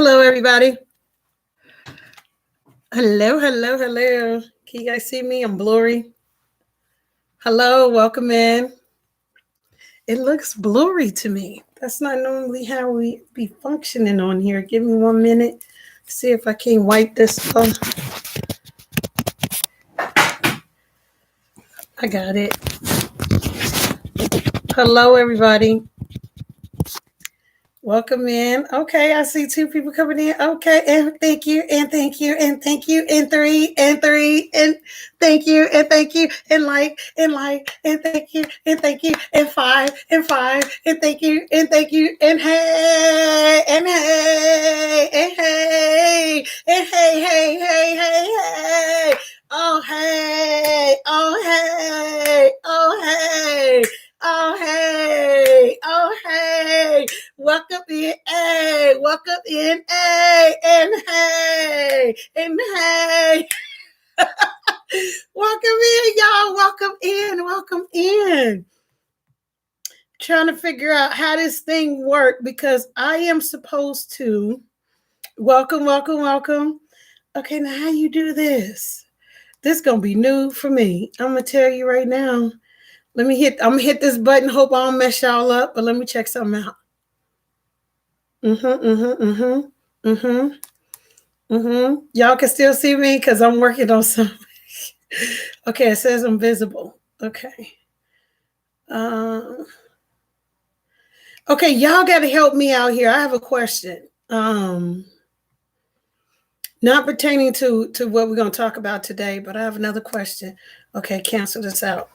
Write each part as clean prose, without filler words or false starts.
Hello, everybody. Hello, hello, hello. Can you guys see me? I'm blurry. Hello, welcome in. It looks blurry to me. That's not normally how we be functioning on here. Give me 1 minute. See if I can wipe this off. I got it. Hello, everybody. Welcome in. Okay, I see 2 people coming in. Okay, and thank you, and thank you, and thank you, and three, and thank you, and thank you, and and thank you, and thank you, and five, and thank you, and hey, and hey, and hey, and hey. Oh hey, oh hey, oh hey. Oh hey, oh hey, welcome in, hey, welcome in, hey, and hey, and hey. Welcome in, y'all, welcome in. Trying to figure out how this thing works because I am supposed to, welcome. Okay, now how you do this? This is gonna be new for me. I'm gonna tell you right now. I'm gonna hit this button. Hope I don't mess y'all up, but let me check something out. Y'all can still see me because I'm working on something. Okay, it says I'm visible. Okay. Okay, y'all got to help me out here. I have a question. Not pertaining to what we're going to talk about today, but I have another question. Okay, cancel this out.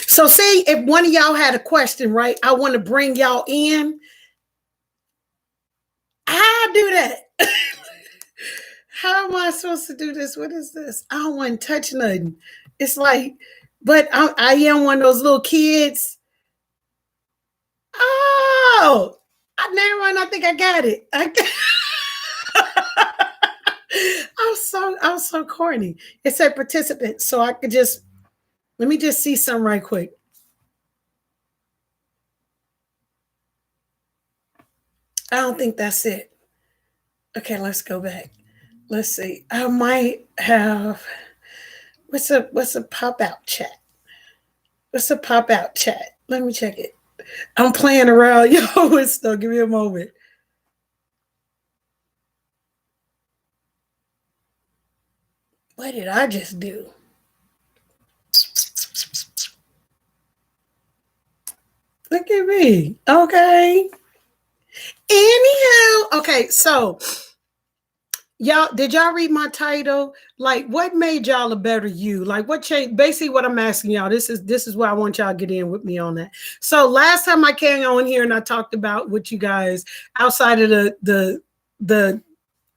So see, if one of y'all had a question, right, I want to bring y'all in. How do that? How am I supposed to do this? What is this? I don't want to touch nothing. It's like, but I am one of those little kids. Oh, never mind. I think I got it. I'm so corny. It said participant, so I could just let me just see something right quick. I don't think that's it. Okay, let's go back. Let's see. I might have what's a pop-out chat? What's a pop-out chat? Let me check it. I'm playing around, yo, with stuff. Give me a moment. What did I just do? Look at me. Okay. Anyhow, okay, so y'all, did y'all read my title? Like, what made y'all a better you? Like, what changed? Basically, what I'm asking y'all, this is why I want y'all to get in with me on that. So last time I came on here and I talked about with you guys outside of the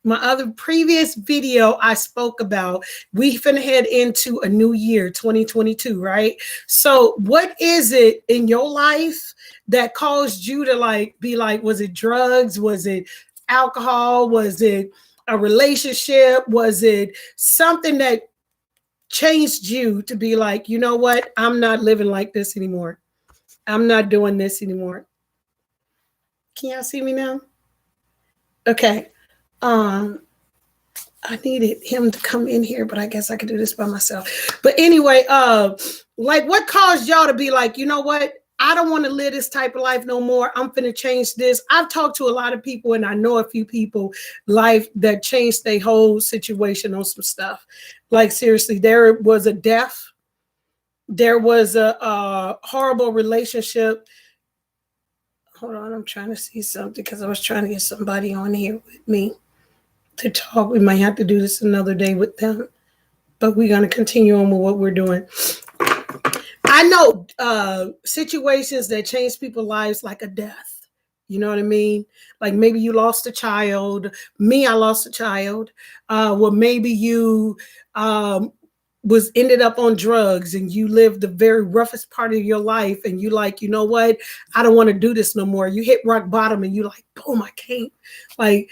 my other previous video, I spoke about we finna head into a new year, 2022, right? So what is it in your life that caused you to like be like, was it drugs? Was it alcohol? Was it a relationship? Was it something that changed you to be like, you know what? I'm not living like this anymore. I'm not doing this anymore. Can y'all see me now? Okay. I needed him to come in here, but I guess I could do this by myself. But anyway, like what caused y'all to be like, you know what? I don't want to live this type of life no more. I'm finna change this. I've talked to a lot of people and I know a few people life that changed their whole situation on some stuff. Like seriously, there was a death. There was a horrible relationship. Hold on, I'm trying to see something because I was trying to get somebody on here with me to talk. We might have to do this another day with them, but we're going to continue on with what we're doing. I know situations that change people's lives like a death. You know what I mean? Like maybe you lost a child. Me, I lost a child. Well, maybe you was ended up on drugs and you lived the very roughest part of your life and you like, you know what? I don't want to do this no more. You hit rock bottom and you like, boom, I can't. Like,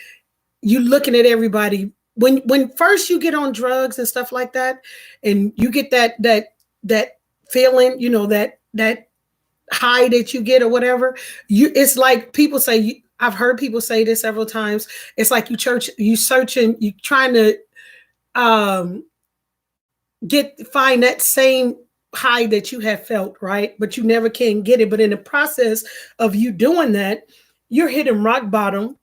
you looking at everybody when first you get on drugs and stuff like that, and you get that feeling, you know, that high that you get or whatever. It's like people say I've heard people say this several times. It's like you searching, you trying to um, find that same high that you have felt, right? But you never can get it. But in the process of you doing that, you're hitting rock bottom,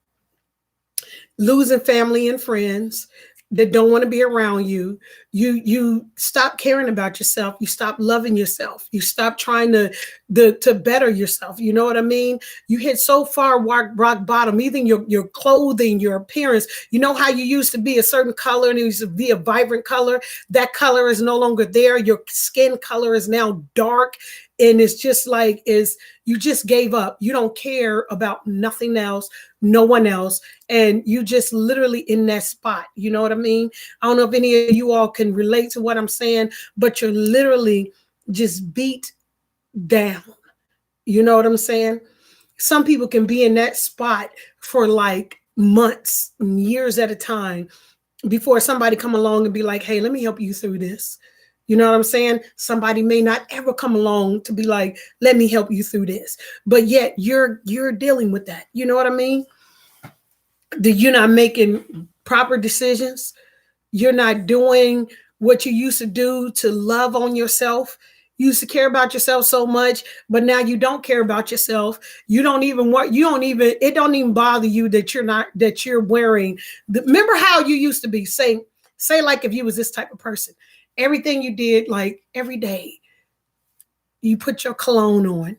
losing family and friends that don't want to be around you. You stop caring about yourself. You stop loving yourself. You stop trying to better yourself. You know what I mean? You hit so far rock bottom, even your clothing, your appearance. You know how you used to be a certain color and it used to be a vibrant color. That color is no longer there. Your skin color is now dark. And it's just like you just gave up. You don't care about nothing else, no one else. And you just literally in that spot. You know what I mean? I don't know if any of you all can relate to what I'm saying, but you're literally just beat down. You know what I'm saying? Some people can be in that spot for like months, years at a time before somebody come along and be like, hey, let me help you through this. You know what I'm saying? Somebody may not ever come along to be like, let me help you through this. But yet you're dealing with that. You know what I mean? You're not making proper decisions. You're not doing what you used to do to love on yourself. You used to care about yourself so much, but now you don't care about yourself. It don't even bother you that you're wearing. Remember how you used to be? Say like if you was this type of person. Everything you did, like every day, you put your cologne on.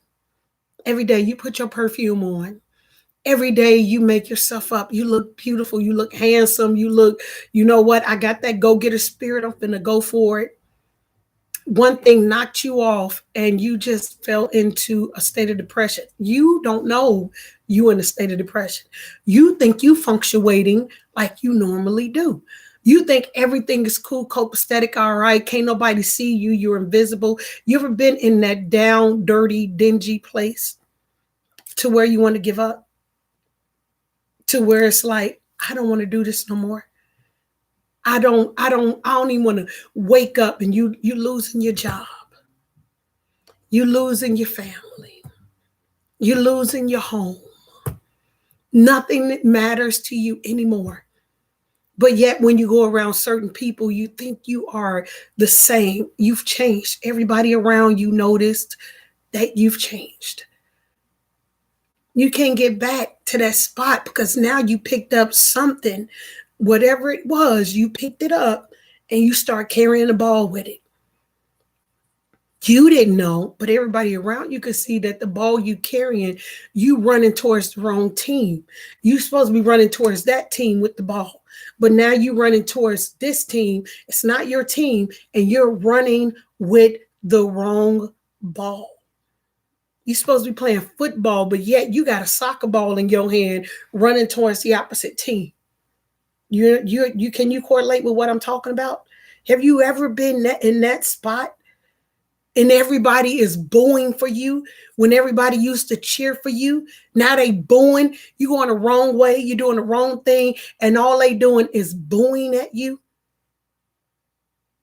Every day you put your perfume on. Every day you make yourself up. You look beautiful. You look handsome. You know what? I got that go-getter spirit. I'm finna go for it. One thing knocked you off and you just fell into a state of depression. You don't know you in a state of depression. You think you functionating like you normally do. You think everything is cool, copacetic, all right. Can't nobody see you. You're invisible. You ever been in that down, dirty, dingy place to where you want to give up? To where it's like, I don't want to do this no more. I don't even want to wake up, and you losing your job. You losing your family. You losing your home. Nothing matters to you anymore. But yet when you go around certain people, you think you are the same. You've changed. Everybody around you noticed that you've changed. You can't get back to that spot because now you picked up something, whatever it was, you picked it up and you start carrying the ball with it. You didn't know, but everybody around you could see that the ball you carrying, you running towards the wrong team. You supposed to be running towards that team with the ball. But now you're running towards this team. It's not your team, and you're running with the wrong ball. You're supposed to be playing football, but yet you got a soccer ball in your hand running towards the opposite team. Can you correlate with what I'm talking about? Have you ever been in that spot? And everybody is booing for you when everybody used to cheer for you. Now they booing. You going the wrong way. You're doing the wrong thing. And all they doing is booing at you.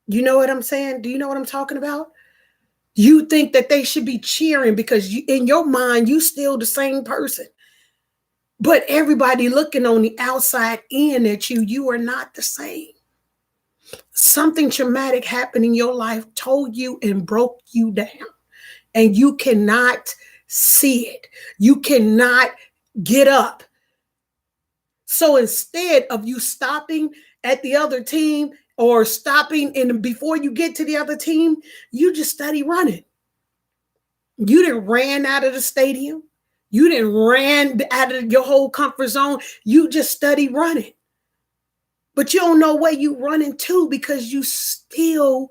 You know what I'm saying? Do you know what I'm talking about? You think that they should be cheering because in your mind, you still the same person. But everybody looking on the outside in at you, you are not the same. Something traumatic happened in your life, told you and broke you down, and you cannot see it. You cannot get up. So instead of you stopping at the other team or stopping before you get to the other team, you just study running. You didn't ran out of the stadium. You didn't ran out of your whole comfort zone. You just study running. But you don't know where you running to because you still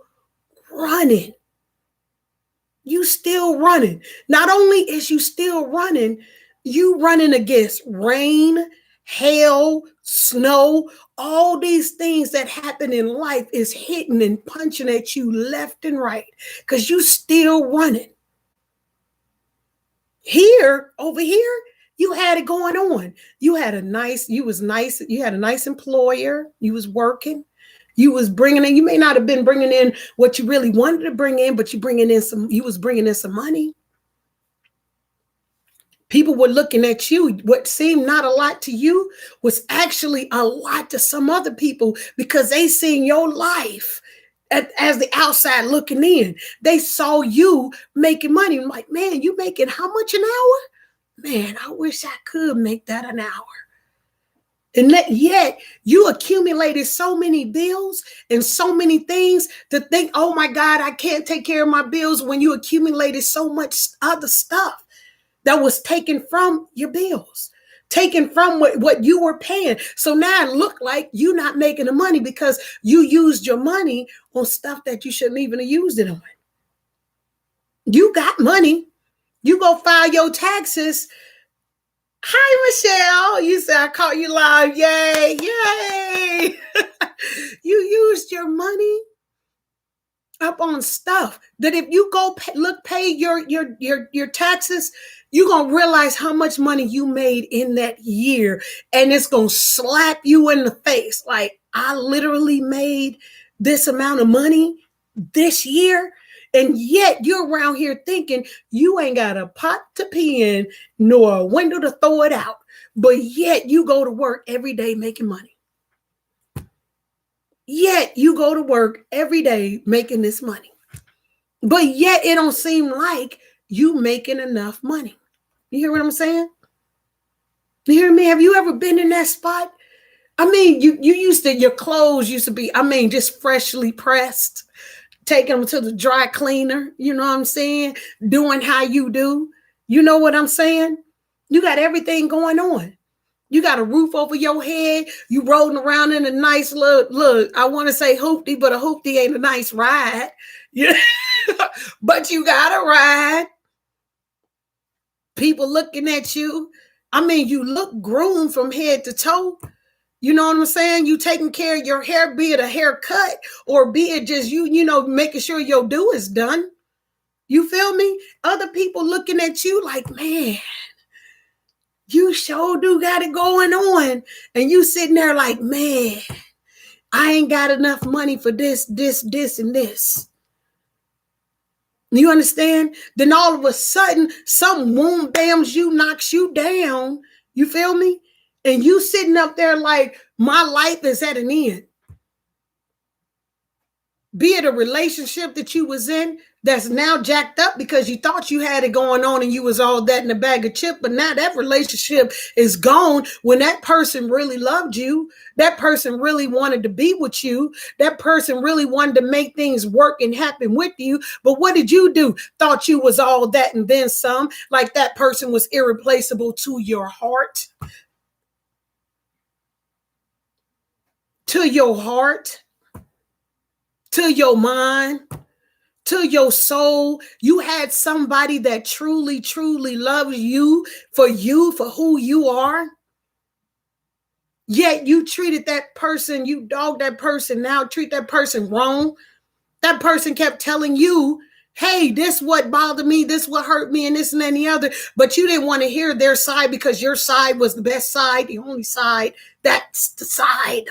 running. You still running. Not only is you still running, you running against rain, hail, snow, all these things that happen in life is hitting and punching at you left and right because you still running. Over here, you had it going on. You had a nice employer. You was working. You was bringing in, you may not have been bringing in what you really wanted to bring in, but you was bringing in some money. People were looking at you. What seemed not a lot to you was actually a lot to some other people because they seen your life as the outside looking in. They saw you making money. I'm like, man, you making how much an hour? Man, I wish I could make that an hour. And yet you accumulated so many bills and so many things to think, oh my God, I can't take care of my bills when you accumulated so much other stuff that was taken from your bills, taken from what you were paying. So now it looked like you not making the money because you used your money on stuff that you shouldn't even have used it on. You got money. You go file your taxes. Hi, Michelle. You said I caught you live. Yay. Yay. You used your money up on stuff that if you go pay your taxes, you're going to realize how much money you made in that year. And it's going to slap you in the face. Like, I literally made this amount of money this year. And yet you're around here thinking you ain't got a pot to pee in nor a window to throw it out. But yet you go to work every day making money. Yet you go to work every day making this money. But yet it don't seem like you making enough money. You hear what I'm saying? You hear me? Have you ever been in that spot? I mean, you used to, your clothes used to be, just freshly pressed, taking them to the dry cleaner. You know what I'm saying? Doing how you do. You know what I'm saying? You got everything going on. You got a roof over your head. You rolling around in a nice look. I want to say hoopty, but a hoopty ain't a nice ride. Yeah. But you got a ride. People looking at you. You look groomed from head to toe. You know what I'm saying? You taking care of your hair, be it a haircut or be it just making sure your do is done. You feel me? Other people looking at you like, man, you sure do got it going on. And you sitting there like, man, I ain't got enough money for this, and this. You understand? Then all of a sudden, some wound bams you, knocks you down. You feel me? And you sitting up there like, my life is at an end. Be it a relationship that you was in that's now jacked up because you thought you had it going on and you was all that in a bag of chips, but now that relationship is gone when that person really loved you. That person really wanted to be with you. That person really wanted to make things work and happen with you. But what did you do? Thought you was all that and then some, like that person was irreplaceable to your heart. To your heart. To your mind, to your soul. You had somebody that truly, truly loves you for who you are. Yet you treated that person, you dogged that person, now treat that person wrong. That person kept telling you, hey, this what bothered me, this what hurt me, and this and the other. But you didn't want to hear their side because your side was the best side, the only side. That's the side.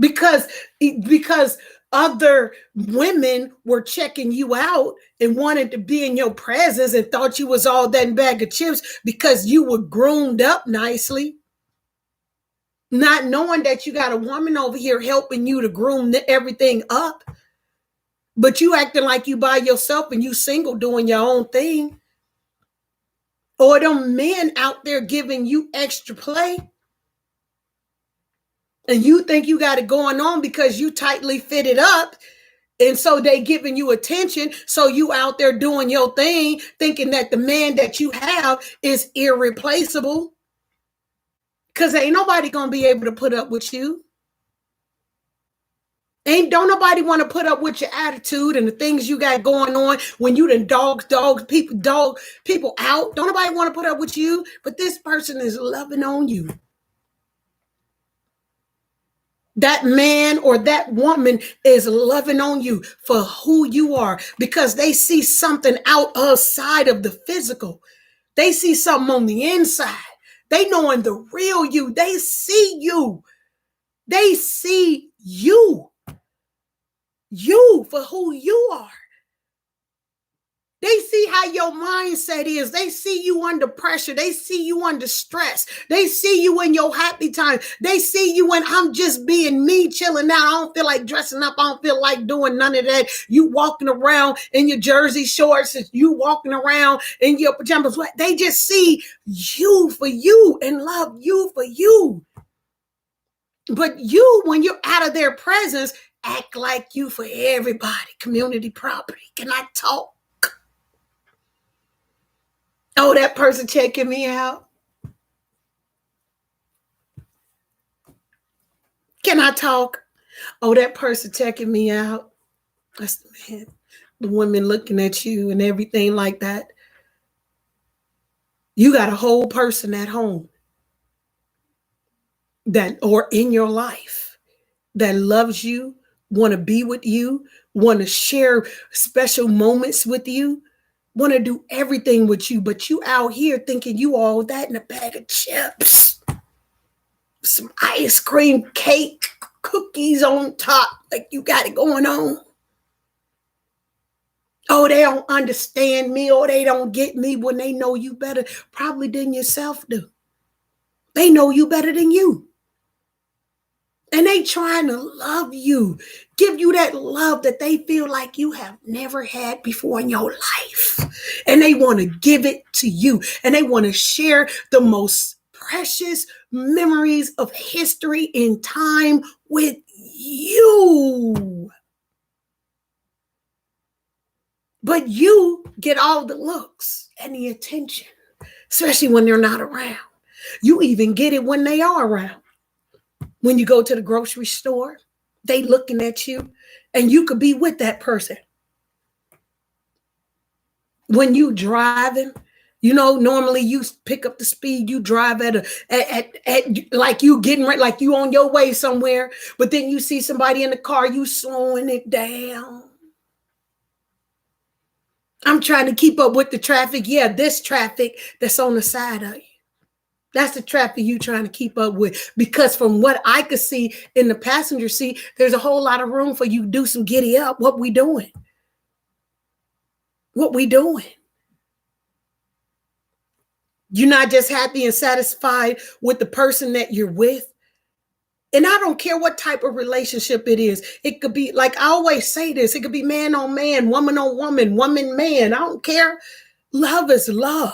Because other women were checking you out and wanted to be in your presence and thought you was all that bag of chips because you were groomed up nicely. Not knowing that you got a woman over here helping you to groom everything up. But you acting like you by yourself and you single doing your own thing. Or them men out there giving you extra play. And you think you got it going on because you tightly fitted up. And so they giving you attention. So you out there doing your thing, thinking that the man that you have is irreplaceable. Because ain't nobody going to be able to put up with you. Don't nobody want to put up with your attitude and the things you got going on when you done dog people out. Don't nobody want to put up with you. But this person is loving on you. That man or that woman is loving on you for who you are because they see something outside of the physical. They see something on the inside. They knowing the real you. They see you. They see you. You for who you are. They see how your mindset is. They see you under pressure. They see you under stress. They see you in your happy time. They see you when I'm just being me, chilling out. I don't feel like dressing up. I don't feel like doing none of that. You walking around in your jersey shorts. You walking around in your pajamas. They just see you for you and love you for you. But you, when you're out of their presence, act like you for everybody. Community property. Can I talk? Oh, that person checking me out. Can I talk? Oh, that person checking me out. That's the man. The women looking at you and everything like that. You got a whole person at home that, or in your life, that loves you, want to be with you, want to share special moments with you, want to do everything with you, but you out here thinking you all that in a bag of chips, some ice cream, cake, cookies on top, like you got it going on. Oh, they don't understand me, or they don't get me when they know you better probably than yourself do. They know you better than you. And they trying to love you, give you that love that they feel like you have never had before in your life. And they want to give it to you. And they want to share the most precious memories of history in time with you. But you get all the looks and the attention, especially when they're not around. You even get it when they are around. When you go to the grocery store, they looking at you, and you could be with that person. When you driving, you know, normally you pick up the speed, you drive at like you getting ready, like you on your way somewhere, but then you see somebody in the car, you slowing it down. I'm trying to keep up with the traffic. Yeah, this traffic that's on the side of you. That's the traffic you trying to keep up with. Because from what I could see in the passenger seat, there's a whole lot of room for you to do some giddy up. What we doing? What we doing? You're not just happy and satisfied with the person that you're with. And I don't care what type of relationship it is. It could be, like I always say this, it could be man on man, woman on woman, woman, man. I don't care. Love is love.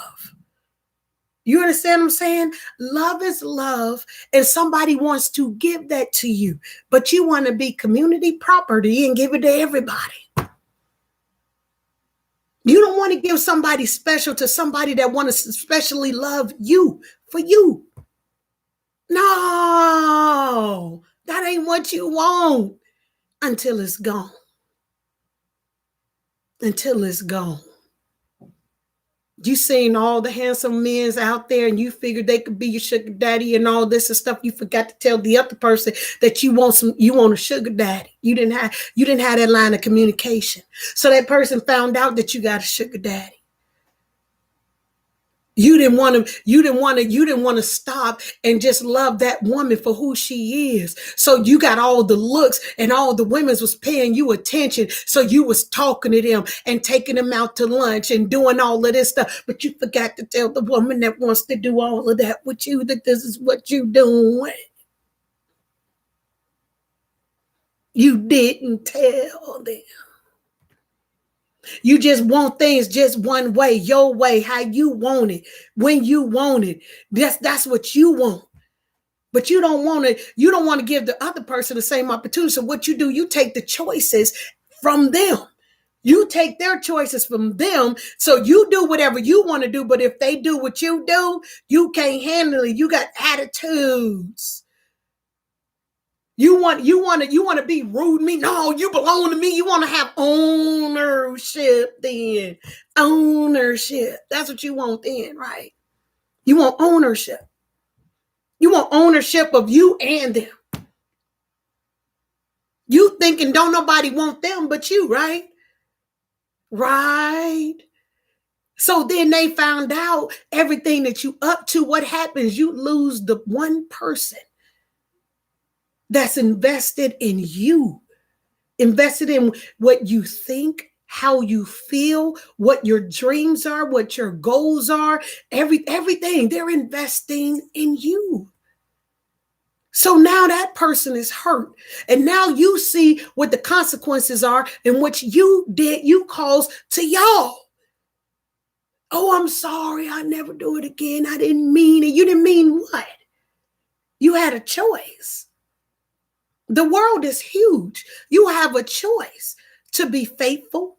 You understand what I'm saying? Love is love, and somebody wants to give that to you, but you want to be community property and give it to everybody. You don't want to give somebody special to somebody that wants to especially love you for you. No, that ain't what you want until it's gone. Until it's gone. You seen all the handsome men out there and you figured they could be your sugar daddy and all this and stuff. You forgot to tell the other person that you want a sugar daddy. You didn't have that line of communication. So that person found out that you got a sugar daddy. You didn't want to stop and just love that woman for who she is. So you got all the looks, and all the women was paying you attention. So you was talking to them and taking them out to lunch and doing all of this stuff. But you forgot to tell the woman that wants to do all of that with you that this is what you doing. You didn't tell them. You just want things just one way, your way, how you want it, when you want it. That's what you want. But you don't want to give the other person the same opportunity. So what you do, you take the choices from them. You take their choices from them. So you do whatever you want to do. But if they do what you do, you can't handle it. You got attitudes. You want to be rude to me? No, you belong to me. You want to have ownership then. Ownership. That's what you want then, right? You want ownership. You want ownership of you and them. You thinking don't nobody want them but you, right? Right. So then they found out everything that you up to. What happens? You lose the one person that's invested in you, invested in what you think, how you feel, what your dreams are, what your goals are, everything. They're investing in you. So now that person is hurt. And now you see what the consequences are and what you did, you caused to y'all. Oh, I'm sorry. I never do it again. I didn't mean it. You didn't mean what? You had a choice. The world is huge. You have a choice to be faithful,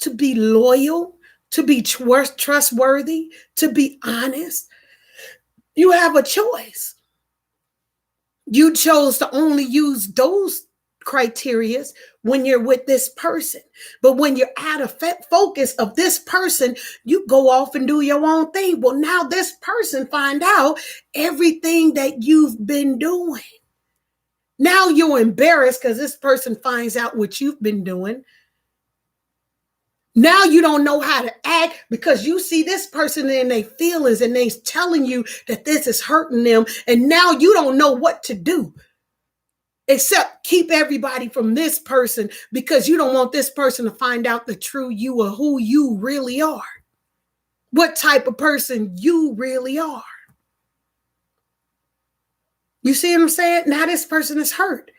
to be loyal, to be trustworthy, to be honest. You have a choice. You chose to only use those criteria when you're with this person. But when you're out of focus of this person, you go off and do your own thing. Well, now this person find out everything that you've been doing. Now you're embarrassed because this person finds out what you've been doing. Now you don't know how to act because you see this person in their feelings and they're telling you that this is hurting them. And now you don't know what to do except keep everybody from this person because you don't want this person to find out the true you or who you really are, what type of person you really are. You see what I'm saying? Now this person is hurt.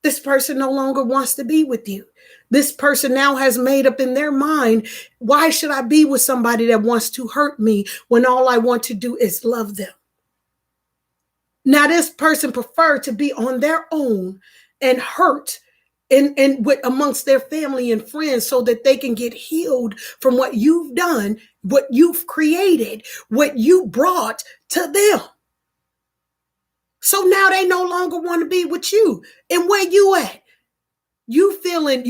This person no longer wants to be with you. This person now has made up in their mind, why should I be with somebody that wants to hurt me when all I want to do is love them? Now this person preferred to be on their own and hurt and with amongst their family and friends so that they can get healed from what you've done, what you've created, what you brought to them. So now they no longer want to be with you. And where you at? You feeling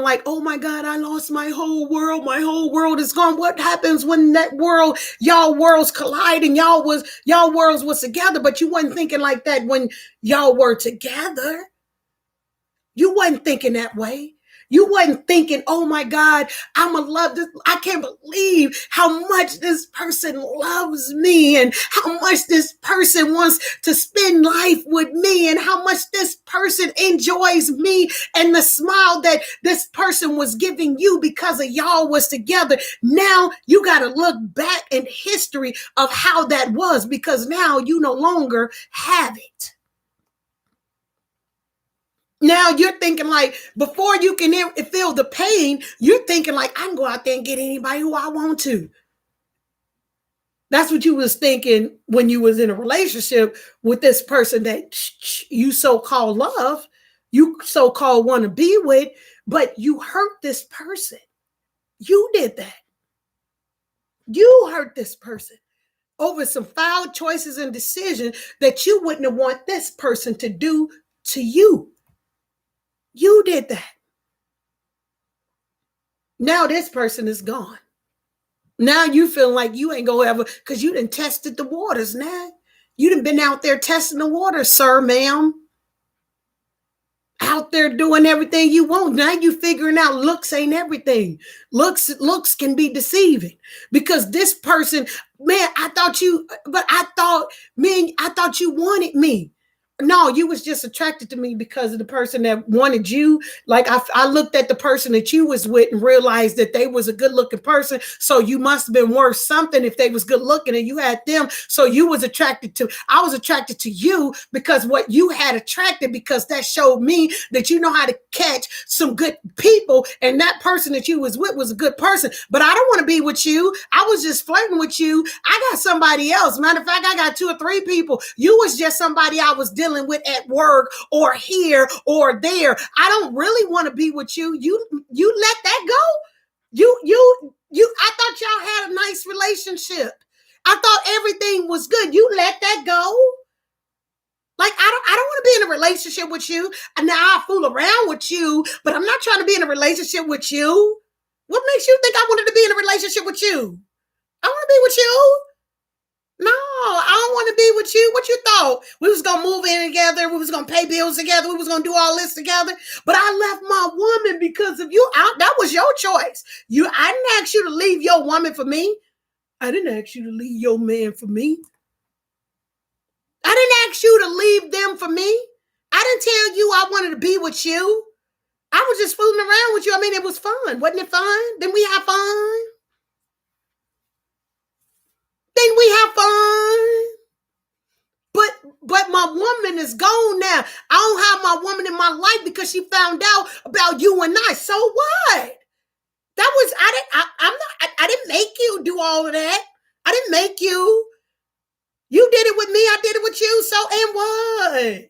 like, oh my God, I lost my whole world. My whole world is gone. What happens when that world, y'all worlds collide and y'all worlds was together, but you wasn't thinking like that when y'all were together. You wasn't thinking that way. You wasn't thinking, oh my God, I'ma love this. I can't believe how much this person loves me and how much this person wants to spend life with me and how much this person enjoys me and the smile that this person was giving you because of y'all was together. Now you got to look back in history of how that was because now you no longer have it. Now you're thinking like, before you can feel the pain, you're thinking like, I can go out there and get anybody who I want to. That's what you was thinking when you was in a relationship with this person that you so-called love, you so-called want to be with, but you hurt this person. You did that. You hurt this person over some foul choices and decisions that you wouldn't have want this person to do to you. You did that. Now this person is gone. Now you feel like you ain't gonna ever, because you done tested the waters now. You done been out there testing the waters, sir, ma'am. Out there doing everything you want. Now you figuring out looks ain't everything. Looks can be deceiving. Because this person, man, I thought you wanted me. No, you was just attracted to me because of the person that wanted you. Like I looked at the person that you was with and realized that they was a good looking person. So you must have been worth something if they was good looking and you had them. So I was attracted to you because what you had attracted, because that showed me that you know how to catch some good people. And that person that you was with was a good person. But I don't want to be with you. I was just flirting with you. I got somebody else. Matter of fact, I got 2 or 3 people. You was just somebody I was dealing with at work or here or there. I don't really want to be with you. You let that go. I thought y'all had a nice relationship. I thought everything was good. You let that go. Like, I don't want to be in a relationship with you. And now I fool around with you, but I'm not trying to be in a relationship with you. What makes you think I wanted to be in a relationship with you? I want to be with you. No, I don't want to be with you. What you thought? We was going to move in together. We was going to pay bills together. We was going to do all this together. But I left my woman because of you. That was your choice. I didn't ask you to leave your woman for me. I didn't ask you to leave your man for me. I didn't ask you to leave them for me. I didn't tell you I wanted to be with you. I was just fooling around with you. I mean, it was fun. Wasn't it fun? Didn't we have fun? Didn't we have fun? But my woman is gone now. I don't have my woman in my life because she found out about you and I. So what? That was I didn't make you do all of that. I didn't make you. You did it with me. I did it with you. So and what?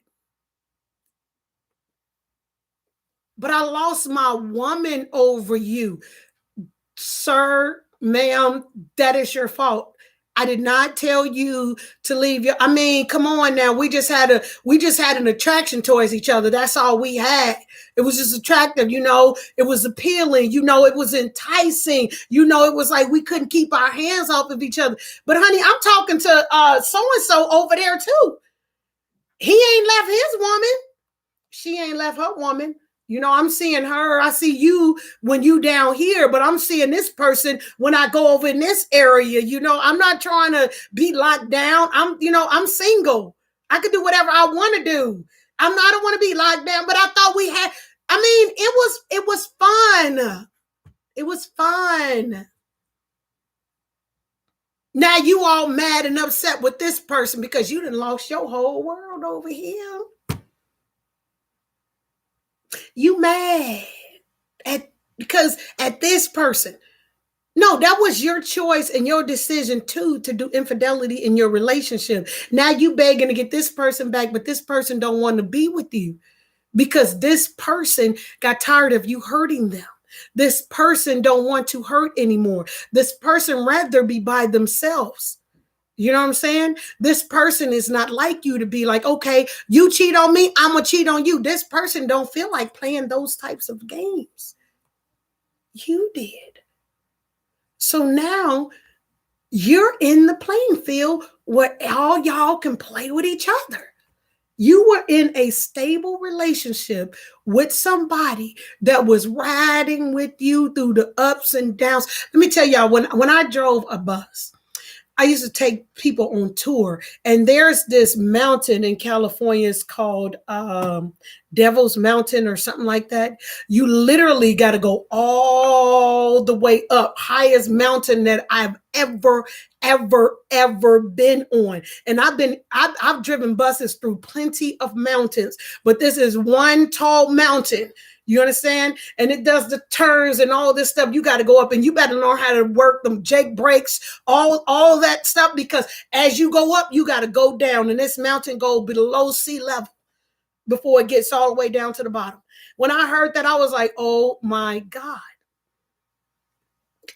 But I lost my woman over you. Sir, ma'am, that is your fault. I did not tell you to leave your. I mean, come on now. We just had an attraction towards each other. That's all we had. It was just attractive, it was appealing, it was enticing, it was like we couldn't keep our hands off of each other. But honey, I'm talking to so-and-so over there too. He ain't left his woman. She ain't left her woman. I'm seeing her. I see you when you down here, but I'm seeing this person when I go over in this area. I'm not trying to be locked down. I'm single. I could do whatever I want to do. I don't want to be locked down, but I thought we had, it was fun. It was fun. Now you all mad and upset with this person because you done lost your whole world over here. You mad because at this person. No, that was your choice and your decision too, to do infidelity in your relationship. Now you begging to get this person back, but this person don't want to be with you because this person got tired of you hurting them. This person don't want to hurt anymore. This person rather be by themselves. You know what I'm saying? This person is not like you to be like, okay, you cheat on me, I'm going to cheat on you. This person don't feel like playing those types of games. You did. So now you're in the playing field where all y'all can play with each other. You were in a stable relationship with somebody that was riding with you through the ups and downs. Let me tell y'all, when I drove a bus, I used to take people on tour, and there's this mountain in California. It's called Devil's Mountain or something like that. You literally got to go all the way up, highest mountain that I've ever been on. And I've driven buses through plenty of mountains, but this is one tall mountain. You understand? And it does the turns and all this stuff. You got to go up, and you better know how to work them Jake brakes, all that stuff, because as you go up, you got to go down, and this mountain goes below sea level before it gets all the way down to the bottom. When I heard that, I was like, oh my God.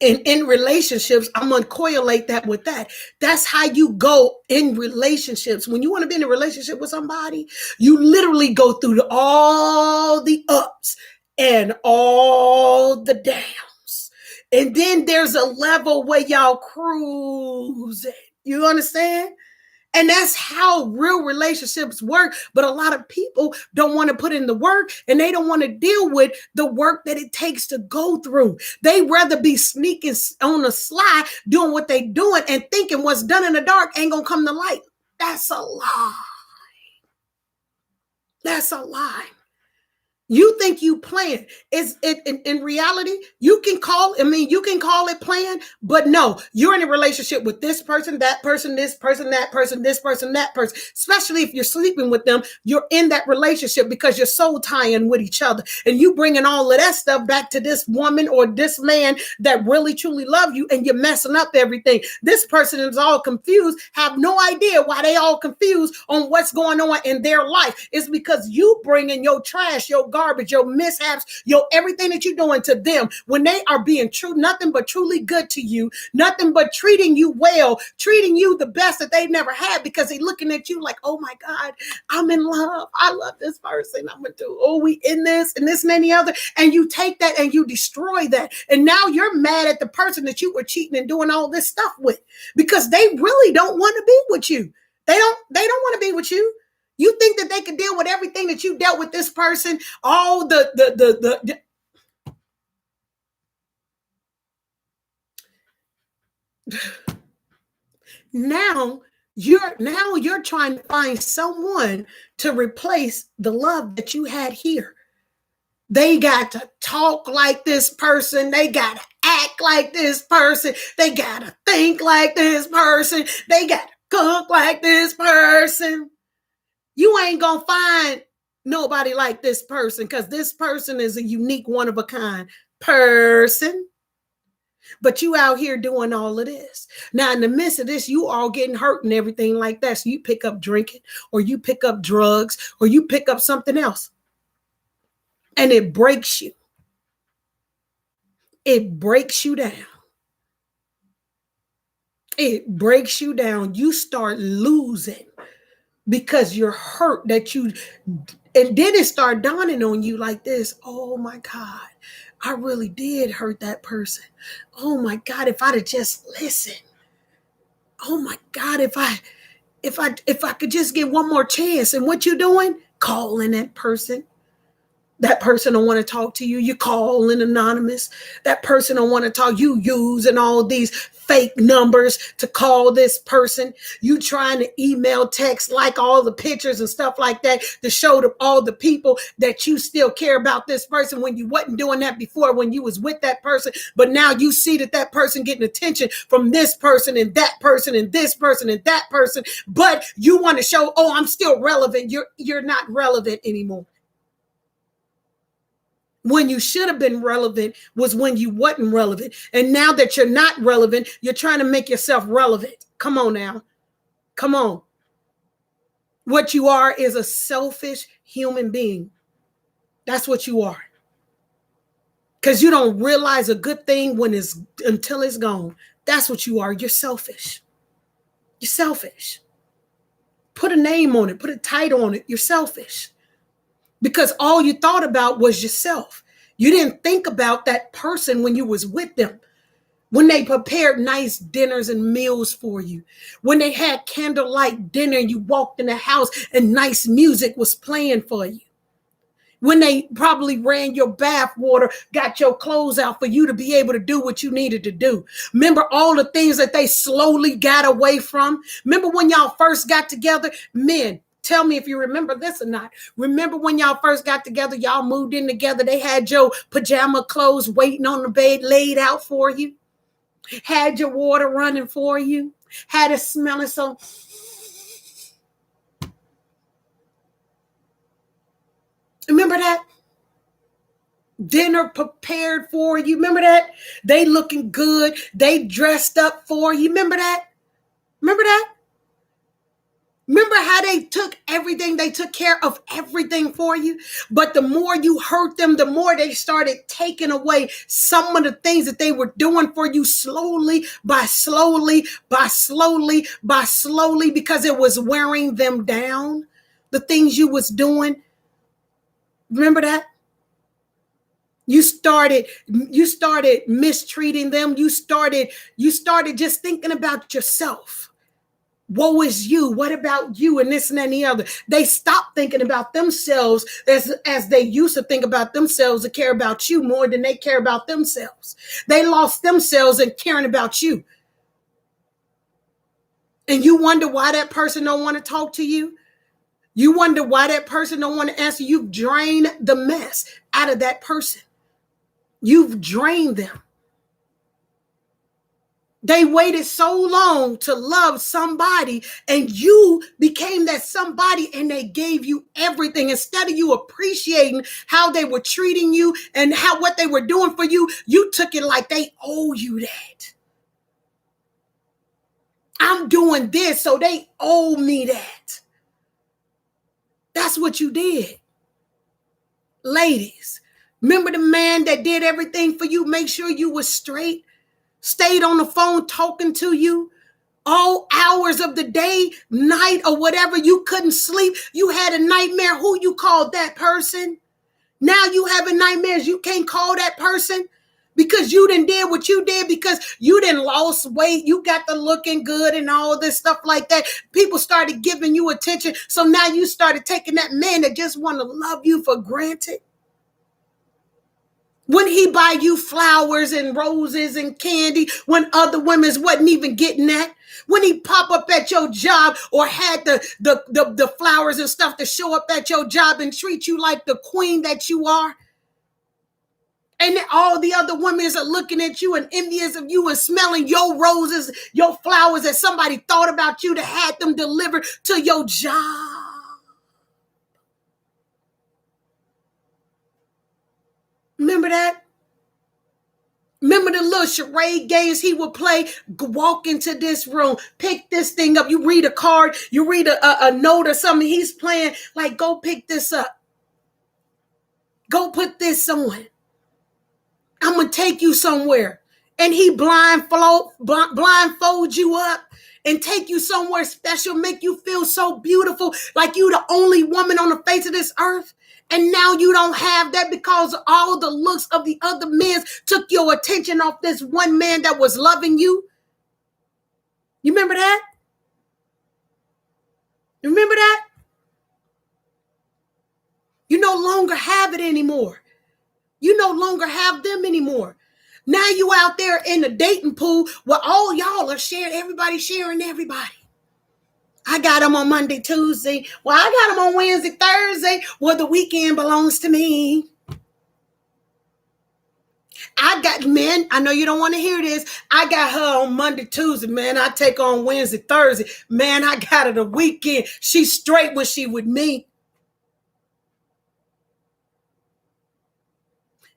And in relationships, I'm going to correlate that with that. That's how you go in relationships. When you want to be in a relationship with somebody, you literally go through all the ups and all the downs. And then there's a level where y'all cruise. You understand? And that's how real relationships work. But a lot of people don't want to put in the work, and they don't want to deal with the work that it takes to go through. They rather be sneaking on the sly, doing what they doing and thinking what's done in the dark ain't going to come to light. That's a lie. That's a lie. You think you playing. It's in reality, you can call it playing, but no, you're in a relationship with this person, that person, this person, that person, this person, that person. Especially if you're sleeping with them, you're in that relationship because you're soul tying with each other. And you bringing all of that stuff back to this woman or this man that really truly love you, and you're messing up everything. This person is all confused, have no idea why they all confused on what's going on in their life. It's because you bringing your trash, your garbage, your mishaps, your everything that you're doing to them when they are being true, nothing but truly good to you, nothing but treating you well, treating you the best that they've never had, because they're looking at you like, oh my God, I'm in love. I love this person. I'm gonna do, oh, we in this and this and any other. And you take that and you destroy that. And now you're mad at the person that you were cheating and doing all this stuff with, because they really don't want to be with you. They don't want to be with you. You think that they can deal with everything that you dealt with this person, all the now you're trying to find someone to replace the love that you had here. They got to talk like this person. They got to act like this person. They got to think like this person. They got to cook like this person. You ain't going to find nobody like this person because this person is a unique, one of a kind person. But you out here doing all of this. Now, in the midst of this, you all getting hurt and everything like that. So you pick up drinking, or you pick up drugs, or you pick up something else. And it breaks you. It breaks you down. It breaks you down. You start losing because you're hurt that you, and then it start dawning on you like this. Oh my God, I really did hurt that person. Oh my God, if I'd have just listened. Oh my God, if I could just get one more chance. And what you doing? Calling that person. That person don't want to talk to you. You calling anonymous. That person don't want to talk. You using all these fake numbers to call this person. You trying to email, text, like all the pictures and stuff like that to show to all the people that you still care about this person when you wasn't doing that before when you was with that person. But now you see that person getting attention from this person and that person and this person and that person. But you want to show, oh, I'm still relevant. You're not relevant anymore. When you should have been relevant was when you wasn't relevant. And now that you're not relevant, you're trying to make yourself relevant. Come on now. Come on. What you are is a selfish human being. That's what you are. Because you don't realize a good thing until it's gone. That's what you are. You're selfish. You're selfish. Put a name on it. Put a title on it. You're selfish. Because all you thought about was yourself. You didn't think about that person when you was with them. When they prepared nice dinners and meals for you. When they had candlelight dinner and you walked in the house and nice music was playing for you. When they probably ran your bath water, got your clothes out for you to be able to do what you needed to do. Remember all the things that they slowly got away from? Remember when y'all first got together? Men, tell me if you remember this or not. Remember when y'all first got together, y'all moved in together, they had your pajama clothes waiting on the bed, laid out for you, had your water running for you, had it smelling so. Remember that? Dinner prepared for you. Remember that? They looking good. They dressed up for you. Remember that? Remember that? Remember how they took everything, they took care of everything for you? But the more you hurt them, the more they started taking away some of the things that they were doing for you slowly, because it was wearing them down. The things you was doing. Remember that? You started mistreating them. You started just thinking about yourself. Woe is you. What about you? And this and that and the other. They stopped thinking about themselves as they used to think about themselves and care about you more than they care about themselves. They lost themselves in caring about you. And you wonder why that person don't want to talk to you. You wonder why that person don't want to answer. You've drained the mess out of that person. You've drained them. They waited so long to love somebody and you became that somebody and they gave you everything. Instead of you appreciating how they were treating you and what they were doing for you, you took it like they owe you that. I'm doing this, so they owe me that. That's what you did. Ladies, remember the man that did everything for you? Make sure you were straight. Stayed on the phone talking to you all hours of the day, night, or whatever. You couldn't sleep. You had a nightmare. Who you called that person? Now you having nightmares. You can't call that person because you didn't did what you did, because you didn't lost weight. You got the looking good and all this stuff like that. People started giving you attention. So now you started taking that man that just want to love you for granted. When he buy you flowers and roses and candy when other women's wasn't even getting that. When he pop up at your job or had the flowers and stuff to show up at your job and treat you like the queen that you are. And then all the other women are looking at you and envious of you and smelling your roses, your flowers that somebody thought about you to have them delivered to your job. Remember that? Remember the little charade games he would play? Walk into this room, pick this thing up. You read a card, you read a note or something. He's playing like, go pick this up. Go put this on. I'm going to take you somewhere. And he blindfold you up and take you somewhere special, make you feel so beautiful, like you the only woman on the face of this earth. And now you don't have that because all the looks of the other men took your attention off this one man that was loving you. You remember that? You remember that? You no longer have it anymore. You no longer have them anymore. Now you out there in the dating pool where all y'all are sharing, everybody sharing everybody. I got them on Monday, Tuesday. Well, I got them on Wednesday, Thursday. Well, the weekend belongs to me. I got men. I know you don't want to hear this. I got her on Monday, Tuesday. Man, I take her on Wednesday, Thursday. Man, I got her the weekend. She's straight when she with me.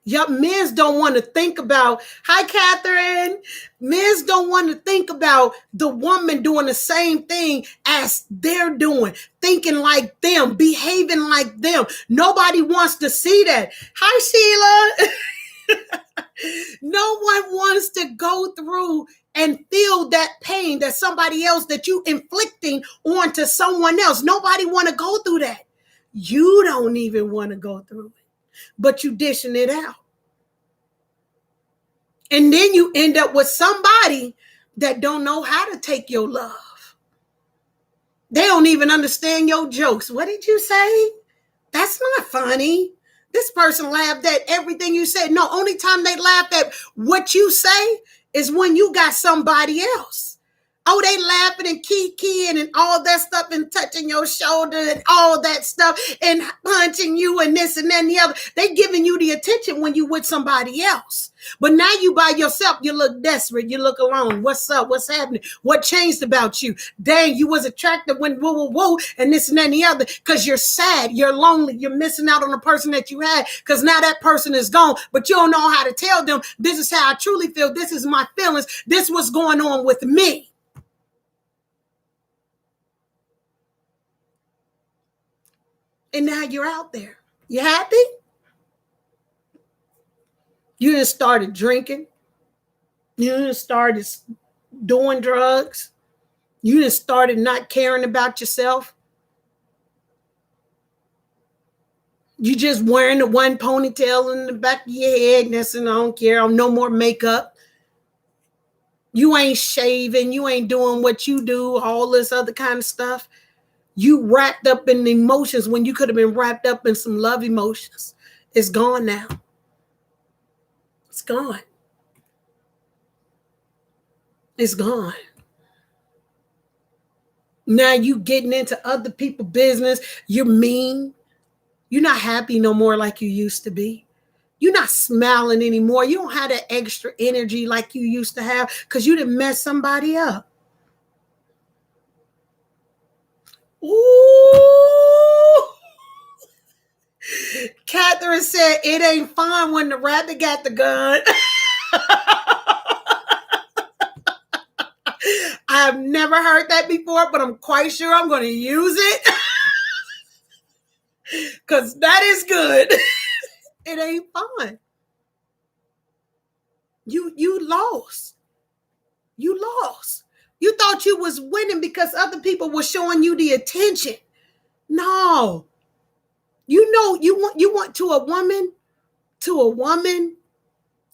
Yup, men don't want to think about, hi, Catherine. Men don't want to think about the woman doing the same thing as they're doing, thinking like them, behaving like them. Nobody wants to see that. Hi, Sheila. No one wants to go through and feel that pain that somebody else, that you inflicting onto someone else. Nobody want to go through that. You don't even want to go through it, but you dishing it out. And then you end up with somebody that don't know how to take your love. They don't even understand your jokes. What did you say? That's not funny. This person laughed at everything you said. No, only time they laugh at what you say is when you got somebody else. Oh, they laughing and kikiing and all that stuff and touching your shoulder and all that stuff and punching you and this and that and the other. They giving you the attention when you with somebody else. But now you by yourself, you look desperate. You look alone. What's up? What's happening? What changed about you? Dang, you was attractive when woo, and this and that and the other, because you're sad. You're lonely. You're missing out on the person that you had because now that person is gone, but you don't know how to tell them, this is how I truly feel. This is my feelings. This is what's going on with me. And now you're out there. You happy? You done started drinking. You done started doing drugs. You done started not caring about yourself. You just wearing the one ponytail in the back of your head. That's and I don't care. No more makeup. You ain't shaving. You ain't doing what you do. All this other kind of stuff. You wrapped up in emotions when you could have been wrapped up in some love emotions. It's gone now. It's gone. It's gone. Now you getting into other people's business. You're mean. You're not happy no more like you used to be. You're not smiling anymore. You don't have that extra energy like you used to have because you didn't mess somebody up. Ooh. Catherine said it ain't fun when the rabbit got the gun. I've never heard that before, but I'm quite sure I'm going to use it because that is good. It ain't fun. You lost. You lost. You thought you was winning because other people were showing you the attention. No. You know, you want to a woman,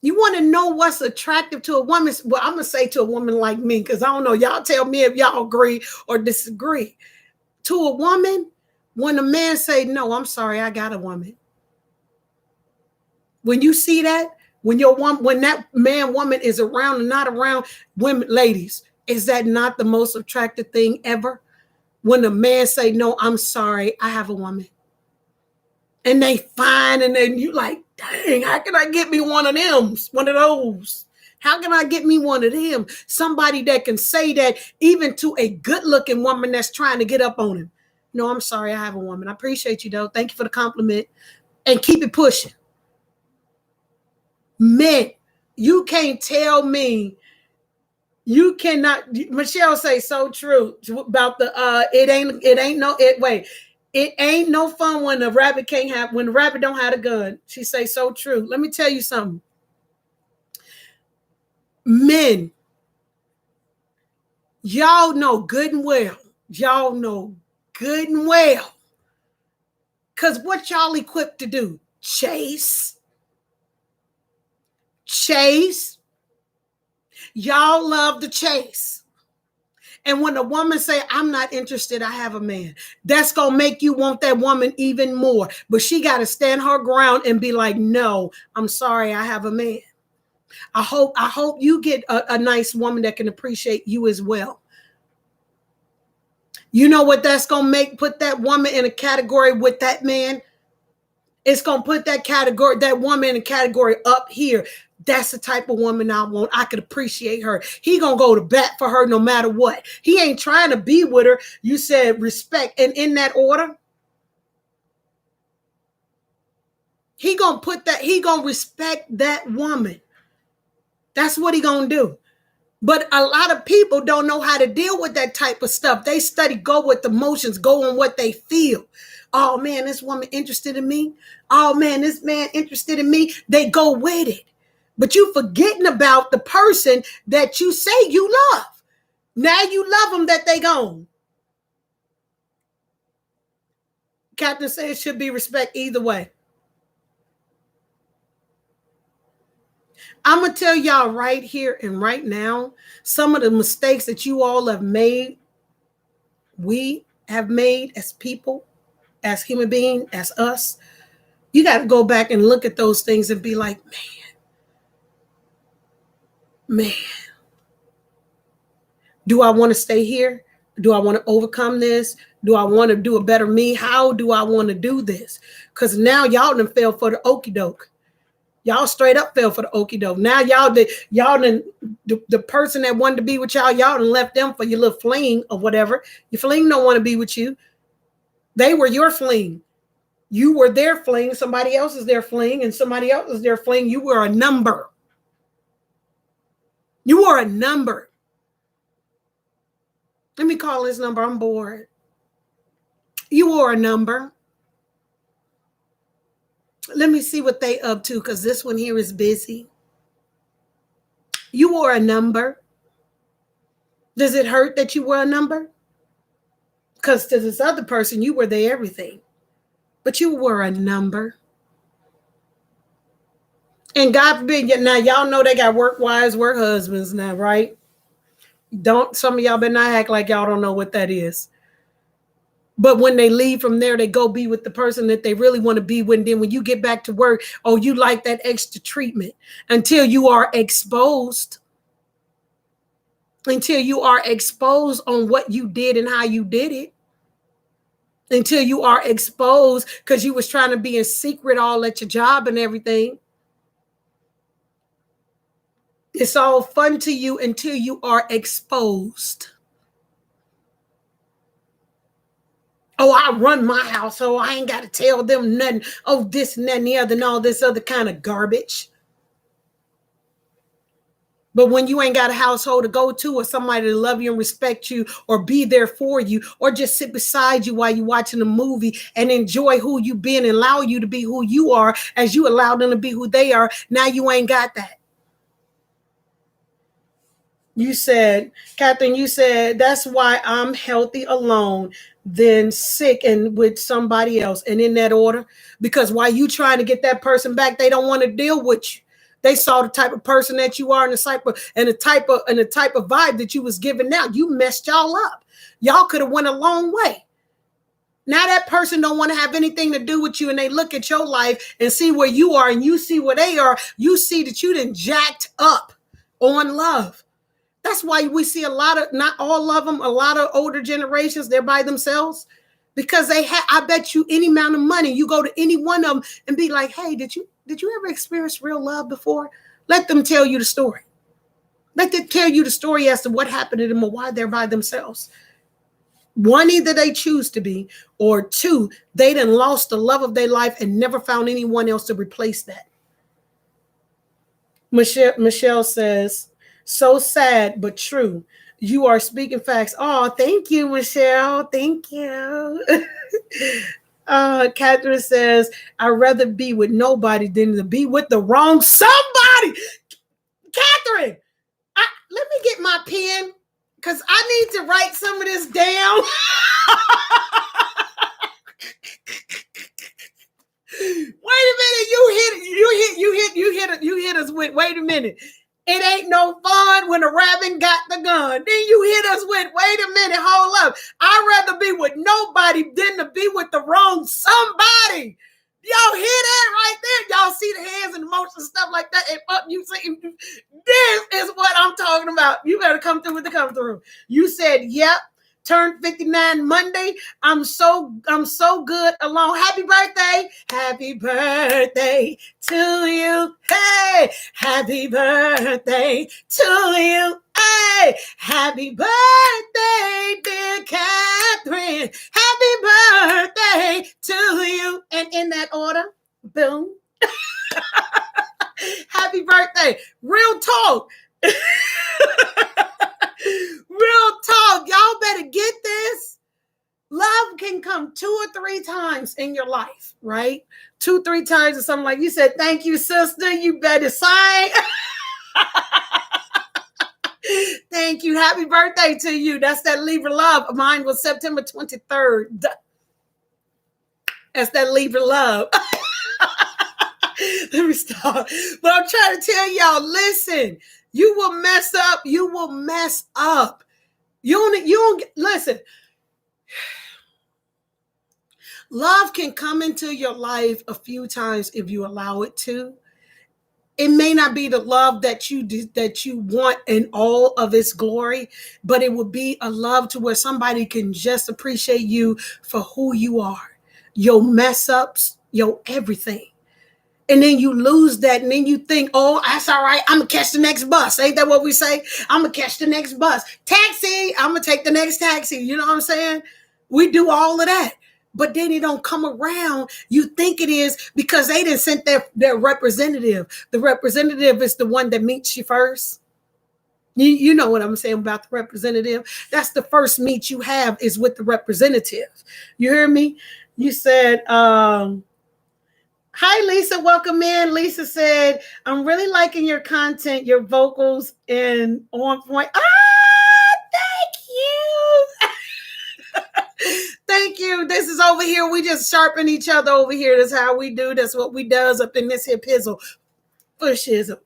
you want to know what's attractive to a woman. Well, I'm going to say to a woman like me, because I don't know, y'all tell me if y'all agree or disagree. To a woman, when a man say, no, I'm sorry, I got a woman. When you see that, when that man, woman is around and not around women, ladies, is that not the most attractive thing ever? When a man say, no, I'm sorry, I have a woman. And they fine, and then you like, Dang, how can I get me one of them? One of those. How can I get me one of them? Somebody that can say that even to a good-looking woman that's trying to get up on him. No, I'm sorry, I have a woman. I appreciate you, though. Thank you for the compliment. And keep it pushing. Men, you can't tell me. You cannot. Michelle say so true about the it ain't no fun when the rabbit don't have a gun. She say so true. Let me tell you something. Men, y'all know good and well. Because what y'all equipped to do? Chase. Y'all love to chase. And when a woman say, I'm not interested, I have a man, that's going to make you want that woman even more. But she got to stand her ground and be like, no, I'm sorry, I have a man. I hope you get a nice woman that can appreciate you as well. You know what that's going to make? Put that woman in a category with that man. It's going to put that woman in a category up here. That's the type of woman I want. I could appreciate her. He going to go to bat for her no matter what. He ain't trying to be with her. You said respect. And in that order, he going to respect that woman. That's what he going to do. But a lot of people don't know how to deal with that type of stuff. They go with emotions, go on what they feel. Oh man, this woman interested in me. Oh man, this man interested in me. They go with it. But you forgetting about the person that you say you love. Now you love them that they gone. Captain says it should be respect either way. I'm going to tell y'all right here and right now, some of the mistakes that you all have made, we have made as people, as human beings, as us. You got to go back and look at those things and be like, man, do I want to stay here? Do I want to overcome this? Do I want to do a better me? How do I want to do this? Because now y'all done fell for the okie doke. Y'all straight up fell for the okie doke. Now the person that wanted to be with y'all done left them for your little fling or whatever. Your fling don't want to be with you. They were your fling. You were their fling. Somebody else is their fling, and somebody else is their fling. You were a number. You were a number. Let me call this number. I'm bored. You were a number. Let me see what they up to, because this one here is busy. You were a number. Does it hurt that you were a number? Because to this other person, you were their everything. But you were a number. And God forbid, now y'all know they got work wives, work husbands now, right? Some of y'all better not act like y'all don't know what that is. But when they leave from there, they go be with the person that they really want to be with. And then when you get back to work, oh, you like that extra treatment until you are exposed. Until you are exposed on what you did and how you did it. Until you are exposed because you was trying to be in secret all at your job and everything. It's all fun to you until you are exposed. Oh, I run my household. I ain't got to tell them nothing. Oh, this and that and the other and all this other kind of garbage. But when you ain't got a household to go to or somebody to love you and respect you or be there for you or just sit beside you while you're watching a movie and enjoy who you been and allow you to be who you are as you allow them to be who they are, now you ain't got that. You said, Catherine, that's why I'm healthy alone than sick and with somebody else. And in that order, because while you trying to get that person back, they don't want to deal with you. They saw the type of person that you are and the type of vibe that you was giving out. You messed y'all up. Y'all could have went a long way. Now that person don't want to have anything to do with you, and they look at your life and see where you are and you see where they are. You see that you done jacked up on love. That's why we see a lot of, not all of them, a lot of older generations, they're by themselves. because I bet you any amount of money, you go to any one of them and be like, hey, did you ever experience real love before? Let them tell you the story. Let them tell you the story as to what happened to them or why they're by themselves. One, either they choose to be, or two, they done lost the love of their life and never found anyone else to replace that. Michelle says, so sad, but true. You are speaking facts. Oh, thank you, Michelle. Thank you. Catherine says, I'd rather be with nobody than to be with the wrong somebody. Catherine, let me get my pen because I need to write some of this down. Wait a minute, you hit us with, wait a minute. It ain't no fun when a rabbit got the gun. Then you hit us with, wait a minute, hold up. I'd rather be with nobody than to be with the wrong somebody. Y'all hear that right there? Y'all see the hands and the motion and stuff like that? And up, you see, this is what I'm talking about. You better come through with the come through. You said, yep. Turned 59 Monday. I'm so good alone. Happy birthday. Happy birthday to you. Hey, happy birthday to you. Hey, happy birthday, dear Catherine. Happy birthday to you. And in that order, boom. Happy birthday. Real talk. Real talk. Y'all better get this. Love can come 2 or 3 times in your life, right? 2, 3 times or something like you said, thank you, sister. You better sign. Thank you. Happy birthday to you. That's that Libra love. Mine was September 23rd. That's that Libra love. Let me stop. But I'm trying to tell y'all, listen, you will mess up. You will mess up. You don't listen. Love can come into your life a few times if you allow it to. It may not be the love that you want in all of its glory, but it would be a love to where somebody can just appreciate you for who you are, your mess ups, your everything. And then you lose that, and then you think, oh, that's all right. I'm going to catch the next bus. Ain't that what we say? I'm going to catch the next bus. Taxi, I'm going to take the next taxi. You know what I'm saying? We do all of that. But then it don't come around. You think it is because they didn't send their representative. The representative is the one that meets you first. You know what I'm saying about the representative. That's the first meet you have is with the representative. You hear me? You said, hi, Lisa. Welcome in. Lisa said, I'm really liking your content, your vocals, and on point. Thank you. Thank you. This is over here. We just sharpen each other over here. That's how we do. That's what we does up in this here pizzle. For shizzle.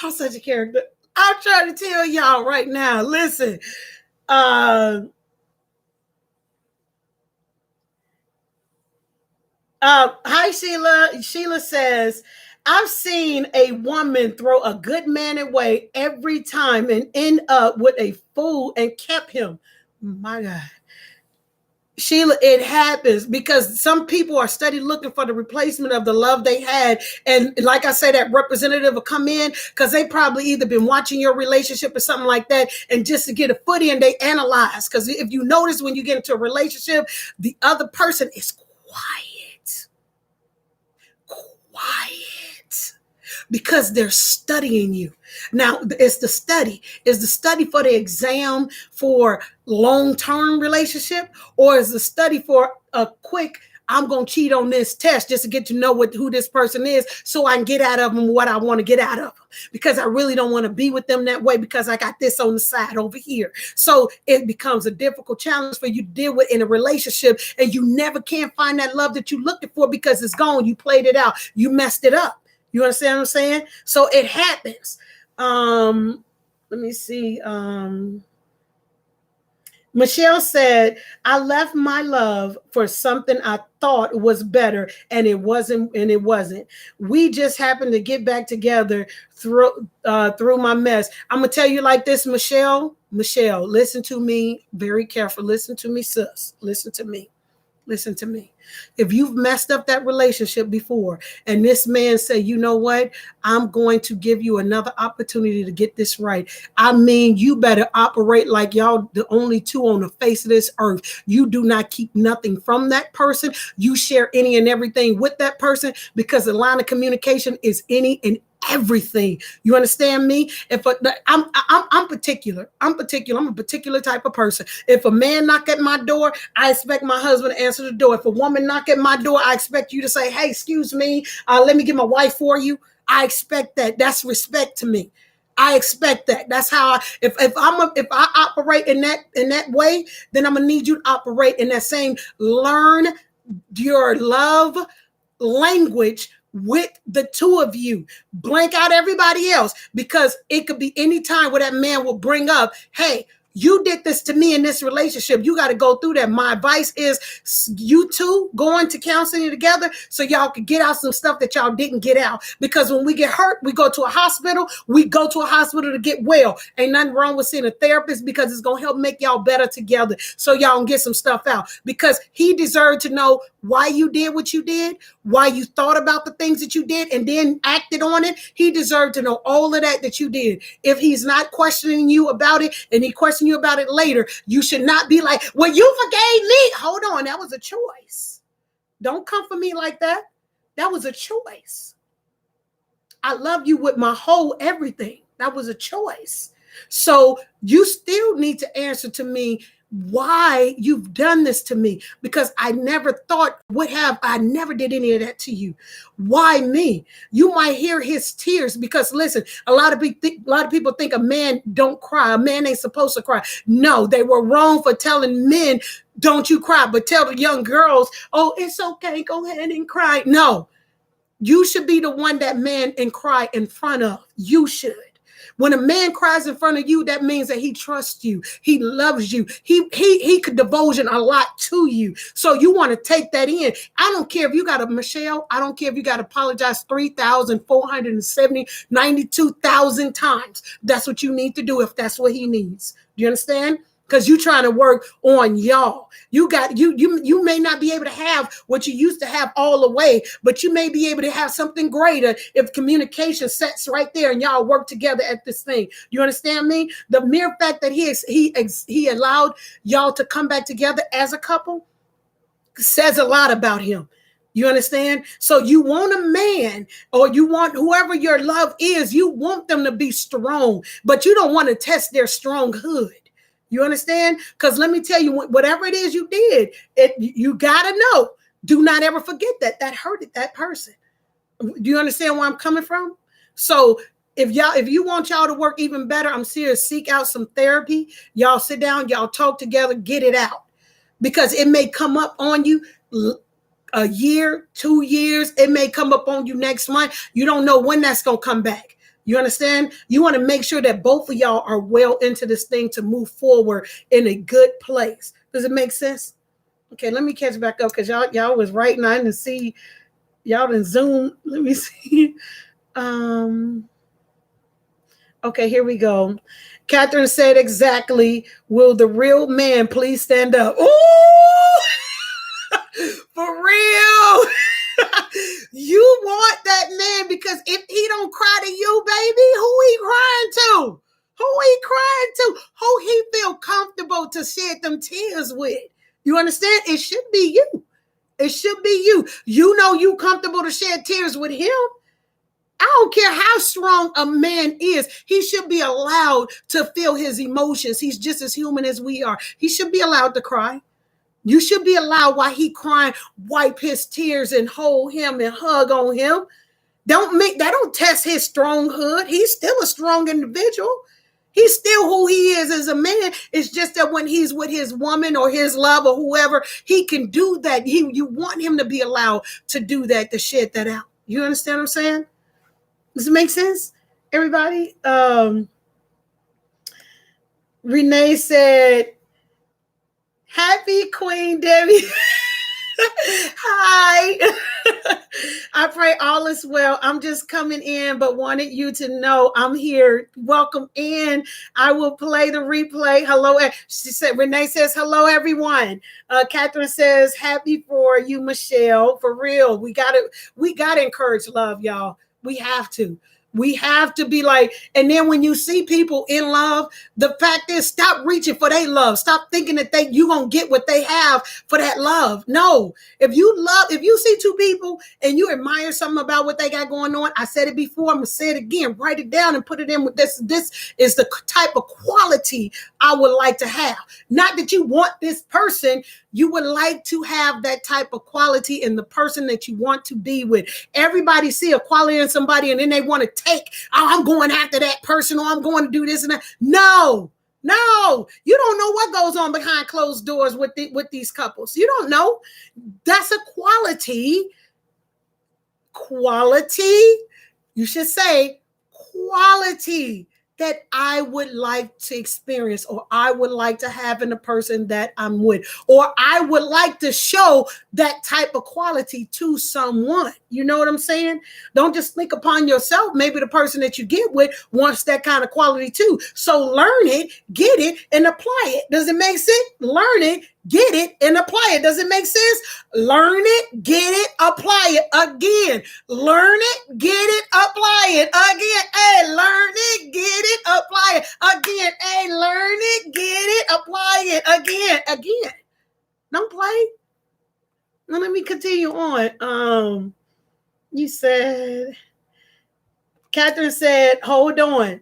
I'm such a character. I'm trying to tell y'all right now. Listen. Hi, Sheila. Sheila says, I've seen a woman throw a good man away every time and end up with a fool and kept him. My God. Sheila, it happens because some people are steady looking for the replacement of the love they had. And like I say, that representative will come in because they probably either been watching your relationship or something like that. And just to get a foot in, they analyze. Because if you notice when you get into a relationship, the other person is quiet. Because they're studying you. Now, it's the study. Is the study for the exam for long-term relationship, or is the study for a quick, I'm going to cheat on this test just to get to know who this person is so I can get out of them what I want to get out of them, because I really don't want to be with them that way because I got this on the side over here. So it becomes a difficult challenge for you to deal with in a relationship, and you never can find that love that you're looking for because it's gone. You played it out. You messed it up. You understand what I'm saying? So it happens. Let me see. Michelle said, I left my love for something I thought was better, and it wasn't, and it wasn't. We just happened to get back together through my mess. I'm gonna tell you like this, Michelle. Michelle, listen to me very careful. Listen to me, sis. Listen to me. Listen to me. If you've messed up that relationship before and this man say, you know what, I'm going to give you another opportunity to get this right. I mean, you better operate like y'all the only two on the face of this earth. You do not keep nothing from that person. You share any and everything with that person, because the line of communication is any and everything. You understand me? If I'm particular, I'm particular. I'm a particular type of person. If a man knock at my door, I expect my husband to answer the door. If a woman knock at my door, I expect you to say, "Hey, excuse me, let me get my wife for you." I expect that. That's respect to me. I expect that. That's how if I operate in that way, then I'm gonna need you to operate in that same. Learn your love language with the two of you. Blank out everybody else, because it could be any time where that man will bring up, hey, you did this to me in this relationship. You got to go through that. My advice is you two going to counseling together so y'all can get out some stuff that y'all didn't get out. Because when we get hurt, we go to a hospital. We go to a hospital to get well. Ain't nothing wrong with seeing a therapist, because it's going to help make y'all better together so y'all can get some stuff out. Because he deserved to know why you did what you did, why you thought about the things that you did and then acted on it. He deserved to know all of that you did. If he's not questioning you about it and he questions you about it later, you should not be like, well, you forgave me. Hold on, that was a choice. Don't come for me like that. That was a choice. I love you with my whole everything. That was a choice. So you still need to answer to me why you've done this to me, because I never thought I never did any of that to you. Why me? You might hear his tears, because listen, a lot of people think a man don't cry. A man ain't supposed to cry. No, they were wrong for telling men, don't you cry, but tell the young girls, oh, it's okay, go ahead and cry. No, you should be the one that man and cry in front of. You should. When a man cries in front of you, that means that he trusts you. He loves you. He could divulge a lot to you. So you want to take that in. I don't care if you got Michelle, I don't care if you got to apologize 3,470, 92,000 times. That's what you need to do if that's what he needs. Do you understand? Because you're trying to work on y'all. You may not be able to have what you used to have all the way, but you may be able to have something greater if communication sets right there and y'all work together at this thing. You understand me? The mere fact that he allowed y'all to come back together as a couple says a lot about him. You understand? So you want a man, or you want whoever your love is, you want them to be strong, but you don't want to test their stronghood. You understand? Because let me tell you, whatever it is you did, you got to know. Do not ever forget that hurted that person. Do you understand where I'm coming from? So if you want y'all to work even better, I'm serious. Seek out some therapy. Y'all sit down, y'all talk together, get it out. Because it may come up on you a year, 2 years. It may come up on you next month. You don't know when that's going to come back. You understand? You want to make sure that both of y'all are well into this thing to move forward in a good place. Does it make sense? Okay, let me catch back up, because y'all was writing. I didn't see y'all didn't zoom. Let me see. Okay, here we go. Catherine said exactly. Will the real man please stand up? Ooh, for real. You want that man, because if he don't cry to you, baby, who he crying to? Who he crying to? Who he feel comfortable to shed them tears with? You understand? It should be you. It should be you. You know you comfortable to shed tears with him. I don't care how strong a man is. He should be allowed to feel his emotions. He's just as human as we are. He should be allowed to cry. You should be allowed, while he crying, wipe his tears and hold him and hug on him. Don't test his stronghood. He's still a strong individual. He's still who he is as a man. It's just that when he's with his woman or his love or whoever, he can do that. You want him to be allowed to do that, to shed that out. You understand what I'm saying? Does it make sense, everybody? Renee said, Happy Queen Debbie. Hi. I pray all is well. I'm just coming in, but wanted you to know I'm here. Welcome in. I will play the replay. Hello. She said, Renee says, hello, everyone. Catherine says, happy for you, Michelle. For real. We gotta encourage love, y'all. We have to. We have to be like, and then when you see people in love, the fact is, stop reaching for their love. Stop thinking that you gonna get what they have for that love. No, if you see two people and you admire something about what they got going on, I said it before, I'm gonna say it again. Write it down and put it in with this. This is the type of quality I would like to have. Not that you want this person, you would like to have that type of quality in the person that you want to be with. Everybody see a quality in somebody and then they want to take, oh, I'm going after that person, or I'm going to do this and that. No, you don't know what goes on behind closed doors with these couples. You don't know. That's a quality. You should say quality that I would like to experience, or I would like to have in the person that I'm with, or I would like to show that type of quality to someone. You know what I'm saying? Don't just think upon yourself. Maybe the person that you get with wants that kind of quality too. So learn it, get it, and apply it. Does it make sense? Learn it, get it, and apply it. Does it make sense? Learn it, get it, apply it again. Learn it, get it, apply it again. Hey, learn it, get it, apply it again. Hey, learn it, get it, apply it again. Don't play. Now let me continue on. You said, Catherine said, hold on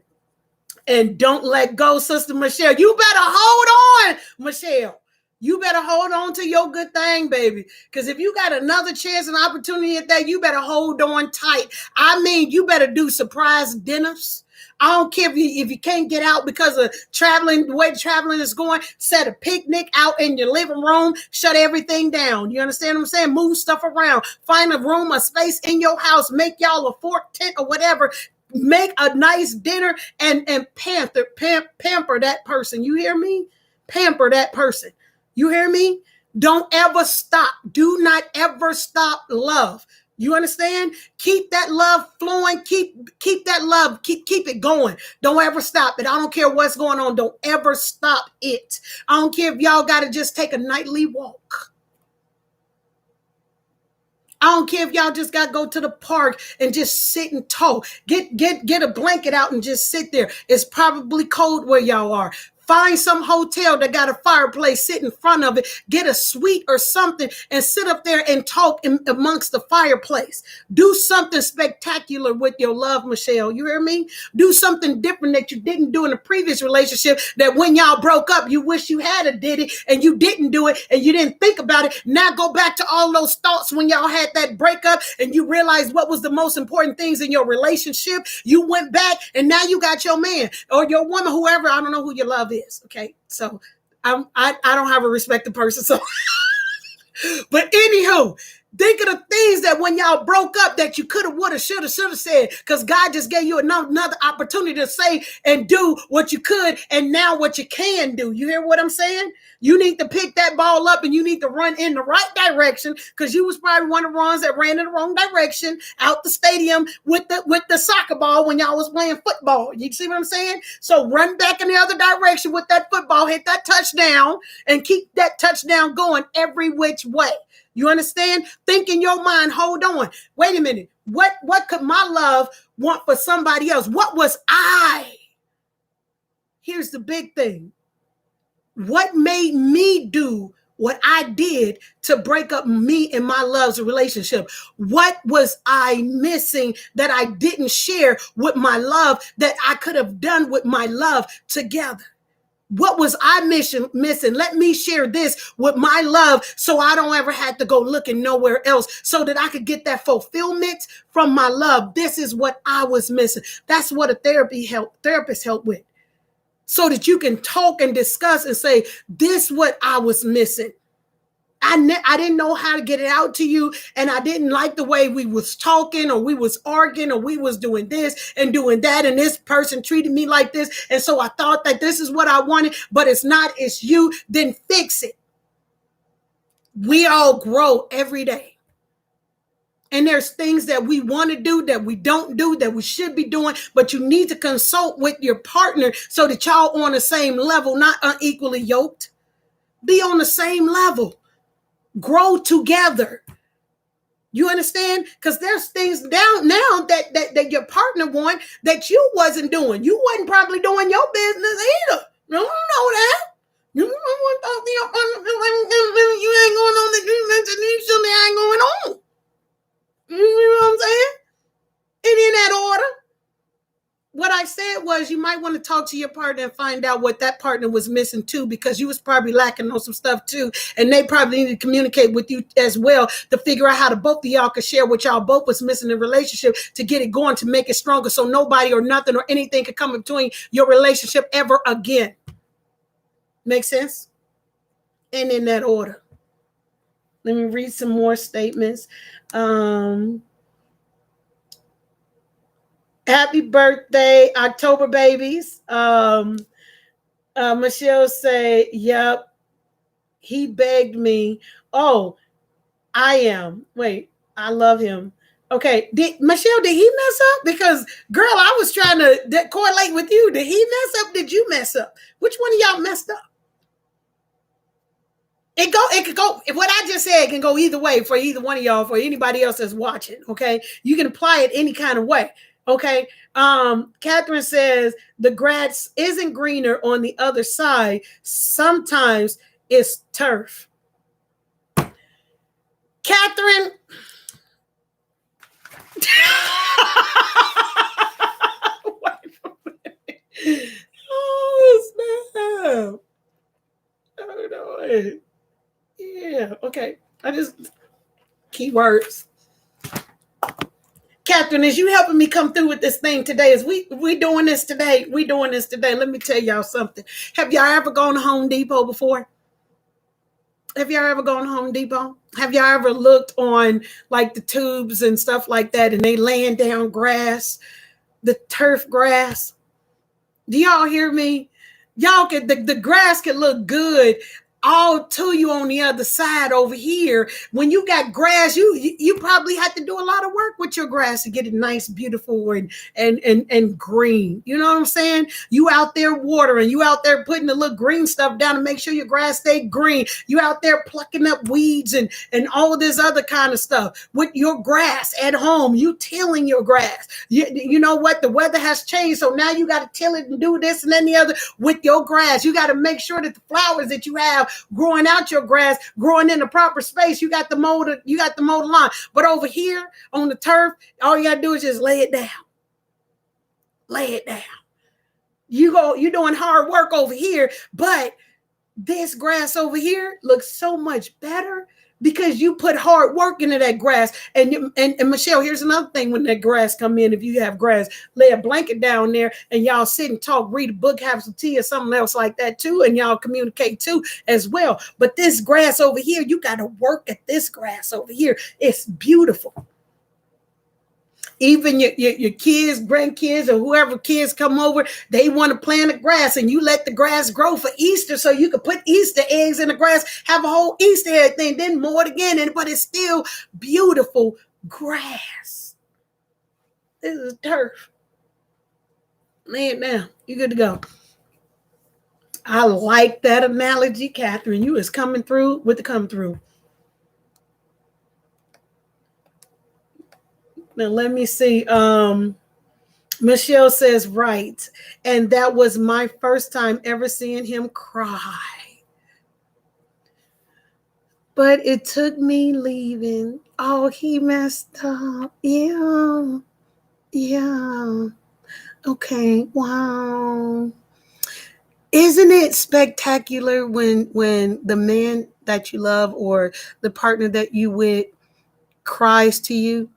and don't let go, Sister Michelle. You better hold on, Michelle. You better hold on to your good thing, baby. Because if you got another chance and opportunity at that, you better hold on tight. I mean, you better do surprise dinners. I don't care if you can't get out because of traveling, the way traveling is going, set a picnic out in your living room, shut everything down. You understand what I'm saying? Move stuff around, find a room, a space in your house, make y'all a fort tent or whatever. Make a nice dinner and pamper that person. You hear me? Pamper that person. You hear me? Don't ever stop. Do not ever stop love. You understand? Keep that love flowing. Keep that love. Keep it going. Don't ever stop it. I don't care what's going on. Don't ever stop it. I don't care if y'all got to just take a nightly walk. I don't care if y'all just got to go to the park and just sit and talk. Get a blanket out and just sit there. It's probably cold where y'all are. Find some hotel that got a fireplace, sit in front of it, get a suite or something, and sit up there and talk amongst the fireplace. Do something spectacular with your love, Michelle. You hear me? Do something different that you didn't do in a previous relationship, that when y'all broke up, you wish you had did it and you didn't do it and you didn't think about it. Now go back to all those thoughts when y'all had that breakup and you realized what was the most important things in your relationship. You went back and now you got your man or your woman, whoever. I don't know who your love is. Okay, so I don't have a respected person. So, but anywho, think of the things that when y'all broke up that you could have, would have, should have said, because God just gave you another opportunity to say and do what you could, and now what you can do. You hear what I'm saying? You need to pick that ball up and you need to run in the right direction, because you was probably one of the ones that ran in the wrong direction out the stadium with the soccer ball when y'all was playing football. You see what I'm saying? So run back in the other direction with that football, hit that touchdown, and keep that touchdown going every which way. You understand? Think in your mind, hold on. Wait a minute. What could my love want for somebody else? What was I? Here's the big thing. What made me do what I did to break up me and my love's relationship? What was I missing that I didn't share with my love that I could have done with my love together? What was I missing? Let me share this with my love so I don't ever have to go looking nowhere else, so that I could get that fulfillment from my love. This is what I was missing. That's what a therapist help with. So that you can talk and discuss and say, this is what I was missing. I didn't know how to get it out to you, and I didn't like the way we was talking, or we was arguing, or we was doing this and doing that, and this person treated me like this, and so I thought that this is what I wanted, but it's not. It's you. Then fix it. We all grow every day. And there's things that we want to do that we don't do that we should be doing, but you need to consult with your partner so that y'all on the same level, not unequally yoked. Be on the same level. Grow together. You understand? Because there's things down now that your partner want that you wasn't doing. You wasn't probably doing your business either. You don't know that. You ain't going on the I ain't going on. You know what I'm saying? And in that order, what I said was you might want to talk to your partner and find out what that partner was missing too, because you was probably lacking on some stuff too. And they probably need to communicate with you as well to figure out how to both of y'all could share what y'all both was missing in the relationship to get it going, to make it stronger, so nobody or nothing or anything could come between your relationship ever again. Make sense? And in that order. Let me read some more statements. Happy birthday, October babies. Michelle say, yep, he begged me. Oh, I am. Wait, I love him. Okay, Michelle, did he mess up? Because, girl, I was trying to correlate with you. Did he mess up? Did you mess up? Which one of y'all messed up? It could go. What I just said can go either way for either one of y'all, for anybody else that's watching. Okay, you can apply it any kind of way. Okay. Catherine says the grass isn't greener on the other side. Sometimes it's turf. Catherine. Oh, snap. Oh, no. Yeah. Okay. I just keywords. Catherine, is you helping me come through with this thing today? Is we doing this today? We doing this today. Let me tell y'all something. Have y'all ever gone to Home Depot before? Have y'all ever gone to Home Depot? Have y'all ever looked on like the tubes and stuff like that, and they laying down grass, the turf grass? Do y'all hear me? Y'all could the grass could look good all to you on the other side over here. When you got grass, you probably had to do a lot of work with your grass to get it nice, beautiful, and green. You know what I'm saying? You out there watering, you out there putting the little green stuff down to make sure your grass stay green. You out there plucking up weeds and all of this other kind of stuff with your grass at home. You tilling your grass. You know what? The weather has changed, so now you got to till it and do this and then the other with your grass. You got to make sure that the flowers that you have growing out your grass, growing in the proper space. You got the mold line. But over here on the turf, all you gotta do is just lay it down. Lay it down. You're doing hard work over here, but this grass over here looks so much better because you put hard work into that grass. And Michelle, here's another thing: when that grass come in, if you have grass, lay a blanket down there and y'all sit and talk, read a book, have some tea or something else like that too, and y'all communicate too as well. But this grass over here, you got to work at this grass over here. It's beautiful. Even your kids, grandkids, or whoever kids come over, they want to plant the grass, and you let the grass grow for Easter so you can put Easter eggs in the grass, have a whole Easter egg thing, then mow it again, but it's still beautiful grass. This is turf. Lay it down. You good to go. I like that analogy, Catherine. You is coming through with the come through. Now, let me see. Michelle says, right. And that was my first time ever seeing him cry. But it took me leaving. Oh, he messed up. Yeah. Yeah. Okay. Wow. Isn't it spectacular when the man that you love or the partner that you with cries to you?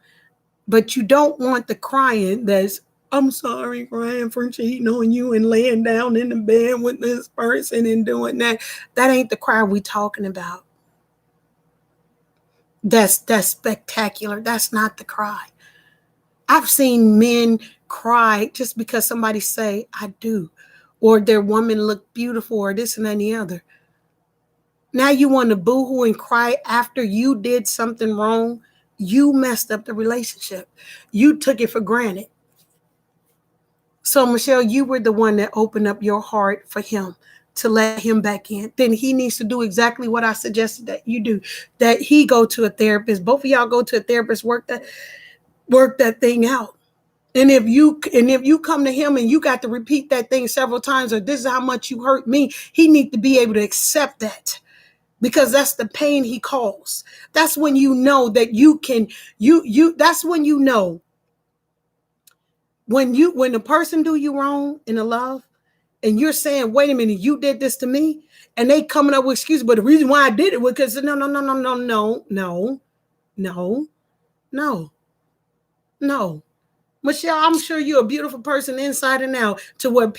But you don't want the crying that's, I'm sorry, crying for cheating on you and laying down in the bed with this person and doing that. That ain't the cry we talking about. That's spectacular. That's not the cry. I've seen men cry just because somebody say, I do, or their woman look beautiful, or this and that and the other. Now you want to boo-hoo and cry after you did something wrong. You messed up the relationship. You took it for granted. So, Michelle, you were the one that opened up your heart for him to let him back in. Then he needs to do exactly what I suggested that you do, that he go to a therapist. Both of y'all go to a therapist, work that thing out. And if you come to him and you got to repeat that thing several times, or this is how much you hurt me, he need to be able to accept that. Because that's the pain he caused. That's when you know that you can, that's when you know when the person do you wrong in a love, and you're saying, wait a minute, you did this to me, and they coming up with excuses, but the reason why I did it was because no. Michelle, I'm sure you're a beautiful person inside and out, to where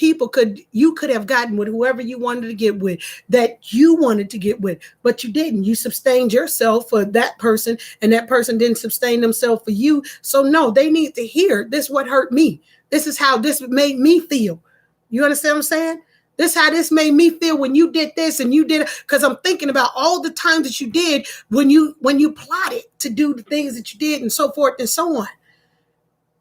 you could have gotten with whoever you wanted to get with, that you wanted to get with, but you didn't. You sustained yourself for that person, and that person didn't sustain themselves for you. So no, they need to hear, this is what hurt me. This is how this made me feel. You understand what I'm saying? This is how this made me feel when you did this and you did it. Because I'm thinking about all the times that you did when you plotted to do the things that you did, and so forth and so on.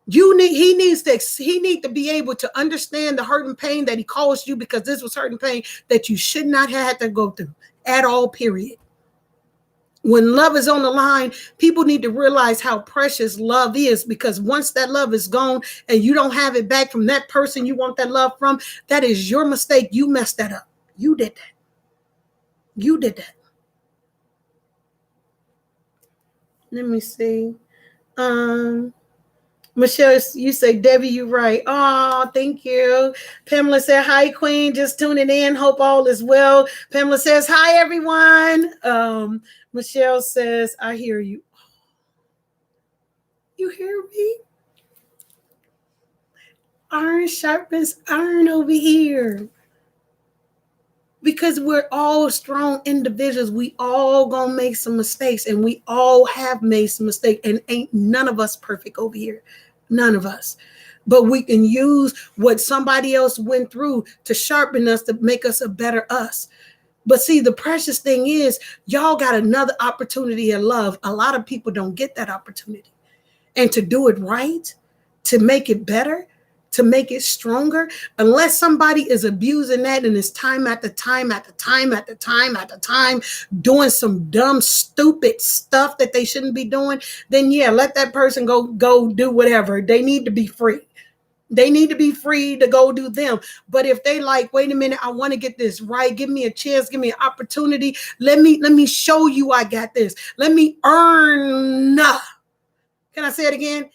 He needs to be able to understand the hurt and pain that he caused you, because this was hurt and pain that you should not have had to go through at all, period. When love is on the line, people need to realize how precious love is, because once that love is gone and you don't have it back from that person you want that love from, that is your mistake. You messed that up. You did that. Let me see. Michelle, you say, Debbie, you're right. Oh, thank you. Pamela said, hi, Queen. Just tuning in. Hope all is well. Pamela says, hi, everyone. Michelle says, I hear you. You hear me? Iron sharpens iron over here. Because we're all strong individuals. We all gonna make some mistakes, and we all have made some mistakes, and ain't none of us perfect over here. None of us. But we can use what somebody else went through to sharpen us, to make us a better us. But see, the precious thing is, y'all got another opportunity in love. A lot of people don't get that opportunity. And to do it right, to make it better, to make it stronger, unless somebody is abusing that and it's time after time doing some dumb, stupid stuff that they shouldn't be doing, then yeah, let that person go do whatever. They need to be free. They need to be free to go do them. But if they like, wait a minute, I want to get this right. Give me a chance. Give me an opportunity. Let me show you I got this. Let me earn. Can I say it again?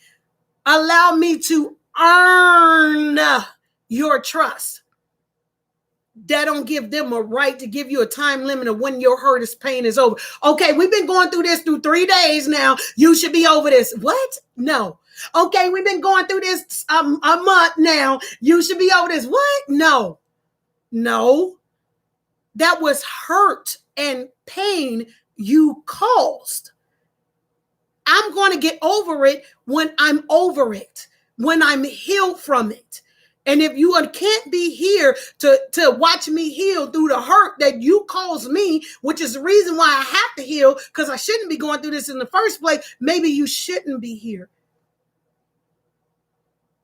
Allow me to earn your trust. That don't give them a right to give you a time limit of when your hurt pain is over. Okay, we've been going through this through 3 days now. You should be over this. What? No. Okay, we've been going through this a month now. You should be over this. What? No. That was hurt and pain you caused. I'm going to get over it when I'm over it, when I'm healed from it. And if you can't be here to watch me heal through the hurt that you caused me, which is the reason why I have to heal, because I shouldn't be going through this in the first place, maybe you shouldn't be here.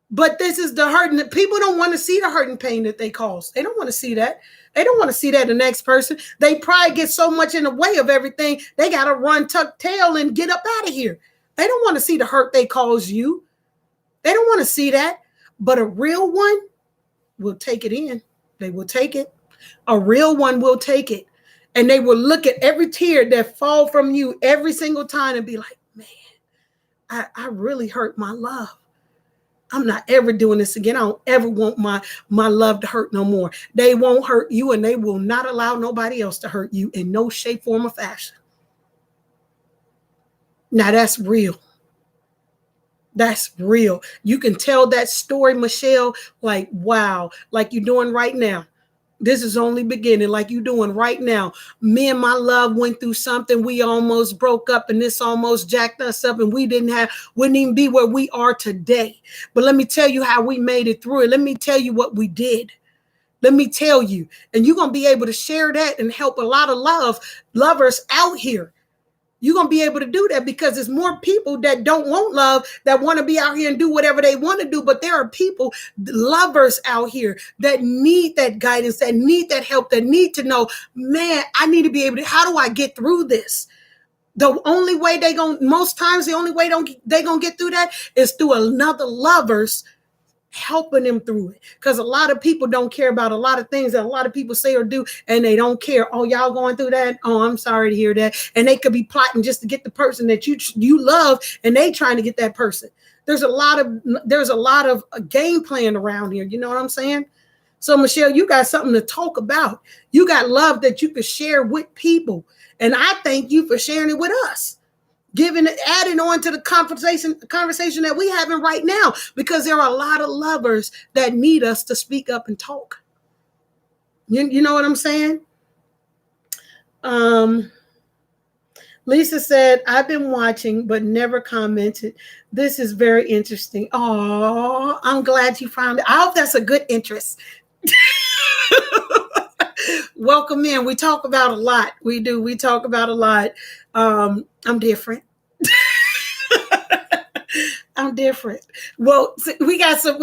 But this is the hurt, and people don't want to see the hurt and pain that they cause. They don't want to see that. They don't want to see that the next person. They pride gets so much in the way of everything. They got to run, tuck tail, and get up out of here. They don't want to see the hurt they cause you. They don't want to see that. But a real one will take it in. They will take it. A real one will take it. And they will look at every tear that fall from you every single time and be like, man, I really hurt my love. I'm not ever doing this again. I don't ever want my love to hurt no more. They won't hurt you, and they will not allow nobody else to hurt you in no shape, form, or fashion. Now that's real. That's real. You can tell that story, Michelle, like, wow, like you're doing right now. This is only beginning, like you're doing right now. Me and my love went through something. We almost broke up, and this almost jacked us up, and wouldn't even be where we are today. But let me tell you how we made it through it. Let me tell you what we did. Let me tell you. And you're going to be able to share that and help a lot of lovers out here. You're going to be able to do that because there's more people that don't want love, that want to be out here and do whatever they want to do. But there are people, lovers out here, that need that guidance, that need that help, that need to know, man, I need to be able to, how do I get through this? The only way most times the only way they gonna get through that is through another lover's helping them through it. Because a lot of people don't care about a lot of things that a lot of people say or do, and they don't care. Oh, y'all going through that? Oh, I'm sorry to hear that. And they could be plotting just to get the person that you love, and they trying to get that person. There's a lot of game playing around here. You know what I'm saying? So, Michelle, you got something to talk about. You got love that you could share with people. And I thank you for sharing it with us. Adding on to the conversation that we having right now, because there are a lot of lovers that need us to speak up and talk. You know what I'm saying? Lisa said, I've been watching but never commented. This is very interesting. Oh, I'm glad you found it. I hope that's a good interest. Welcome in. We talk about a lot. We do. We talk about a lot. I'm different. I'm different. Well, we got some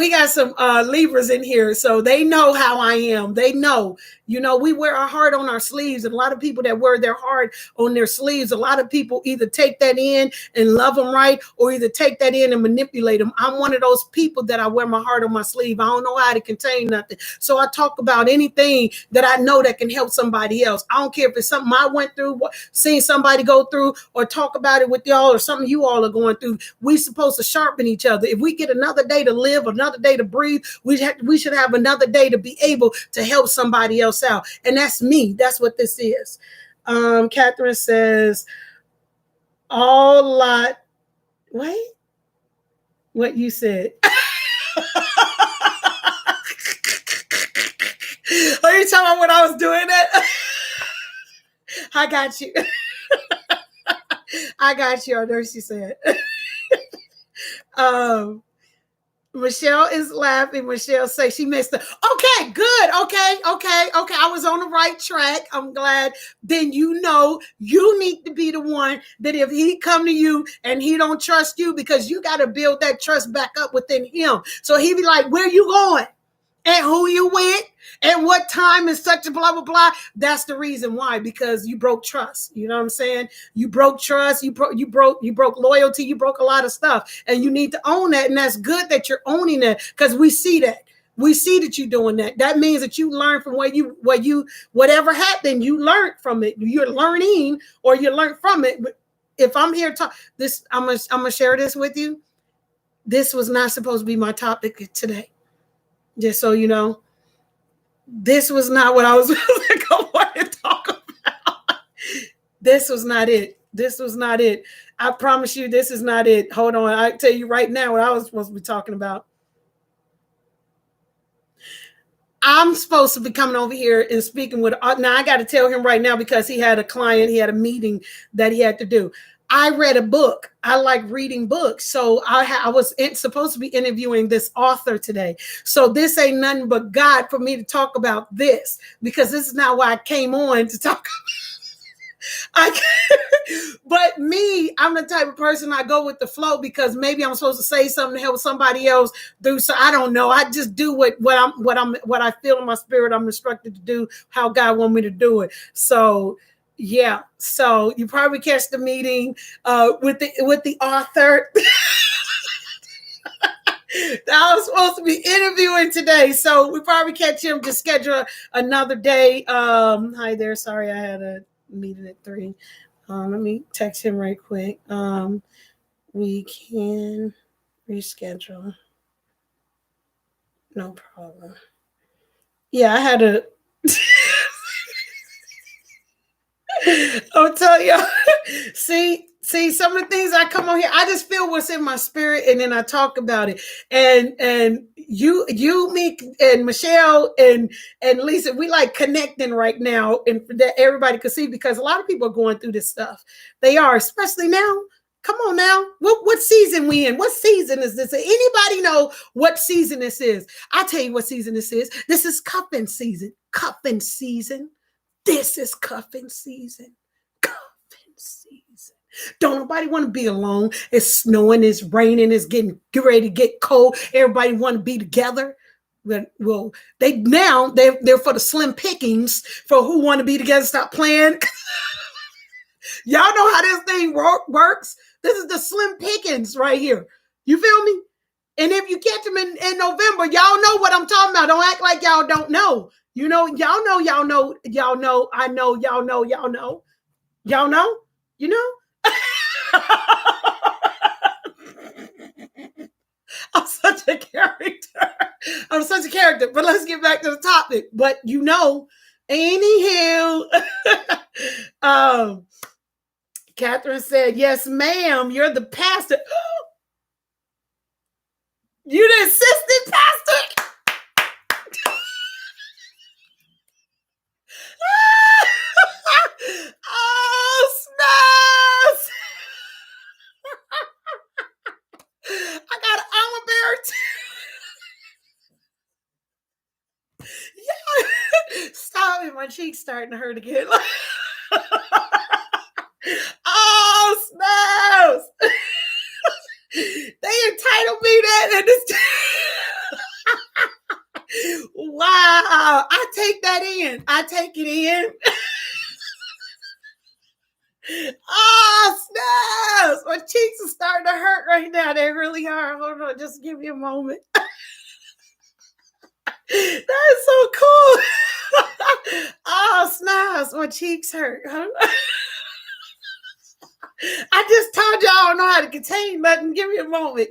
Libras in here, so they know how I am. They know, we wear our heart on our sleeves, and a lot of people that wear their heart on their sleeves, a lot of people either take that in and love them right, or either take that in and manipulate them. I'm one of those people that I wear my heart on my sleeve. I don't know how to contain nothing, so I talk about anything that I know that can help somebody else. I don't care if it's something I went through, seeing somebody go through, or talk about it with y'all, or something you all are going through. We're supposed to sharpen each other. If we get another day to live, another day to breathe, we should have another day to be able to help somebody else out. And that's me. That's what this is. Catherine says, wait, what you said. Are you talking about when I was doing that? I got you. I got you. I know she said. Michelle is laughing. Michelle says she missed it. Okay, good. Okay. I was on the right track. I'm glad. Then you need to be the one that if he come to you and he don't trust you, because you got to build that trust back up within him. So he be like, where you going? And who you with? And what time is such a blah, blah, blah. That's the reason why, because you broke trust. You know what I'm saying? You broke trust. You broke loyalty. You broke a lot of stuff, and you need to own that. And that's good that you're owning that, because we see that. We see that you're doing that. That means that you learn from whatever happened, you learned from it. You're learning, or you learned from it. But if I'm here to talk this, I'm gonna share this with you. This was not supposed to be my topic today. Just so you know, this was not what I was going to talk about. This was not it. This was not it. I promise you, this is not it. Hold on. I tell you right now what I was supposed to be talking about. I'm supposed to be coming over here and speaking with, now I got to tell him right now, because he had a client, he had a meeting that he had to do. I read a book. I like reading books. So I was supposed to be interviewing this author today. So this ain't nothing but God for me to talk about this, because this is not why I came on to talk about. But me, I'm the type of person, I go with the flow, because maybe I'm supposed to say something to help somebody else do. So I don't know. I just do what I feel in my spirit. I'm instructed to do how God want me to do it. So yeah, so you probably catch the meeting with the author. I was supposed to be interviewing today, so we probably catch him to schedule another day. Hi there, sorry I had a meeting at 3. Let me text him right quick. We can reschedule. No problem. Yeah, I had a. I'll tell you. See, some of the things I come on here, I just feel what's in my spirit, and then I talk about it. And you, me, and Michelle, and Lisa, we like connecting right now, and that everybody can see, because a lot of people are going through this stuff. They are, especially now. Come on now. What season we in? What season is this? Anybody know what season this is? I'll tell you what season this is. This is cuffing season. Cuffing season. This is cuffing season. Cuffing season. Don't nobody want to be alone. It's snowing, it's raining, it's getting ready to get cold. Everybody want to be together. Well, they're for the slim pickings for who want to be together. Stop playing. Y'all know how this thing works. This is the slim pickings right here. You feel me? And if you catch them in November, y'all know what I'm talking about. Don't act like y'all don't know. You know, y'all know, I know, y'all know, y'all know, you know? I'm such a character. But let's get back to the topic. But you know, anyhow, Catherine said, yes, ma'am, you're the pastor. You the assistant pastor? Oh, snaps. I got an armor bearer too. Yeah. Stop it. My cheek's starting to hurt again. Oh, snaps. They entitled me that and this. Wow. I take that in. I take it in. Oh, snaps. My cheeks are starting to hurt right now. They really are. Hold on. Just give me a moment. That is so cool. Oh, snaps. My cheeks hurt. I just told y'all I don't know how to contain nothing. Give me a moment.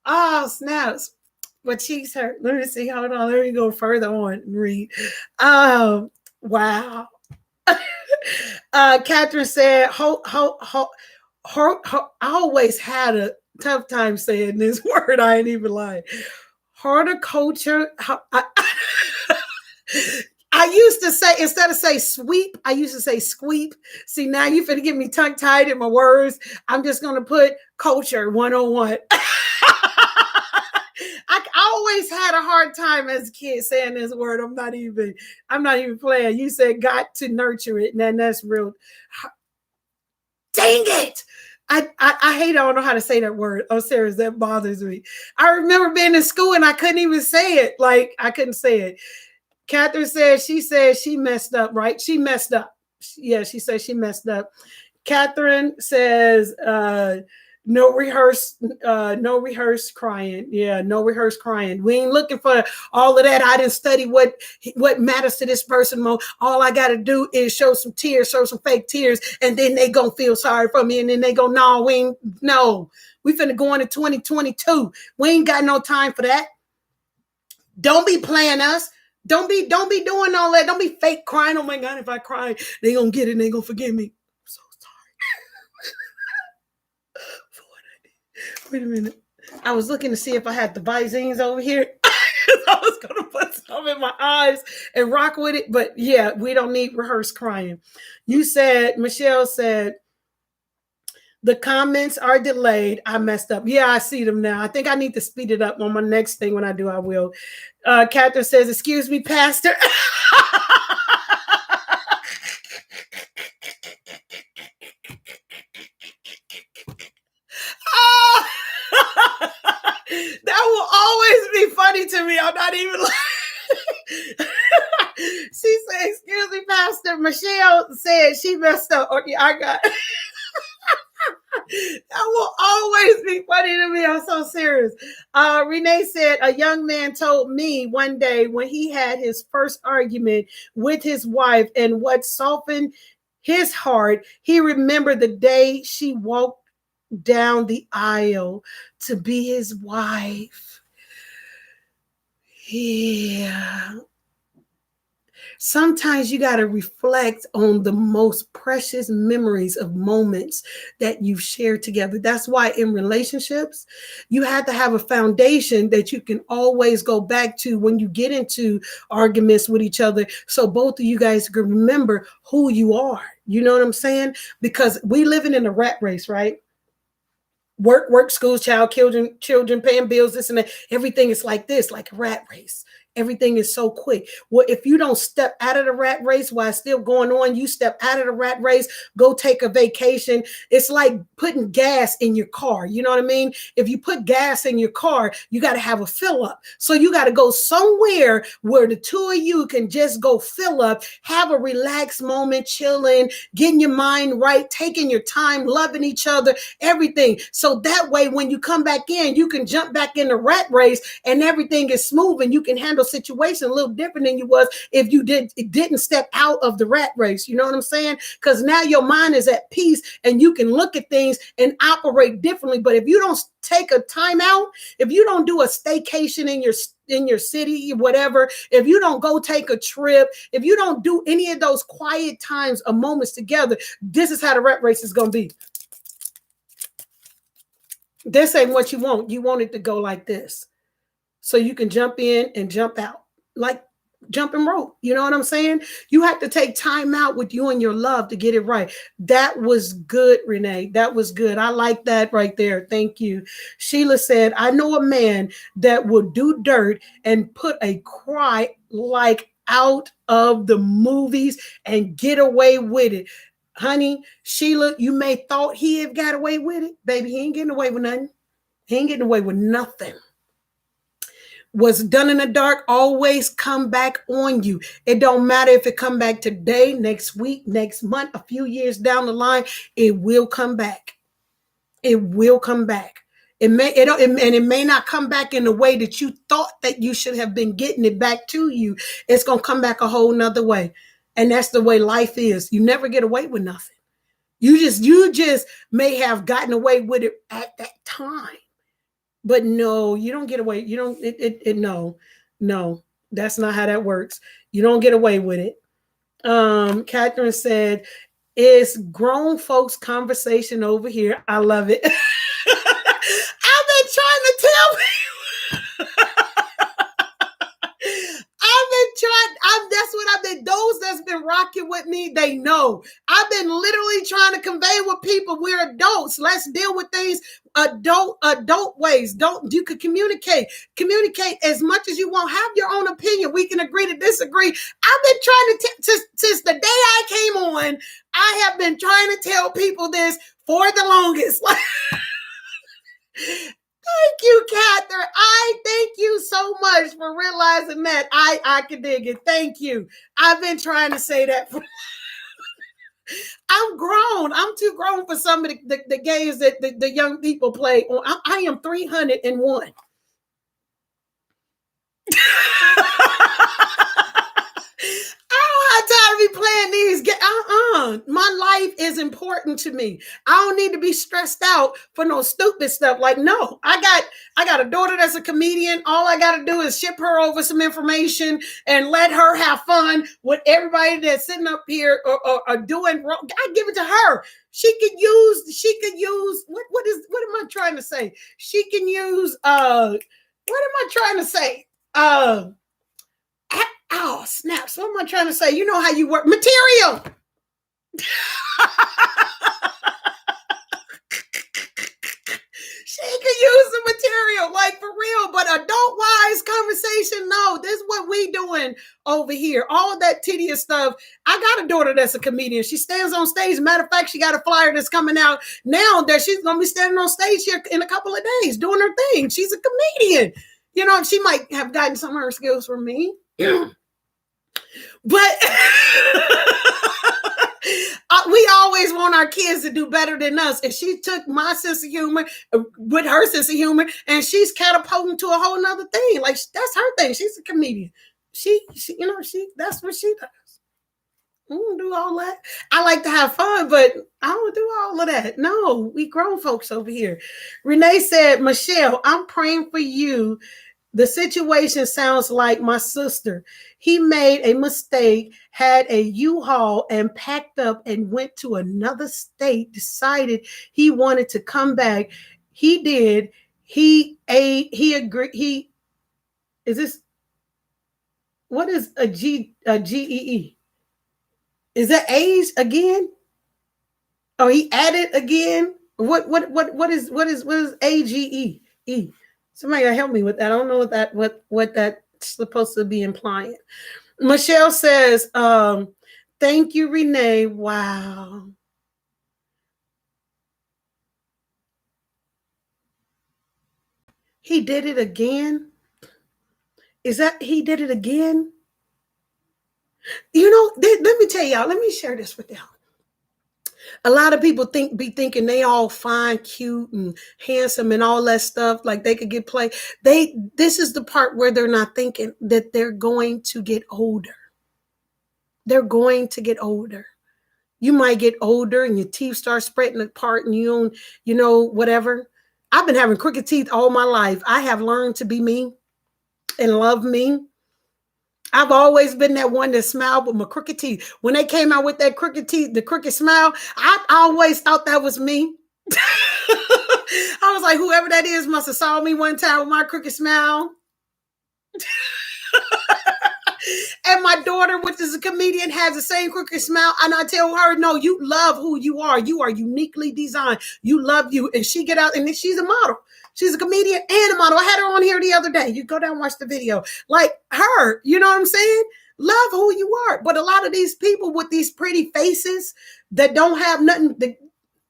Oh, snaps. My cheeks hurt. Let me see. Hold on. Let me go further on and read. Wow. Catherine said, I always had a tough time saying this word. I ain't even lying. Horticulture. I used to say, instead of say sweep, I used to say squeep. See, now you finna get me tongue-tied in my words. I'm just going to put culture 101. I always had a hard time as a kid saying this word. I'm not even playing. You said got to nurture it, and then that's real. Dang it. I hate, I don't know how to say that word. I'm serious. That bothers me. I remember being in school and I couldn't even say it. Like, I couldn't say it. Catherine said she messed up, right? She messed up. Yeah, she said she messed up. Catherine says, no rehearsed crying. Yeah, no rehearsed crying. We ain't looking for all of that. I didn't study what matters to this person more. All I got to do is show some tears, show some fake tears, and then they gonna feel sorry for me, and then they go, no, we finna go into 2022. We ain't got no time for that. Don't be playing us. Don't be doing all that. Don't be fake crying. Oh my God, if I cry, they gonna get it and they gonna forgive me. I'm so sorry. Wait a minute. I was looking to see if I had the Visines over here. I was gonna put some in my eyes and rock with it. But yeah, we don't need rehearsed crying. Michelle said, the comments are delayed. I messed up. Yeah, I see them now. I think I need to speed it up on my next thing. When I do, I will. Catherine says, excuse me, Pastor. That will always be funny to me. I'm not even like. She said, excuse me, Pastor. Michelle said she messed up. Okay, I got it. That will always be funny to me. I'm so serious. Renee said, a young man told me one day when he had his first argument with his wife, and what softened his heart, he remembered the day she walked down the aisle to be his wife. Yeah. Sometimes you got to reflect on the most precious memories of moments that you've shared together. That's why in relationships, you have to have a foundation that you can always go back to when you get into arguments with each other. So both of you guys can remember who you are. You know what I'm saying? Because we living in a rat race, right? Work, school, children, paying bills, this and that. Everything is like this, like a rat race. Everything is so quick. Well, if you don't step out of the rat race while it's still going on, you step out of the rat race, go take a vacation. It's like putting gas in your car. You know what I mean? If you put gas in your car, you got to have a fill up. So you got to go somewhere where the two of you can just go fill up, have a relaxed moment, chilling, getting your mind right, taking your time, loving each other, everything. So that way, when you come back in, you can jump back in the rat race and everything is smooth and you can handle situation a little different than you was if you didn't step out of the rat race. You know what I'm saying? Because now your mind is at peace and you can look at things and operate differently. But if you don't take a time out, if you don't do a staycation in your city, whatever, if you don't go take a trip, if you don't do any of those quiet times or moments together, this is how the rat race is going to be. This ain't what you want. You want it to go like this. So you can jump in and jump out, like jumping rope. You know what I'm saying? You have to take time out with you and your love to get it right. That was good, Renee. That was good. I like that right there. Thank you. Sheila said, I know a man that will do dirt and put a cry like out of the movies and get away with it. Honey, Sheila, you may thought he had got away with it. Baby, he ain't getting away with nothing. He ain't getting away with nothing. What's done in the dark always come back on you. It don't matter if it come back today, next week, next month, a few years down the line, it will come back. It will come back. It may not come back in the way that you thought that you should have been getting it back to you. It's going to come back a whole nother way. And that's the way life is. You never get away with nothing. You just may have gotten away with it at that time. But no, you don't get away. You don't, no, that's not how that works. You don't get away with it. Catherine said, it's grown folks conversation over here. I love it. I've been trying to tell that's what I've been, those that's been rocking with me, they know. I've been literally trying to convey with people, we're adults. Let's deal with things adult ways. You could communicate as much as you want. Have your own opinion. We can agree to disagree. I've been trying to since the day I came on, I have been trying to tell people this for the longest. Thank you, Catherine. I thank you so much for realizing that. I can dig it. Thank you. I've been trying to say that for I'm grown. I'm too grown for some of the games that the young people play on. I am 301. I don't have time to be playing these games. My life is important to me. I don't need to be stressed out for no stupid stuff. Like, no, I got a daughter that's a comedian. All I got to do is ship her over some information and let her have fun with everybody that's sitting up here or doing wrong. I give it to her. She could use what am I trying to say? She can use what am I trying to say? Oh, snaps. What am I trying to say? You know how you work. Material. She can use the material, like for real. But adult-wise conversation, no. This is what we doing over here. All of that tedious stuff. I got a daughter that's a comedian. She stands on stage. Matter of fact, she got a flyer that's coming out now that she's going to be standing on stage here in a couple of days doing her thing. She's a comedian. You know, she might have gotten some of her skills from me. But we always want our kids to do better than us. And she took my sense of humor with her sense of humor, and she's catapulting to a whole nother thing. Like, that's her thing. She's a comedian. She that's what she does. I don't do all that. I like to have fun, but I don't do all of that. No, we grown folks over here. Renee said, Michelle, I'm praying for you. The situation sounds like my sister. He made a mistake, had a U-Haul and packed up and went to another state, decided he wanted to come back. He did. He agreed. What is a GEE? Is that age again? Oh, he added again? What is AGE? Somebody gotta help me with that. I don't know what that's supposed to be implying. Michelle says, thank you, Renee. Wow. He did it again. Is that he did it again? Let me tell y'all, let me share this with y'all. A lot of people be thinking they all fine, cute, and handsome and all that stuff, like they could get play. This is the part where they're not thinking that they're going to get older. They're going to get older. You might get older and your teeth start spreading apart and you don't, whatever. I've been having crooked teeth all my life. I have learned to be me and love me. I've always been that one that smiled with my crooked teeth. When they came out with that crooked teeth, the crooked smile, I always thought that was me. I was like, whoever that is must have saw me one time with my crooked smile. And my daughter, which is a comedian, has the same crooked smile. And I tell her, no, you love who you are. You are uniquely designed. You love you. And she get out, and she's a model. She's a comedian and a model. I had her on here the other day. You go down and watch the video. Like her, you know what I'm saying? Love who you are. But a lot of these people with these pretty faces that don't have nothing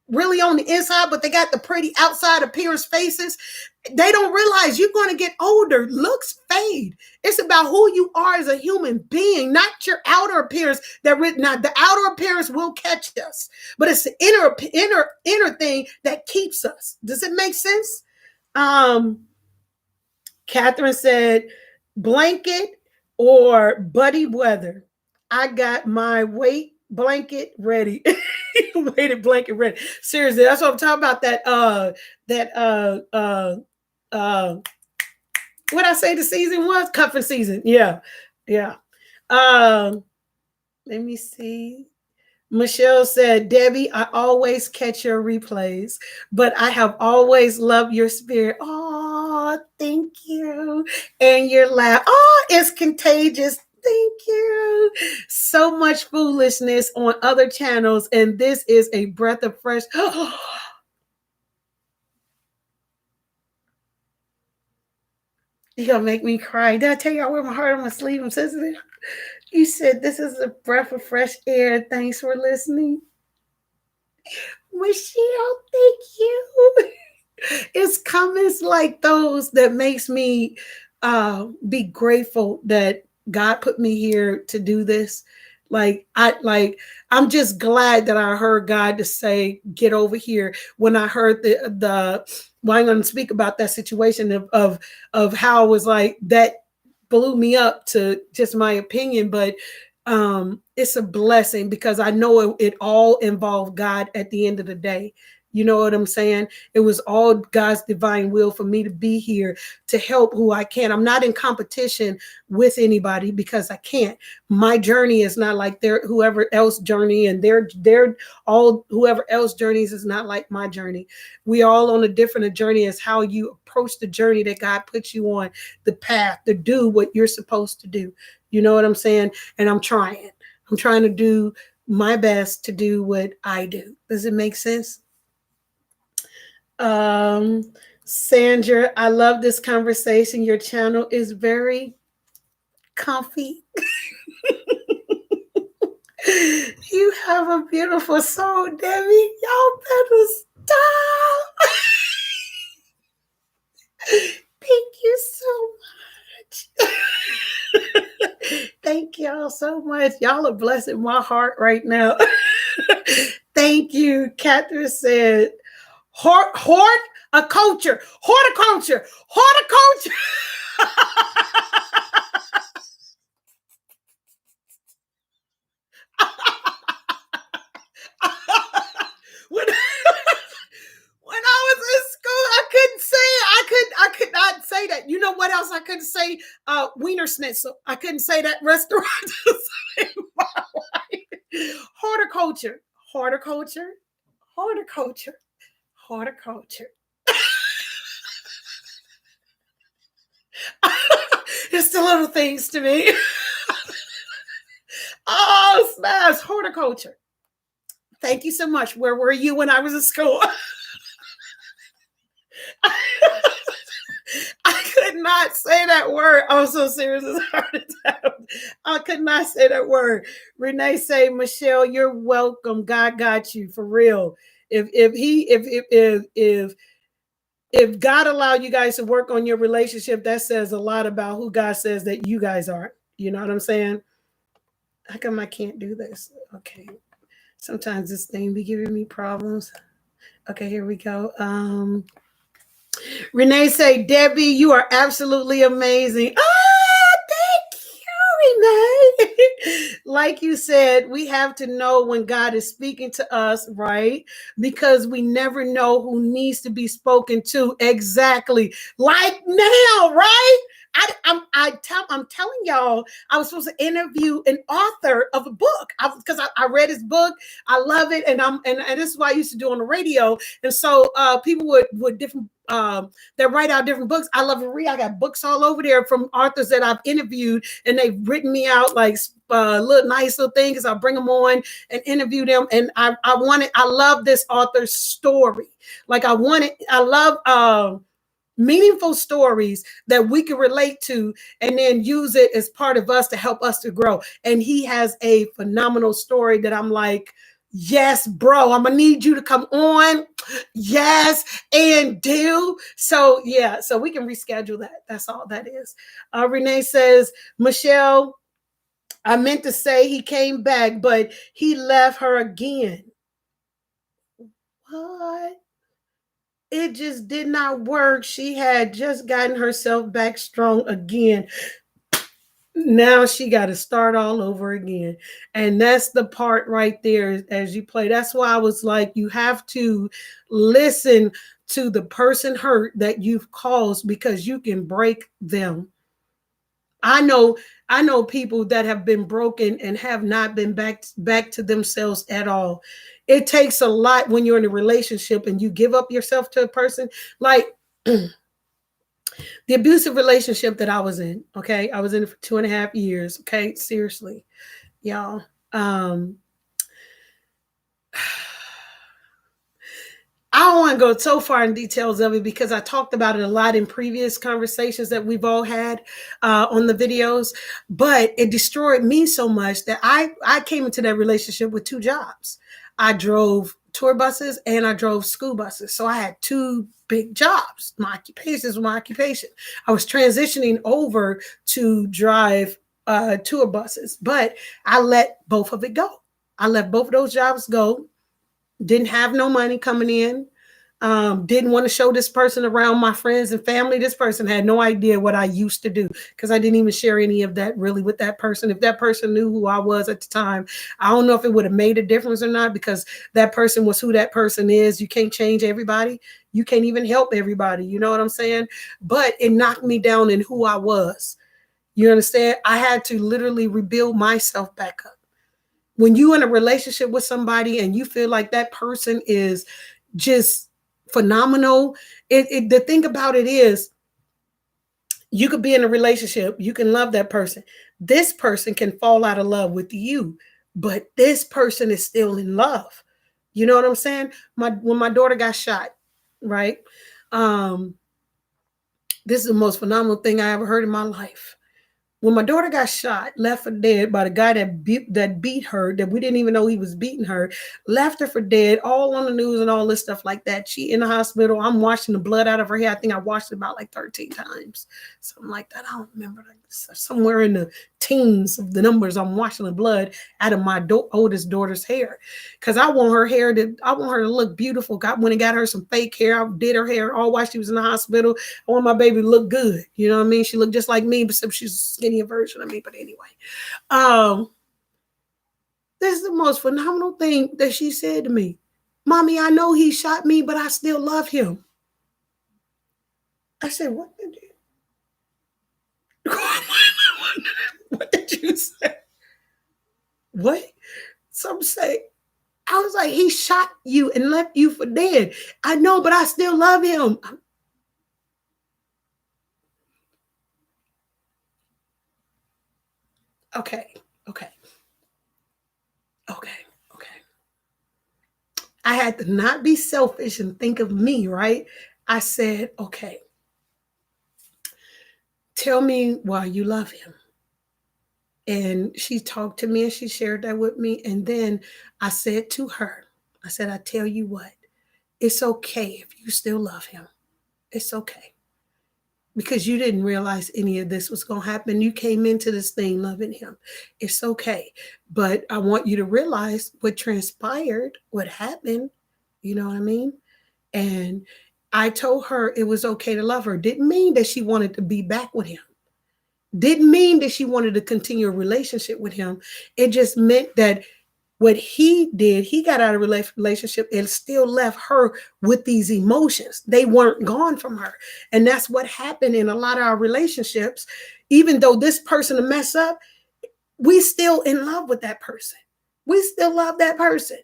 really on the inside, but they got the pretty outside appearance faces, they don't realize you're going to get older. Looks fade. It's about who you are as a human being, not your outer appearance. Now, the outer appearance will catch us, but it's the inner thing that keeps us. Does it make sense? Catherine said, blanket or buddy weather. I got my weight blanket ready. Weighted blanket ready. Seriously, that's what I'm talking about. What I say the season was? Cuffing season. Yeah. Let me see. Michelle said, Debbie, I always catch your replays, but I have always loved your spirit. Oh, thank you. And your laugh. Oh, it's contagious. Thank you. So much foolishness on other channels, and this is a breath of fresh. You're gonna make me cry. Did I tell you I wear my heart on my sleeve? I'm sensitive. You said this is a breath of fresh air. Thanks for listening. Michelle, thank you. It's comments like those that makes me be grateful that God put me here to do this. I'm just glad that I heard God to say, get over here. When I heard I'm going to speak about that situation of how it was like that blew me up to just my opinion, but it's a blessing because I know it all involved God at the end of the day. You know what I'm saying? It was all God's divine will for me to be here to help who I can. I'm not in competition with anybody because I can't. My journey is not like whoever else journey, and whoever else journeys is not like my journey. We all on a different journey as how you approach the journey that God puts you on, the path to do what you're supposed to do. You know what I'm saying? And I'm trying to do my best to do what I do. Does it make sense? Sandra, I love this conversation. Your channel is very comfy. You have a beautiful soul, Debbie. Y'all better stop. Thank you so much. Thank y'all so much. Y'all are blessing my heart right now. Thank you. Catherine said, horticulture. When I was in school, I couldn't say it. I could not say that. You know what else I couldn't say? Wiener Schnitzel. I couldn't say that restaurant to save my life. Horticulture. It's the little things to me. Oh, smash. Horticulture. Thank you so much. Where were you when I was in school? not say that word. I was so serious. It's hard to tell. I could not say that word. Renee say, Michelle, you're welcome. God got you for real. If God allowed you guys to work on your relationship, that says a lot about who God says that you guys are. You know what I'm saying? How come I can't do this? Okay. Sometimes this thing be giving me problems. Okay, here we go. Renee say, Debbie, you are absolutely amazing. Thank you, Renee. Like you said, we have to know when God is speaking to us, right? Because we never know who needs to be spoken to exactly. Like now, right? I'm telling y'all, I was supposed to interview an author of a book because I read his book. I love it, and this is what I used to do on the radio. And so people would different that write out different books. I love to read. I got books all over there from authors that I've interviewed, and they've written me out like little nice little things. I'll bring them on and interview them. And I love this author's story. Like I love meaningful stories that we can relate to and then use it as part of us to help us to grow. And he has a phenomenal story that I'm like, yes, bro, I'm gonna need you to come on. Yes, and do. So yeah, so we can reschedule that. That's all that is. Renee says, Michelle, I meant to say he came back, but he left her again. What? It just did not work. She had just gotten herself back strong again. Now she got to start all over again. And that's the part right there as you play. That's why I was like, you have to listen to the person hurt that you've caused because you can break them. I know people that have been broken and have not been back to themselves at all. It takes a lot when you're in a relationship and you give up yourself to a person. Like the abusive relationship that I was in, okay? I was in it for 2.5 years, okay? Seriously, y'all. I don't want to go so far in details of it because I talked about it a lot in previous conversations that we've all had on the videos, but it destroyed me so much that I came into that relationship with 2 jobs. I drove tour buses and I drove school buses. So I had 2 big jobs. My occupation is my occupation. I was transitioning over to drive tour buses, but I let both of it go. I let both of those jobs go. Didn't have no money coming in. Didn't want to show this person around my friends and family. This person had no idea what I used to do because I didn't even share any of that really with that person. If that person knew who I was at the time, I don't know if it would have made a difference or not because that person was who that person is. You can't change everybody. You can't even help everybody. You know what I'm saying? But it knocked me down in who I was. You understand? I had to literally rebuild myself back up. When you're in a relationship with somebody and you feel like that person is just phenomenal, the thing about it is you could be in a relationship, you can love that person. This person can fall out of love with you, but this person is still in love. You know what I'm saying? When my daughter got shot, right? This is the most phenomenal thing I ever heard in my life. When my daughter got shot, left for dead by the guy that beat her, that we didn't even know he was beating her, left her for dead, all on the news and all this stuff like that. She in the hospital. I'm washing the blood out of her hair. I think I washed it about like 13 times, something like that. I don't remember. Like somewhere in the teens of the numbers, I'm washing the blood out of my oldest daughter's hair because I want her to look beautiful. I went and got her some fake hair. I did her hair all while she was in the hospital. I want my baby to look good. You know what I mean? She looked just like me, except she's skinnier version of me. But anyway, this is the most phenomenal thing that she said to me. Mommy, I know he shot me, but I still love him. I said, what did you? What did you say? What? Some say, I was like, he shot you and left you for dead. I know, but I still love him. Okay. I had to not be selfish and think of me, right? I said, okay, tell me why you love him. And she talked to me and she shared that with me. And then I said to her, I said, I tell you what, it's okay if you still love him. It's okay. Because you didn't realize any of this was going to happen. You came into this thing loving him. It's okay. But I want you to realize what transpired, what happened. You know what I mean? And I told her it was okay to love her. Didn't mean that she wanted to be back with him. Didn't mean that she wanted to continue a relationship with him. It just meant that what he did, he got out of a relationship and still left her with these emotions. They weren't gone from her. And that's what happened in a lot of our relationships. Even though this person a mess up, we still in love with that person. We still love that person.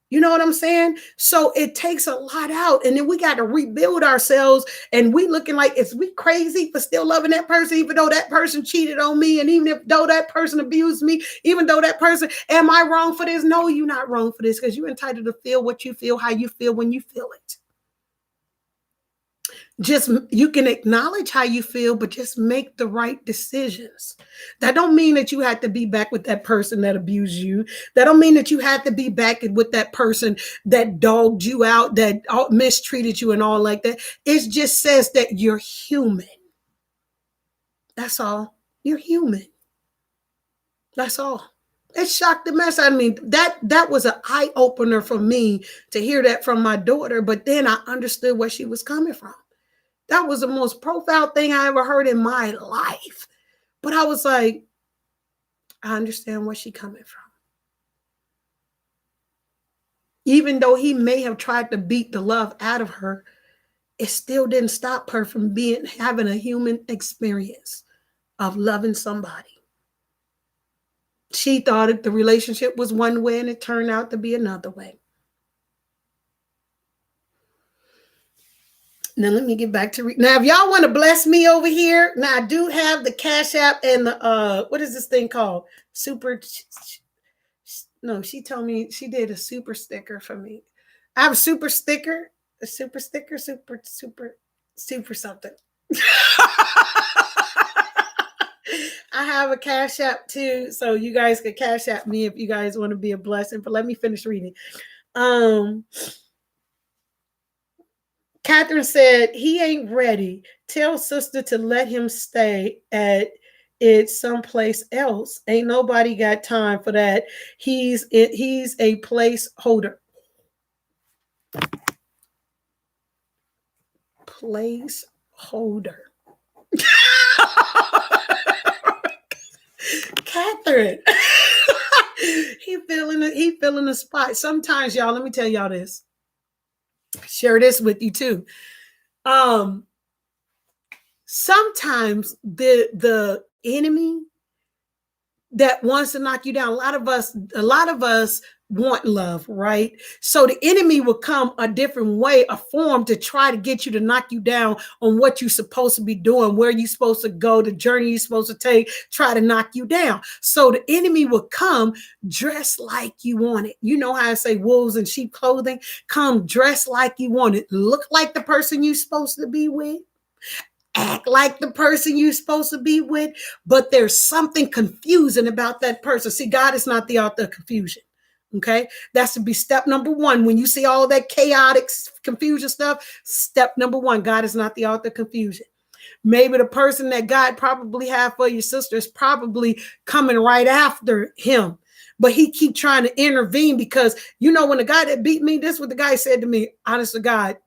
You know what I'm saying? So it takes a lot out. And then we got to rebuild ourselves. And we looking like, is we crazy for still loving that person, even though that person cheated on me? And even though that person abused me, even though that person, am I wrong for this? No, you're not wrong for this, because you're entitled to feel what you feel, how you feel when you feel it. Just, you can acknowledge how you feel, but just make the right decisions. That don't mean that you have to be back with that person that abused you. That don't mean that you have to be back with that person that dogged you out, that mistreated you and all like that. It just says that you're human. That's all. You're human. That's all. It shocked the mess out of me. That was an eye opener for me to hear that from my daughter. But then I understood where she was coming from. That was the most profound thing I ever heard in my life. But I was like, I understand where she's coming from. Even though he may have tried to beat the love out of her, it still didn't stop her from having a human experience of loving somebody. She thought that the relationship was one way and it turned out to be another way. Now, let me get back to now. If y'all want to bless me over here, now I do have the Cash App and the what is this thing called? Super. No, she told me she did a super sticker for me. I have a super sticker, super something. I have a Cash App too, so you guys can Cash App me if you guys want to be a blessing. But let me finish reading. Catherine said, he ain't ready. Tell sister to let him stay at it someplace else. Ain't nobody got time for that. He's a placeholder. Placeholder. Catherine. He feeling the spot. Sometimes, y'all, let me tell y'all this. Share this with you too. Sometimes the enemy that wants to knock you down, a lot of us want love, right? So the enemy will come a different way, a form to try to get you to knock you down on what you're supposed to be doing, where you're supposed to go, the journey you're supposed to take, try to knock you down. So the enemy will come dressed like you want it. You know how I say wolves in sheep clothing? Come dressed like you want it. Look like the person you're supposed to be with. Act like the person you're supposed to be with, but there's something confusing about that person. See, God is not the author of confusion. Okay, that's to be step number one. When you see all that chaotic confusion stuff, step number one, God is not the author of confusion. Maybe the person that God probably have for your sister is probably coming right after him, but he keep trying to intervene because, you know, when the guy that beat me, this is what the guy said to me, honest to God,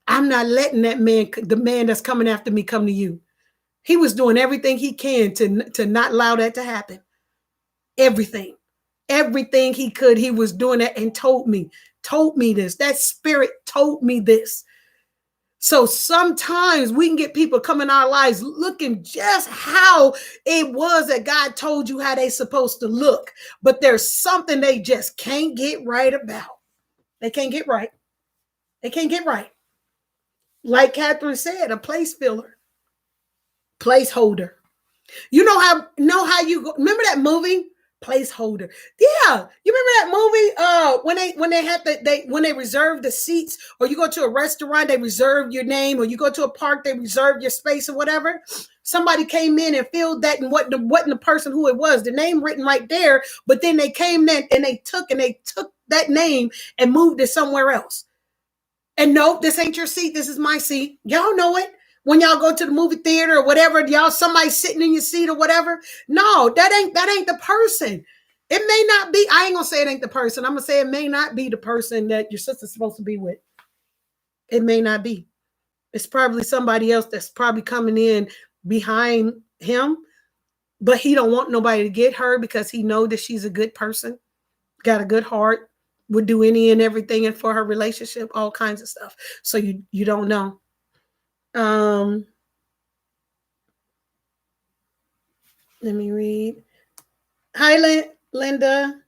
I'm not letting that man, the man that's coming after me, come to you. He was doing everything he can to not allow that to happen. Everything he could, he was doing that and told me this. That spirit told me this. So sometimes we can get people come in our lives looking just how it was that God told you how they supposed to look, but there's something they just can't get right about. They can't get right. They can't get right. Like Catherine said, a place filler, placeholder. You know how you go, remember that movie, placeholder. Yeah, you remember that movie? When they reserve the seats, or you go to a restaurant, they reserve your name, or you go to a park, they reserve your space or whatever. Somebody came in and filled that, and wasn't the person who it was. The name written right there, but then they came in and they took that name and moved it somewhere else. And no, this ain't your seat. This is my seat. Y'all know it. When y'all go to the movie theater or whatever, y'all somebody sitting in your seat or whatever. No, that ain't the person. It may not be. I ain't gonna say it ain't the person. I'm gonna say it may not be the person that your sister's supposed to be with. It may not be. It's probably somebody else that's probably coming in behind him, but he don't want nobody to get her because he know that she's a good person, got a good heart, would do any and everything and for her relationship, all kinds of stuff. So you don't know. Let me read. Hi, Linda.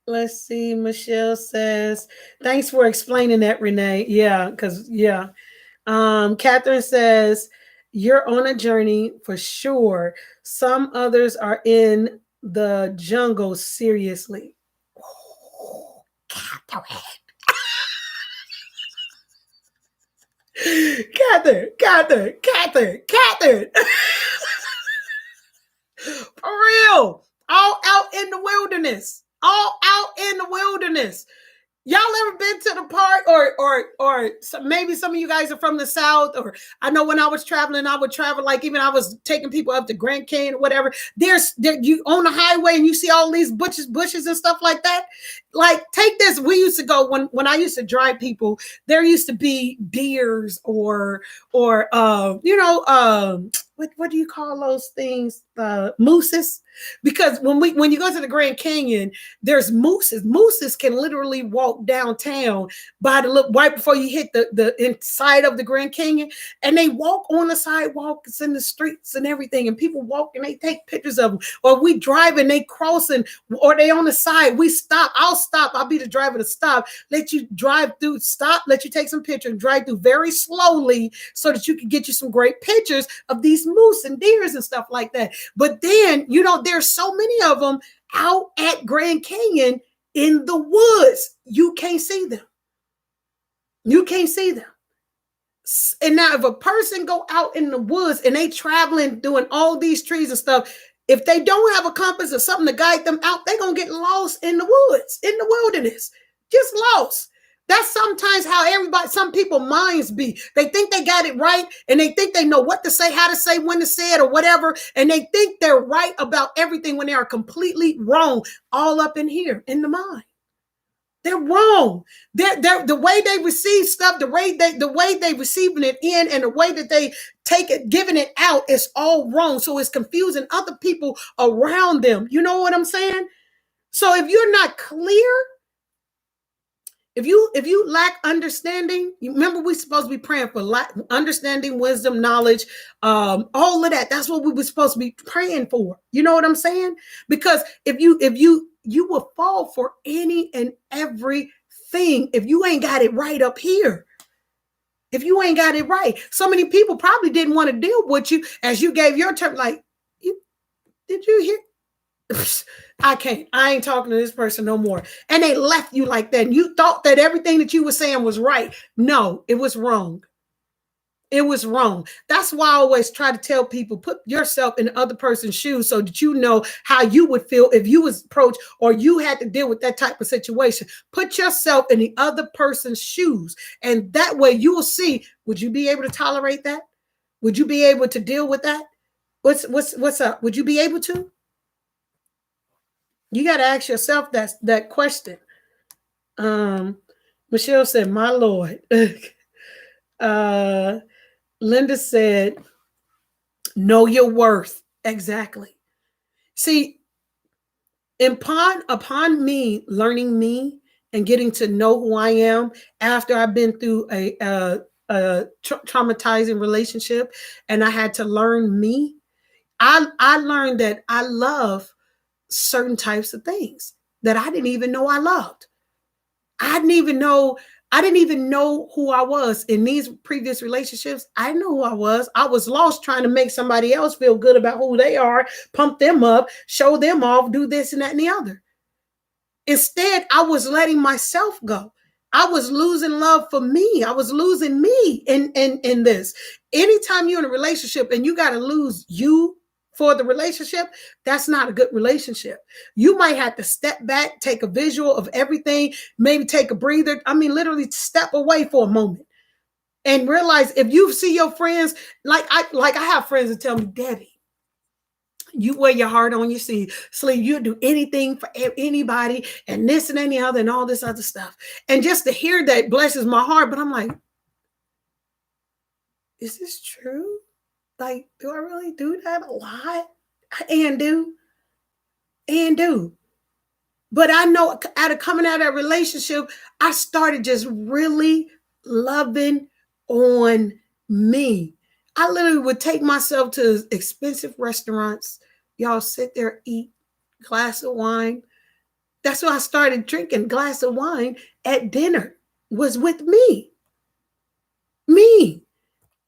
Let's see. Michelle says, thanks for explaining that, Renee. Yeah, because yeah. Catherine says, you're on a journey for sure. Some others are in the jungle, seriously. Oh, Catherine. Catherine. For real. All out in the wilderness. Y'all ever been to the park, or maybe some of you guys are from the South, or I know when I was traveling, I would travel, like even I was taking people up to Grand Canyon or whatever. You on the highway and you see all these bushes and stuff like that. Like, take this. We used to go when I used to drive people, there used to be deers or what do you call those things? Mooses. Because when you go to the Grand Canyon, there's mooses. Mooses can literally walk downtown right before you hit the inside of the Grand Canyon, and they walk on the sidewalks in the streets and everything, and people walk and they take pictures of them. Or we drive and they crossing, or they on the side. We stop. I'll stop. I'll be the driver to stop. Let you drive through. Stop. Let you take some pictures. Drive through very slowly so that you can get you some great pictures of these moose and deers and stuff like that. But then there's so many of them out at Grand Canyon in the woods. You can't see them. And now if a person go out in the woods and they traveling doing all these trees and stuff, if they don't have a compass or something to guide them out, they're going to get lost in the woods, in the wilderness, just lost. That's sometimes how some people minds be. They think they got it right, and they think they know what to say, how to say, when to say it, or whatever. And they think they're right about everything when they are completely wrong, all up in here in the mind. They're wrong. They're the way they receive stuff, the way they receiving it in, and the way that they take it, giving it out is all wrong. So it's confusing other people around them. You know what I'm saying? So if you're not clear, if you lack understanding, you remember we're supposed to be praying for understanding, wisdom, knowledge, all of that. That's what we were supposed to be praying for. You know what I'm saying? Because if you will fall for any and everything if you ain't got it right up here. If you ain't got it right, so many people probably didn't want to deal with you as you gave your term. Like, did you hear? I ain't talking to this person no more. And they left you like that. And you thought that everything that you were saying was right. No, it was wrong. It was wrong. That's why I always try to tell people, put yourself in the other person's shoes so that you know how you would feel if you was approached or you had to deal with that type of situation. Put yourself in the other person's shoes. And that way you will see, would you be able to tolerate that? Would you be able to deal with that? What's up? Would you be able to? You got to ask yourself that question. Michelle said, my Lord. Linda said, know your worth. Exactly. See, upon me learning me and getting to know who I am after I've been through a traumatizing relationship and I had to learn me, I learned that I love certain types of things that I didn't even know I loved. I didn't even know I didn't even know who I was in these previous relationships. I didn't know who I was. I was lost trying to make somebody else feel good about who they are, pump them up, show them off, do this and that and the other. Instead, I was letting myself go. I was losing love for me. I was losing me in this. Anytime you're in a relationship and you got to lose you for the relationship, that's not a good relationship. You might have to step back, take a visual of everything, maybe take a breather. I mean, literally step away for a moment and realize if you see your friends, like I have friends that tell me, Debbie, you wear your heart on your sleeve. You'll do anything for anybody and this and any other and all this other stuff. And just to hear that blesses my heart. But I'm like, is this true? Like, do I really do that a lot? And do. But I know coming out of that relationship, I started just really loving on me. I literally would take myself to expensive restaurants. Y'all sit there, eat, glass of wine. That's why I started drinking glass of wine at dinner, was with me. Me.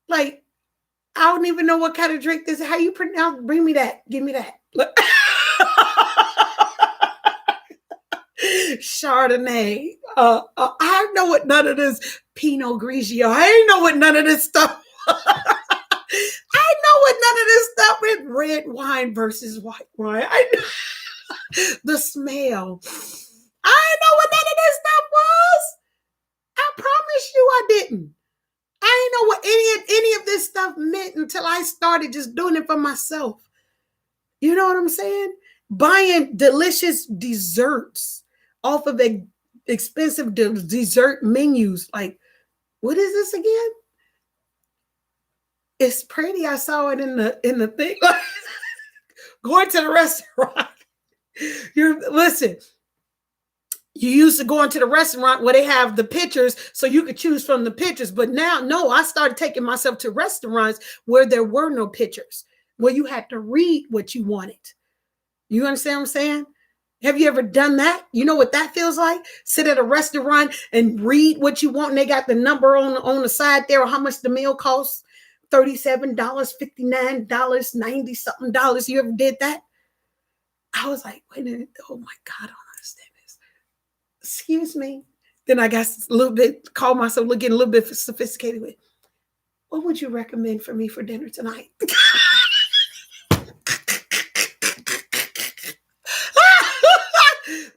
Like, I don't even know what kind of drink this is. How you pronounce? Bring me that. Give me that. Chardonnay. I know what none of this Pinot Grigio. I ain't know what none of this stuff. I know what none of this stuff with red wine versus white wine. I know the smell. I know what none of this stuff was. I promise you I didn't. I didn't know what any of this stuff meant until I started just doing it for myself. You know what I'm saying? Buying delicious desserts off of expensive dessert menus. Like, what is this again? It's pretty. I saw it in the thing. Going to the restaurant. Listen. You used to go into the restaurant where they have the pictures so you could choose from the pictures. But now, no, I started taking myself to restaurants where there were no pictures, where you had to read what you wanted. You understand what I'm saying? Have you ever done that? You know what that feels like? Sit at a restaurant and read what you want, and they got the number on the side there, or how much the meal costs. $37, $59, $90-something dollars. You ever did that? I was like, wait a minute. Oh my God, I don't understand this. Excuse me. Then I got a little bit, called myself getting a little bit sophisticated with, what would you recommend for me for dinner tonight?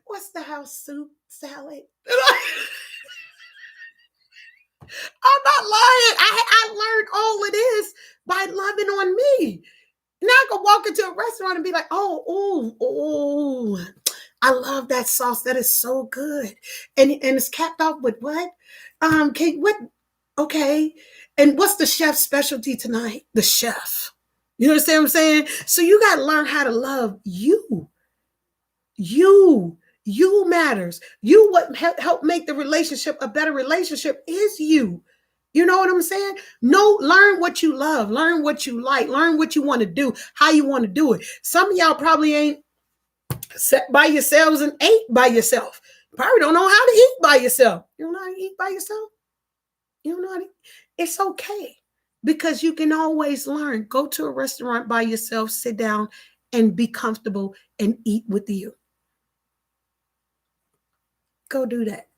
What's the house soup salad? I'm not lying. I learned all of this by loving on me. Now I can walk into a restaurant and be like, oh, I love that sauce. That is so good. And it's capped off with what? Okay. And what's the chef's specialty tonight? The chef. You understand what I'm saying? So you got to learn how to love you. You matters. You, what help make the relationship a better relationship is you. You know what I'm saying? No, learn what you love, learn what you like, learn what you want to do, how you want to do it. Some of y'all probably ain't sat by yourselves and ate by yourself. Probably don't know how to eat by yourself. You don't know how to eat by yourself? You don't know how to. It's okay, because you can always learn. Go to a restaurant by yourself, sit down and be comfortable and eat with you. Go do that.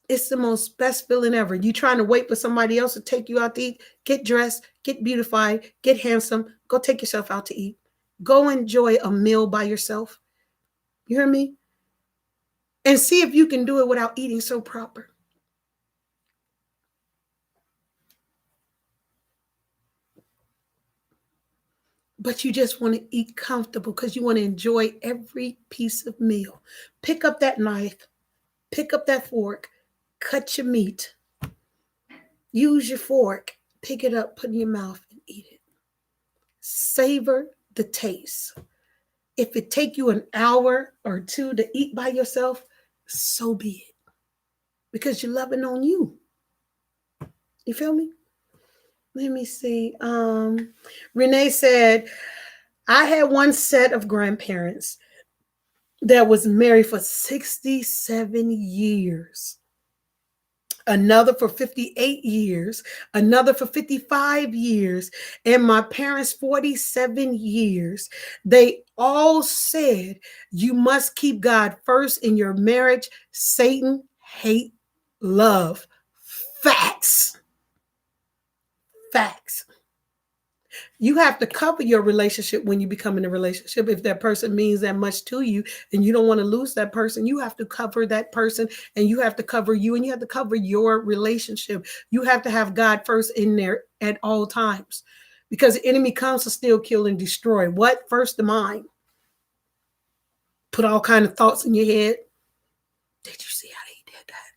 It's the most best feeling ever. You trying to wait for somebody else to take you out to eat? Get dressed, get beautified, get handsome. Go take yourself out to eat. Go enjoy a meal by yourself. You hear me? And see if you can do it without eating so proper. But you just want to eat comfortable because you want to enjoy every piece of meal. Pick up that knife, pick up that fork, cut your meat. Use your fork, pick it up, put it in your mouth and eat it. Savor the taste. If it take you an hour or two to eat by yourself, so be it. Because you're loving on you. You feel me? Let me see. Renee said, I had one set of grandparents that was married for 67 years. another for 58 years, another for 55 years, and my parents 47 years. They all said you must keep God first in your marriage. Satan hate love. Facts. Facts. You have to cover your relationship when you become in a relationship. If that person means that much to you and you don't want to lose that person, you have to cover that person, and you have to cover you, and you have to cover your relationship. You have to have God first in there at all times, because the enemy comes to steal, kill, and destroy. What? First the mind. Put all kind of thoughts in your head. Did you see how he did that?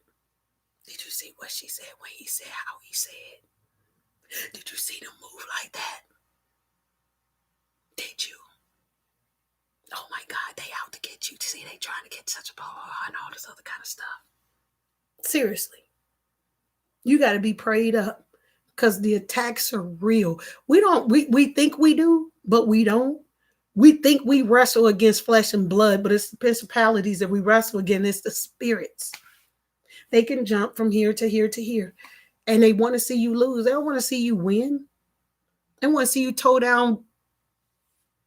Did you see what she said when he said how he said? Did you see them move like that? Did you? Oh my God, they out to get you. See, they trying to get such a power and all this other kind of stuff. Seriously. You got to be prayed up, because the attacks are real. We think we do, but we don't. We think we wrestle against flesh and blood, but it's the principalities that we wrestle against. It's the spirits. They can jump from here to here to here, and they want to see you lose. They don't want to see you win. They want to see you toe down,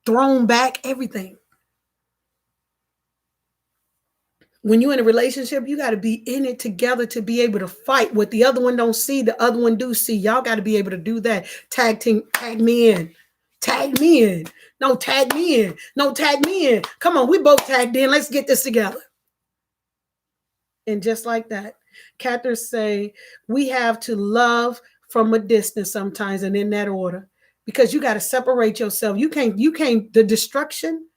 thrown back, everything. When you're in a relationship, you got to be in it together to be able to fight. What the other one don't see, the other one do see. Y'all got to be able to do that. Tag team, tag me in. Tag me in. No, tag me in. No, tag me in. Come on, we both tagged in. Let's get this together. And just like that, Catherine say, we have to love from a distance sometimes, and in that order, because you got to separate yourself. You can't, the destruction,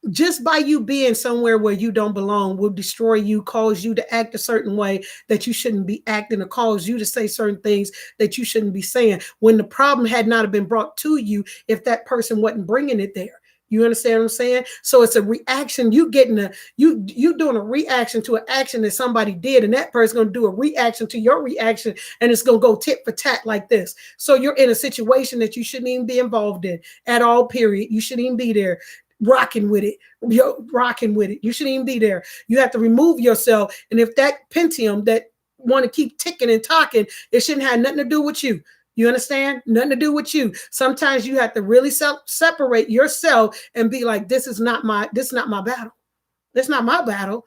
just by you being somewhere where you don't belong, will destroy you, cause you to act a certain way that you shouldn't be acting, or cause you to say certain things that you shouldn't be saying, when the problem had not have been brought to you if that person wasn't bringing it there. You understand what I'm saying? So it's a reaction. You doing a reaction to an action that somebody did, and that person's going to do a reaction to your reaction, and it's going to go tit for tat like this. So you're in a situation that you shouldn't even be involved in at all, period. You shouldn't even be there. Rocking with it. You shouldn't even be there. You have to remove yourself. And if that Pentium that want to keep ticking and talking, it shouldn't have nothing to do with you. You understand? Nothing to do with you. Sometimes you have to really separate yourself and be like, this is not my battle. This is not my battle.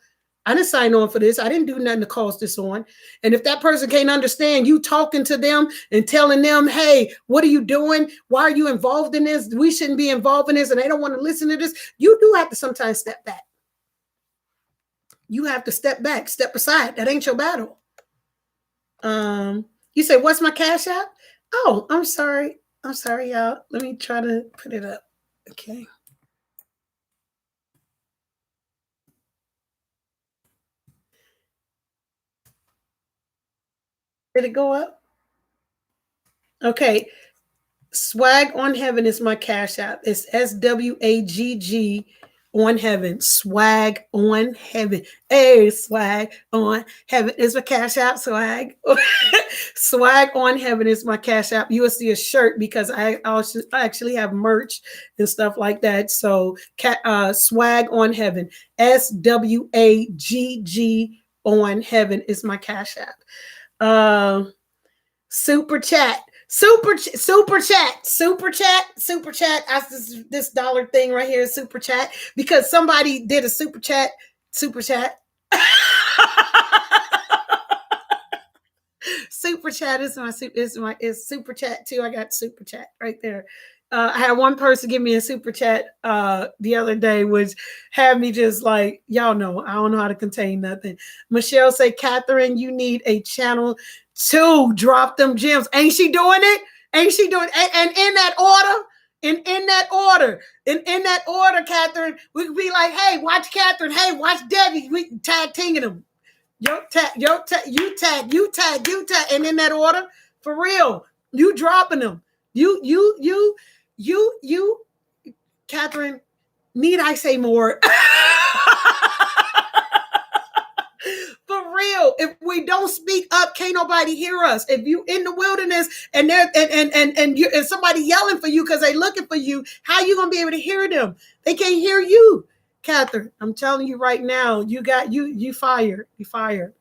I didn't sign on for this. I didn't do nothing to cause this on. And if that person can't understand you talking to them and telling them, hey, what are you doing? Why are you involved in this? We shouldn't be involved in this. And they don't want to listen to this. You do have to sometimes step back. You have to step back, step aside. That ain't your battle. You say, what's my Cash App? Oh, I'm sorry. I'm sorry, y'all. Let me try to put it up. Okay. Did it go up? Okay. Swag on Heaven is my Cash App. It's SWAGG on Heaven. Swag on Heaven. Hey, Swag on Heaven is my Cash App. Swag. Swag on Heaven is my Cash App. You will see a shirt because I actually have merch and stuff like that. So Swag on Heaven. SWAGG on Heaven is my Cash App. Super chat. Super chat. This dollar thing right here is super chat, because somebody did a super chat. Super chat is super chat too. I got super chat right there. I had one person give me a super chat the other day, which had me just like, y'all know, I don't know how to contain nothing. Michelle say, Catherine, you need a channel to drop them gems. Ain't she doing it? Ain't she doing it? And in that order, Catherine, we could be like, hey, watch Catherine. Hey, watch Debbie. We tag teaming them. You tag, you tag. And in that order, for real, you dropping them. You, Catherine, need I say more? For real, if we don't speak up, can't nobody hear us. If you in the wilderness and there and somebody yelling for you because they looking for you, how you gonna be able to hear them? They can't hear you, Catherine. I'm telling you right now, you fired. You fired.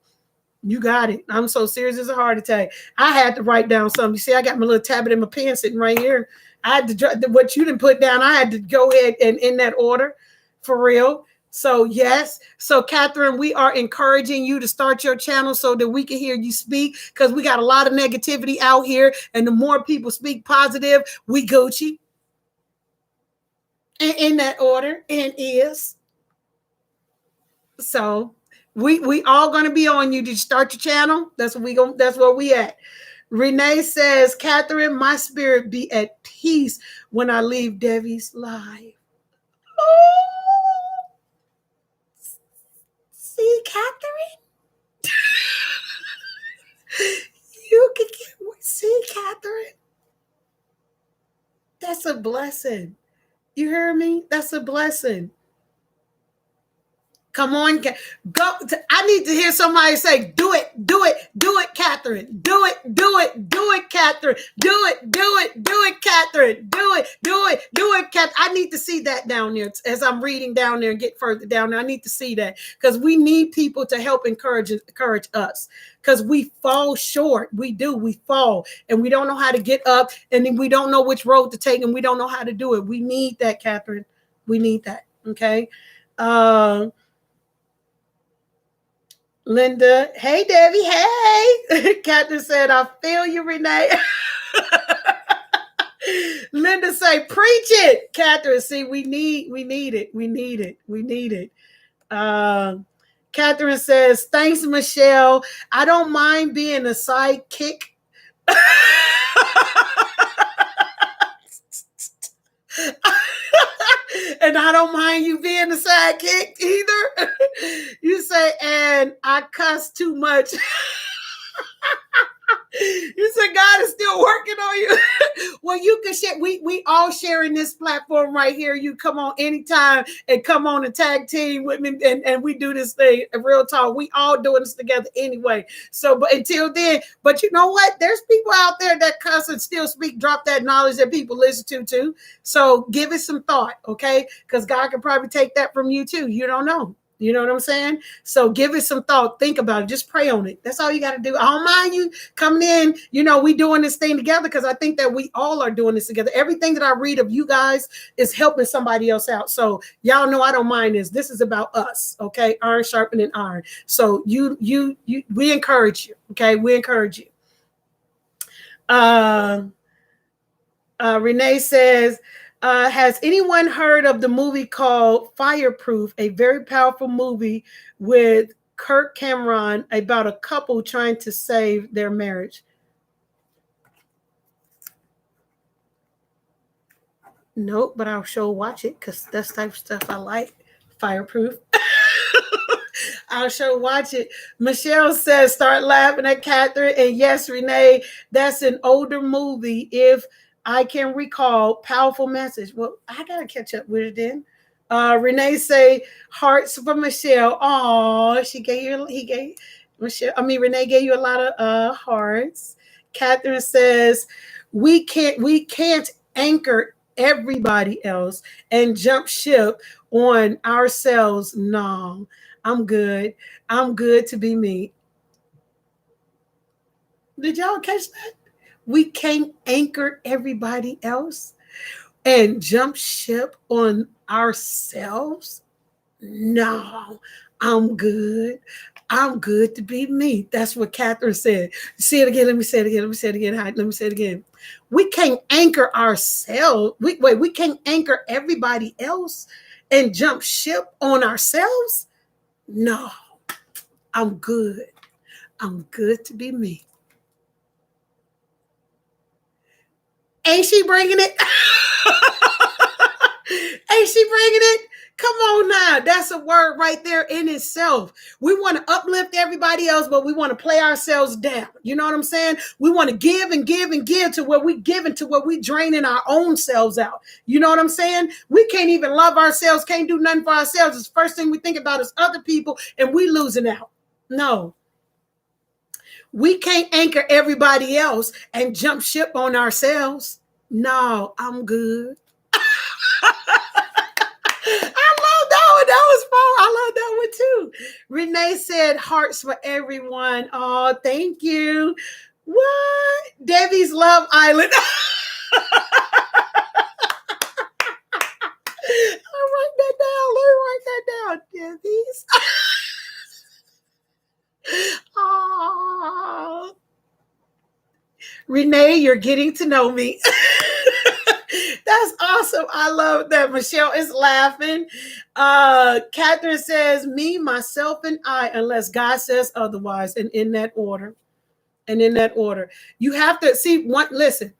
You got it. I'm so serious it's a heart attack. I had to write down something. You see, I got my little tablet in my pen sitting right here. I had to, what you didn't put down, I had to go ahead and in that order for real. So yes. So Catherine, we are encouraging you to start your channel so that we can hear you speak, because we got a lot of negativity out here. And the more people speak positive, we Gucci. And in that order, and is. So we all gonna be on you. Did you start your channel? That's where we at. Renee says, Catherine, my spirit be at peace when I leave Debbie's life. Oh, see, Catherine? You can see, Catherine? That's a blessing. You hear me? That's a blessing. Come on, go. I need to hear somebody say, do it, do it, do it, Catherine. Do it, do it, do it, Catherine. Do it, do it, do it, Catherine. Do it, do it, do it, Catherine. I need to see that down there as I'm reading down there and get further down there. I need to see that, because we need people to help encourage us, because we fall short. We do. We fall and we don't know how to get up, and then we don't know which road to take, and we don't know how to do it. We need that, Catherine. We need that. Okay. Linda, hey Debbie, hey. Catherine said, I feel you, Renee. Linda say, preach it. Catherine, see, we need it. Catherine says, thanks, Michelle. I don't mind being a sidekick. And I don't mind you being a sidekick either. You say, and I cuss too much. You said God is still working on you. Well, you can share. We all sharing this platform right here. You come on anytime and come on and tag team with me, and we do this thing. Real talk. We all doing this together anyway. So, but until then, but you know what? There's people out there that cuss and still speak. Drop that knowledge that people listen to too. So give it some thought, okay? Because God can probably take that from you too. You don't know. You know what I'm saying? So give it some thought. Think about it. Just pray on it. That's all you got to do. I don't mind you coming in. You know, we doing this thing together, because I think that we all are doing this together. Everything that I read of you guys is helping somebody else out. So y'all know I don't mind this. This is about us. Okay. Iron sharpening iron. So we encourage you. Okay. We encourage you. Renee says, has anyone heard of the movie called Fireproof, a very powerful movie with Kirk Cameron about a couple trying to save their marriage? Nope, but I'll sure watch it, because that's the type of stuff I like. Fireproof. I'll sure watch it. Michelle says, start laughing at Catherine. And yes, Renee, that's an older movie. If I can recall, powerful message. Well, I gotta catch up with it then. Renee say, hearts for Michelle. Oh, Renee gave you a lot of hearts. Catherine says, we can't anchor everybody else and jump ship on ourselves. No, I'm good. I'm good to be me. Did y'all catch that? We can't anchor everybody else and jump ship on ourselves. No, I'm good. I'm good to be me. That's what Catherine said. See it again. Let me say it again. Let me say it again. Let me say it again. We can't anchor ourselves. We can't anchor everybody else and jump ship on ourselves. No, I'm good. I'm good to be me. Ain't she bringing it? Ain't she bringing it? Come on now. That's a word right there in itself. We want to uplift everybody else, but we want to play ourselves down. You know what I'm saying? We want to give and give and give to where we giving to where we draining our own selves out. You know what I'm saying? We can't even love ourselves, can't do nothing for ourselves. The first thing we think about is other people, and we losing out. No. We can't anchor everybody else and jump ship on ourselves. No, I'm good. I love that one. That was fun. I love that one too. Renee said hearts for everyone. Oh, thank you. What? Debbie's Love Island. I'll write that down. Let me write that down. Debbie's. Oh. Renee, you're getting to know me. That's awesome. I love that. Michelle is laughing. Catherine says, me, myself, and I, unless God says otherwise, and in that order. And in that order. You have to see one, listen.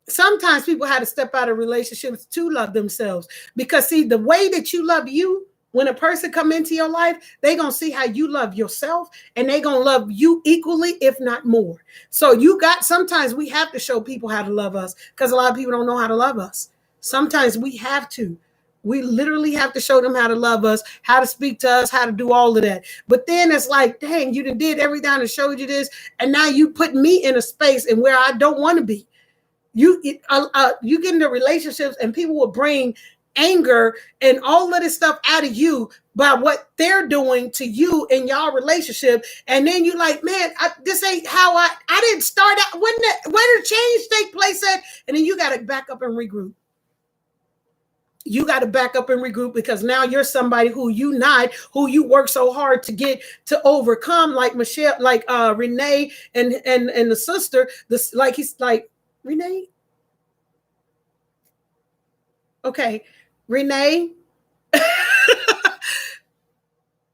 Sometimes people have to step out of relationships to love themselves. Because see, the way that you love you, when a person come into your life, they gonna see how you love yourself, and they gonna love you equally, if not more. So sometimes we have to show people how to love us, because a lot of people don't know how to love us. Sometimes we have to. We literally have to show them how to love us, how to speak to us, how to do all of that. But then it's like, dang, you did everything and showed you this, and now you put me in a space and where I don't want to be. You get into relationships and people will bring anger and all of this stuff out of you by what they're doing to you in y'all relationship. And then you like, man, this ain't how I didn't start out. Where did change take place at? And then you got to back up and regroup. You got to back up and regroup, because now you're somebody who you work so hard to get to overcome, like Michelle, like Renee and the sister, this, like he's like, Renee. Okay, Renee.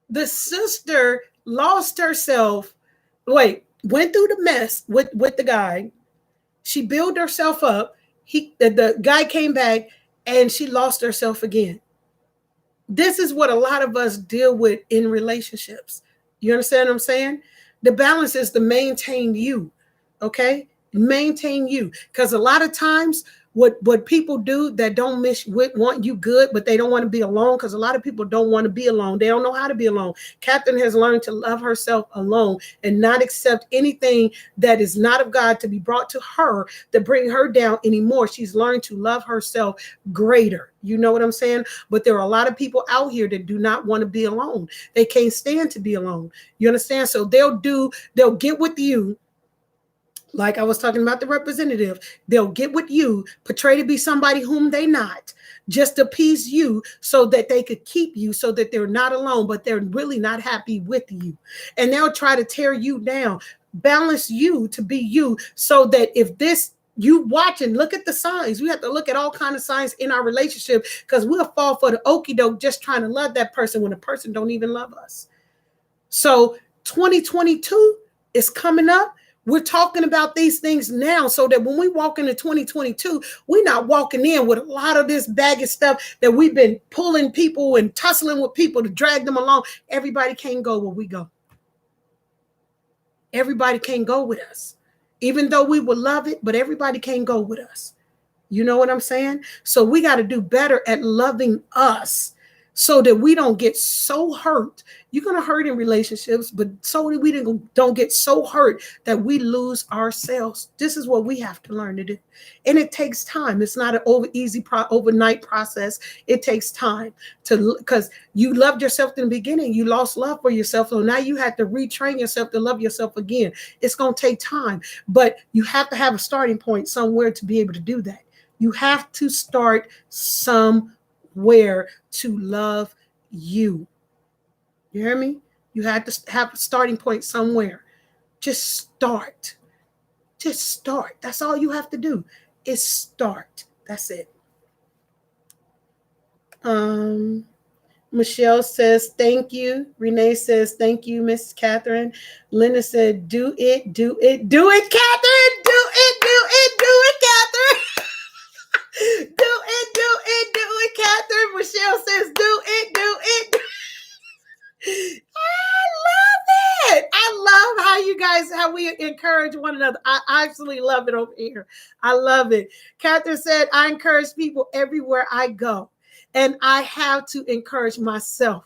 The sister lost herself. Went through the mess with the guy. She built herself up. The guy came back and she lost herself again. This is what a lot of us deal with in relationships. You understand what I'm saying? The balance is to maintain you. Okay? Maintain you. Because a lot of times what people do that don't want you good, but they don't want to be alone, because a lot of people don't want to be alone. They don't know how to be alone. Catherine has learned to love herself alone and not accept anything that is not of God to be brought to her to bring her down anymore. She's learned to love herself greater. You know what I'm saying? But there are a lot of people out here that do not want to be alone. They can't stand to be alone. You understand? So they'll get with you. Like I was talking about the representative, they'll get with you, portray to be somebody whom they not, just appease you so that they could keep you, so that they're not alone, but they're really not happy with you. And they'll try to tear you down, balance you to be you, so that if this, you watch and look at the signs. We have to look at all kinds of signs in our relationship, because we'll fall for the okie doke just trying to love that person when the person don't even love us. So 2022 is coming up. We're talking about these things now, so that when we walk into 2022, we're not walking in with a lot of this baggage stuff that we've been pulling people and tussling with people to drag them along. Everybody can't go where we go. Everybody can't go with us, even though we would love it, but everybody can't go with us. You know what I'm saying? So we got to do better at loving us, so that we don't get so hurt. You're going to hurt in relationships, but so that we don't get so hurt that we lose ourselves. This is what we have to learn to do. And it takes time. It's not an overnight process. It takes time because you loved yourself in the beginning. You lost love for yourself. So now you have to retrain yourself to love yourself again. It's going to take time, but you have to have a starting point somewhere to be able to do that. You have to start somewhere to love you. You hear me? You have to have a starting point somewhere. Just start. Just start. That's all you have to do is start. That's it. Michelle says, thank you. Renee says, thank you, Miss Catherine. Linda said, do it, do it, do it, Catherine. Do it, do it, do it, Catherine. Do it, Catherine. Michelle says, do it. I love it. I love how we encourage one another. I absolutely love it over here. I love it. Catherine said, I encourage people everywhere I go, and I have to encourage myself.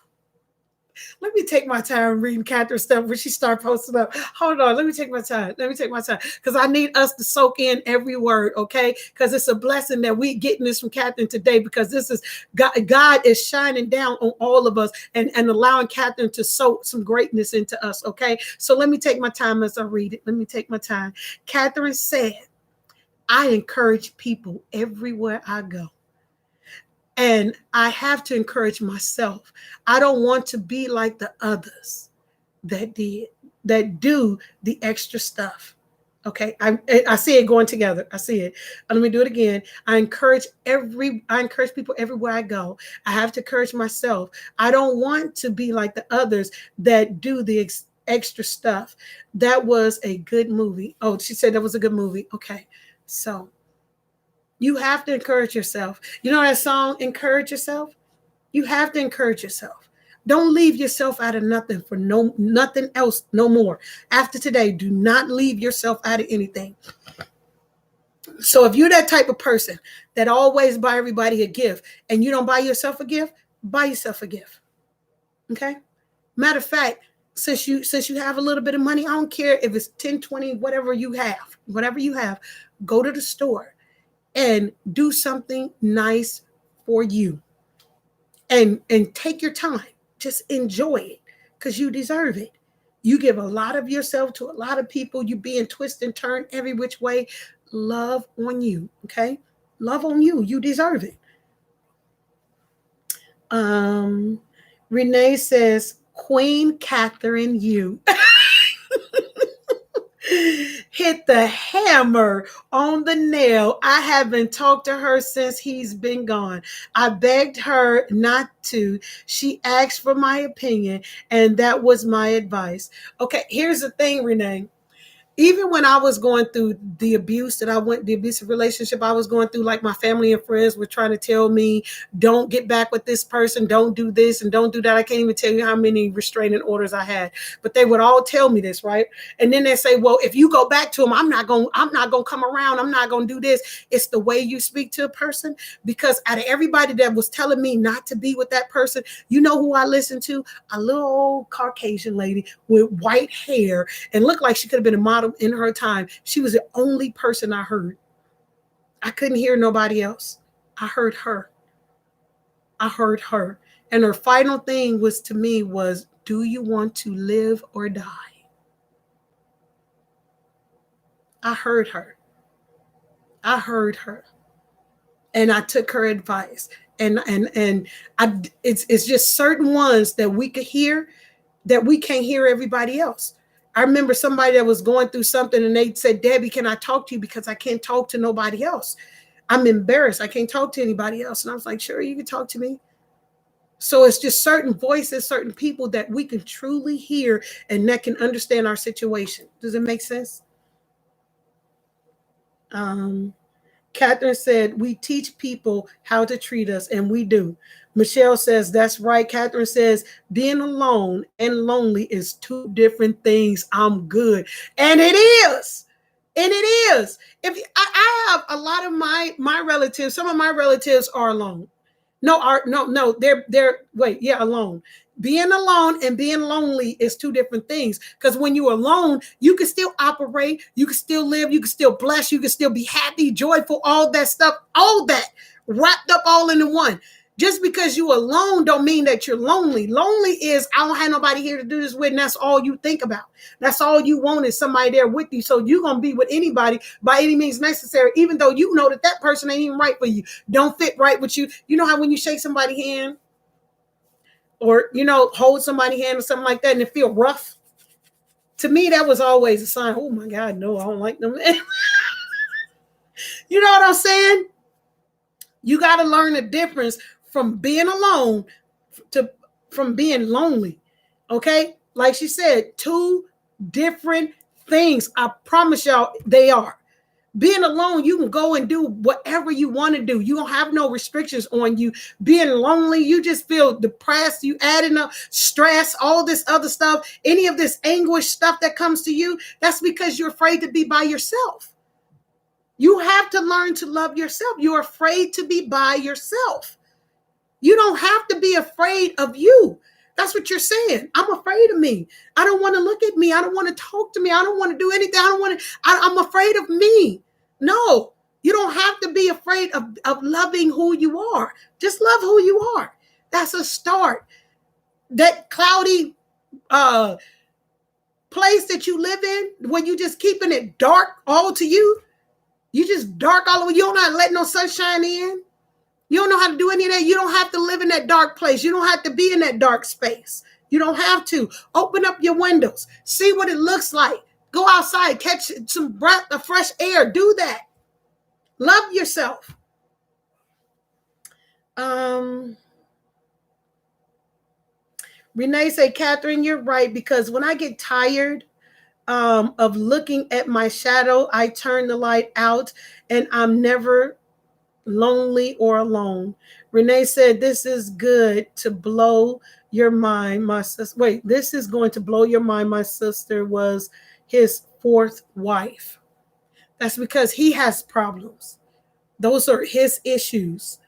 Let me take my time reading Catherine's stuff when she start posting up. Hold on. Let me take my time. Because I need us to soak in every word, okay? Because it's a blessing that we getting this from Catherine today, because this is God is shining down on all of us and allowing Catherine to soak some greatness into us, okay? So let me take my time as I read it. Let me take my time. Catherine said, I encourage people everywhere I go. And I have to encourage myself. I don't want to be like the others that do the extra stuff. Okay, I see it going together. I see it. Let me do it again. I encourage people everywhere I go. I have to encourage myself. I don't want to be like the others that do the extra stuff. That was a good movie. Oh, she said that was a good movie. Okay, so you have to encourage yourself. You know that song, Encourage Yourself? You have to encourage yourself. Don't leave yourself out of nothing for nothing else no more. After today, do not leave yourself out of anything. So if you're that type of person that always buy everybody a gift and you don't buy yourself a gift, buy yourself a gift. Okay? Matter of fact, since you have a little bit of money, I don't care if it's 10, 20, whatever you have, go to the store and do something nice for you. And take your time. Just enjoy it, because you deserve it. You give a lot of yourself to a lot of people. You being twisted and turned every which way. Love on you, okay? Love on you. You deserve it. Renee says, Queen Catherine, you. Hit the hammer on the nail. I haven't talked to her since he's been gone. I begged her not to. She asked for my opinion, and that was my advice. Okay, here's the thing, Renee. Even when I was going through the abusive relationship I was going through, like my family and friends were trying to tell me, don't get back with this person, don't do this and don't do that. I can't even tell you how many restraining orders I had, but they would all tell me this, right? And then they say, well, if you go back to them, I'm not going to come around. I'm not going to do this. It's the way you speak to a person, because out of everybody that was telling me not to be with that person, you know who I listened to? A little old Caucasian lady with white hair and looked like she could have been a model in her time. She was the only person I heard. I couldn't hear nobody else. I heard her. And her final thing was to me was, do you want to live or die? I heard her. And I took her advice. And it's just certain ones that we could hear that we can't hear everybody else. I remember somebody that was going through something and they said, Debbie, can I talk to you? Because I can't talk to nobody else. I'm embarrassed. I can't talk to anybody else. And I was like, sure, you can talk to me. So it's just certain voices, certain people that we can truly hear and that can understand our situation. Does it make sense? Catherine said, we teach people how to treat us, and we do. Michelle says, that's right. Catherine says, being alone and lonely is two different things. I'm good. And it is. If I have a lot of my relatives, some of my relatives are alone. They're alone. Being alone and being lonely is two different things. Because when you're alone, you can still operate, you can still live, you can still bless, you can still be happy, joyful, all that stuff, all that wrapped up all into one. Just because you're alone don't mean that you're lonely. Lonely is, I don't have nobody here to do this with, and that's all you think about. That's all you want is somebody there with you. So you're going to be with anybody by any means necessary, even though you know that person ain't even right for you, don't fit right with you. You know how when you shake somebody's hand or, hold somebody's hand or something like that and it feel rough? To me, that was always a sign, oh my God, no, I don't like them. You know what I'm saying? You got to learn the difference from being alone from being lonely. Okay? Like she said, two different things. I promise y'all they are. Being alone, you can go and do whatever you want to do. You don't have no restrictions on you. Being lonely, you just feel depressed. You adding up stress, all this other stuff, any of this anguish stuff that comes to you, that's because you're afraid to be by yourself. You have to learn to love yourself. You're afraid to be by yourself. You don't have to be afraid of you. That's what you're saying. I'm afraid of me. I don't want to look at me. I don't want to talk to me. I don't want to do anything. I don't want to, I'm afraid of me. No, you don't have to be afraid of loving who you are. Just love who you are. That's a start. That cloudy place that you live in, when you just keeping it dark all to you, you just dark all over. You don't know how to let no sunshine in. You don't know how to do any of that. You don't have to live in that dark place. You don't have to be in that dark space. You don't have to. Open up your windows. See what it looks like. Go outside. Catch some breath of fresh air. Do that. Love yourself. Renee said, Catherine, you're right, because when I get tired of looking at my shadow, I turn the light out and I'm never lonely or alone. Renee said, this is good to blow your mind. My sister, wait, this is going to blow your mind. My sister was his fourth wife. That's because he has problems. Those are his issues.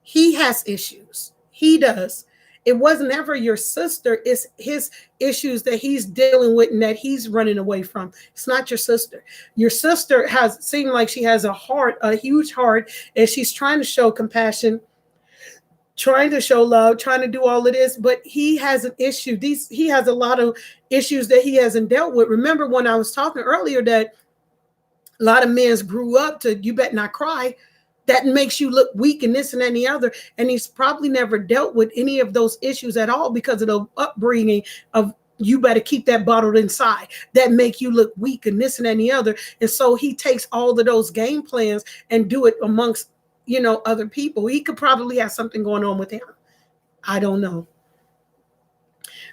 He has issues. He does. It wasn't ever your sister. It's his issues that he's dealing with and that he's running away from. It's not your sister. Your sister has seemed like she has a heart, a huge heart, and she's trying to show compassion, trying to show love, trying to do all of this, but he has an issue. He has a lot of issues that he hasn't dealt with. Remember when I was talking earlier that a lot of men grew up to you better not cry. That makes you look weak and this and any other. And he's probably never dealt with any of those issues at all because of the upbringing of you better keep that bottled inside. That make you look weak and this and any other. And so he takes all of those game plans and do it amongst, other people. He could probably have something going on with him. I don't know.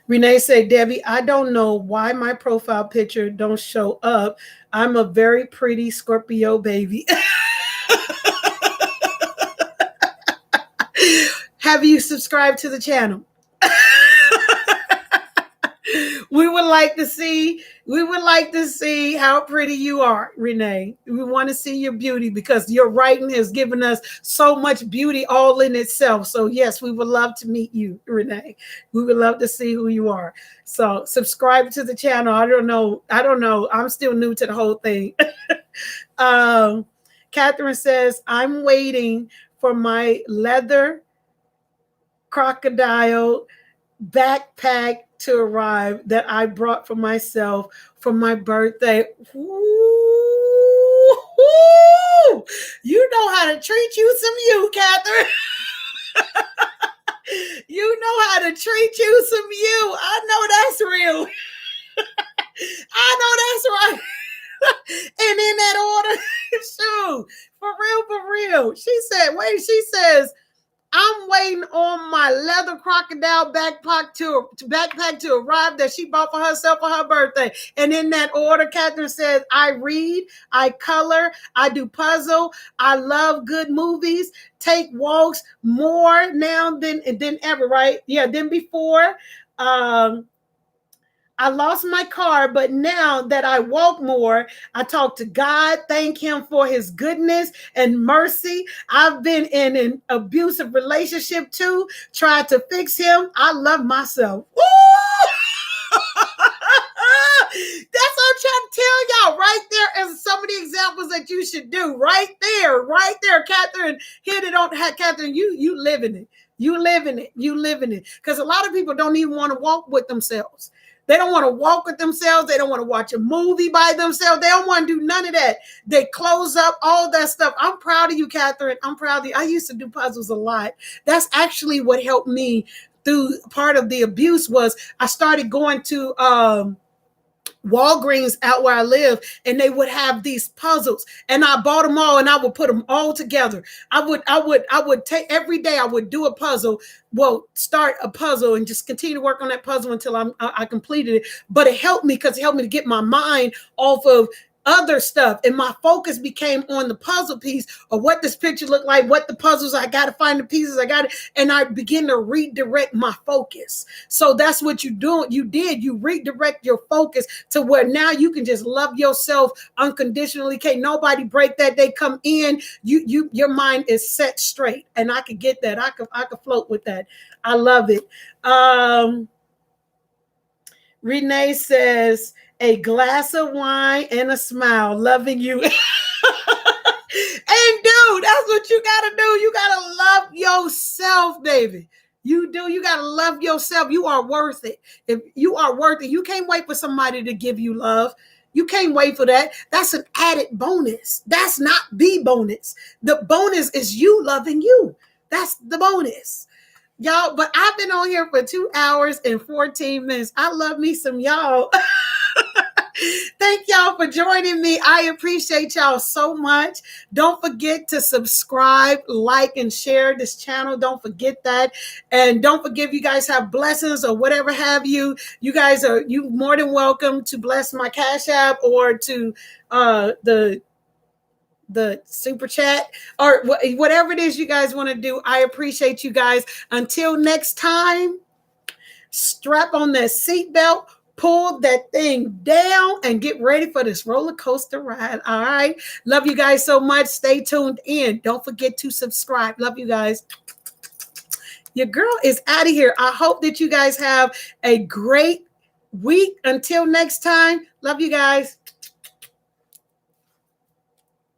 Renee said, Debbie, I don't know why my profile picture don't show up. I'm a very pretty Scorpio baby. Have you subscribed to the channel? We would like to see how pretty you are, Renee. We want to see your beauty because your writing has given us so much beauty all in itself. So yes, we would love to meet you, Renee. We would love to see who you are. So subscribe to the channel. I don't know. I'm still new to the whole thing. Catherine says, I'm waiting for my leather crocodile backpack to arrive that I brought for myself for my birthday. Ooh, you know how to treat you some you, Catherine. You know how to treat you some you. I know that's real. I know that's right. And in that order, shoot, for real. She says, I'm waiting on my leather crocodile backpack to arrive that she bought for herself for her birthday. And in that order, Catherine says, I read, I color, I do puzzle, I love good movies, take walks more now than ever, right? Yeah, than before. I lost my car, but now that I walk more, I talk to God, thank him for his goodness and mercy. I've been in an abusive relationship too, tried to fix him. I love myself. Woo! That's what I'm trying to tell y'all right there as some of the examples that you should do right there. Catherine hit it on. Catherine, you living it. You living it. Because a lot of people don't even want to walk with themselves. They don't want to walk with themselves. They don't want to watch a movie by themselves. They don't want to do none of that. They close up all that stuff. I'm proud of you, Catherine. I'm proud of you. I used to do puzzles a lot. That's actually what helped me through part of the abuse was I started going to Walgreens out where I live, and they would have these puzzles, and I bought them all, and I would put them all together. I would take every day. I would do a puzzle. Well, start a puzzle and just continue to work on that puzzle until I completed it. But it helped me because it helped me to get my mind off of other stuff, and my focus became on the puzzle piece of what this picture looked like, what the puzzles I got to find the pieces I got it, and I begin to redirect my focus. So that's what you redirect your focus to where now you can just love yourself unconditionally. Can't nobody break that. They come in, your mind is set straight, and I could get that. I could float with that. I love it. Renee says, a glass of wine and a smile, loving you. And dude, that's what you gotta do. You gotta love yourself, baby. You do. You gotta love yourself. You are worth it. If you are worth it, you can't wait for somebody to give you love. You can't wait for that. That's an added bonus. That's not the bonus. The bonus is you loving you. That's the bonus. Y'all, but I've been on here for 2 hours and 14 minutes. I love me some y'all. Thank y'all for joining me. I appreciate y'all so much. Don't forget to subscribe, like, and share this channel. Don't forget that. And don't forget, if you guys have blessings or whatever have you, you guys are more than welcome to bless my Cash App or to the super chat or whatever it is you guys want to do. I appreciate you guys. Until next time, strap on that seatbelt, pull that thing down, and get ready for this roller coaster ride. All right. Love you guys so much. Stay tuned in. Don't forget to subscribe. Love you guys. Your girl is out of here. I hope that you guys have a great week. Until next time, love you guys.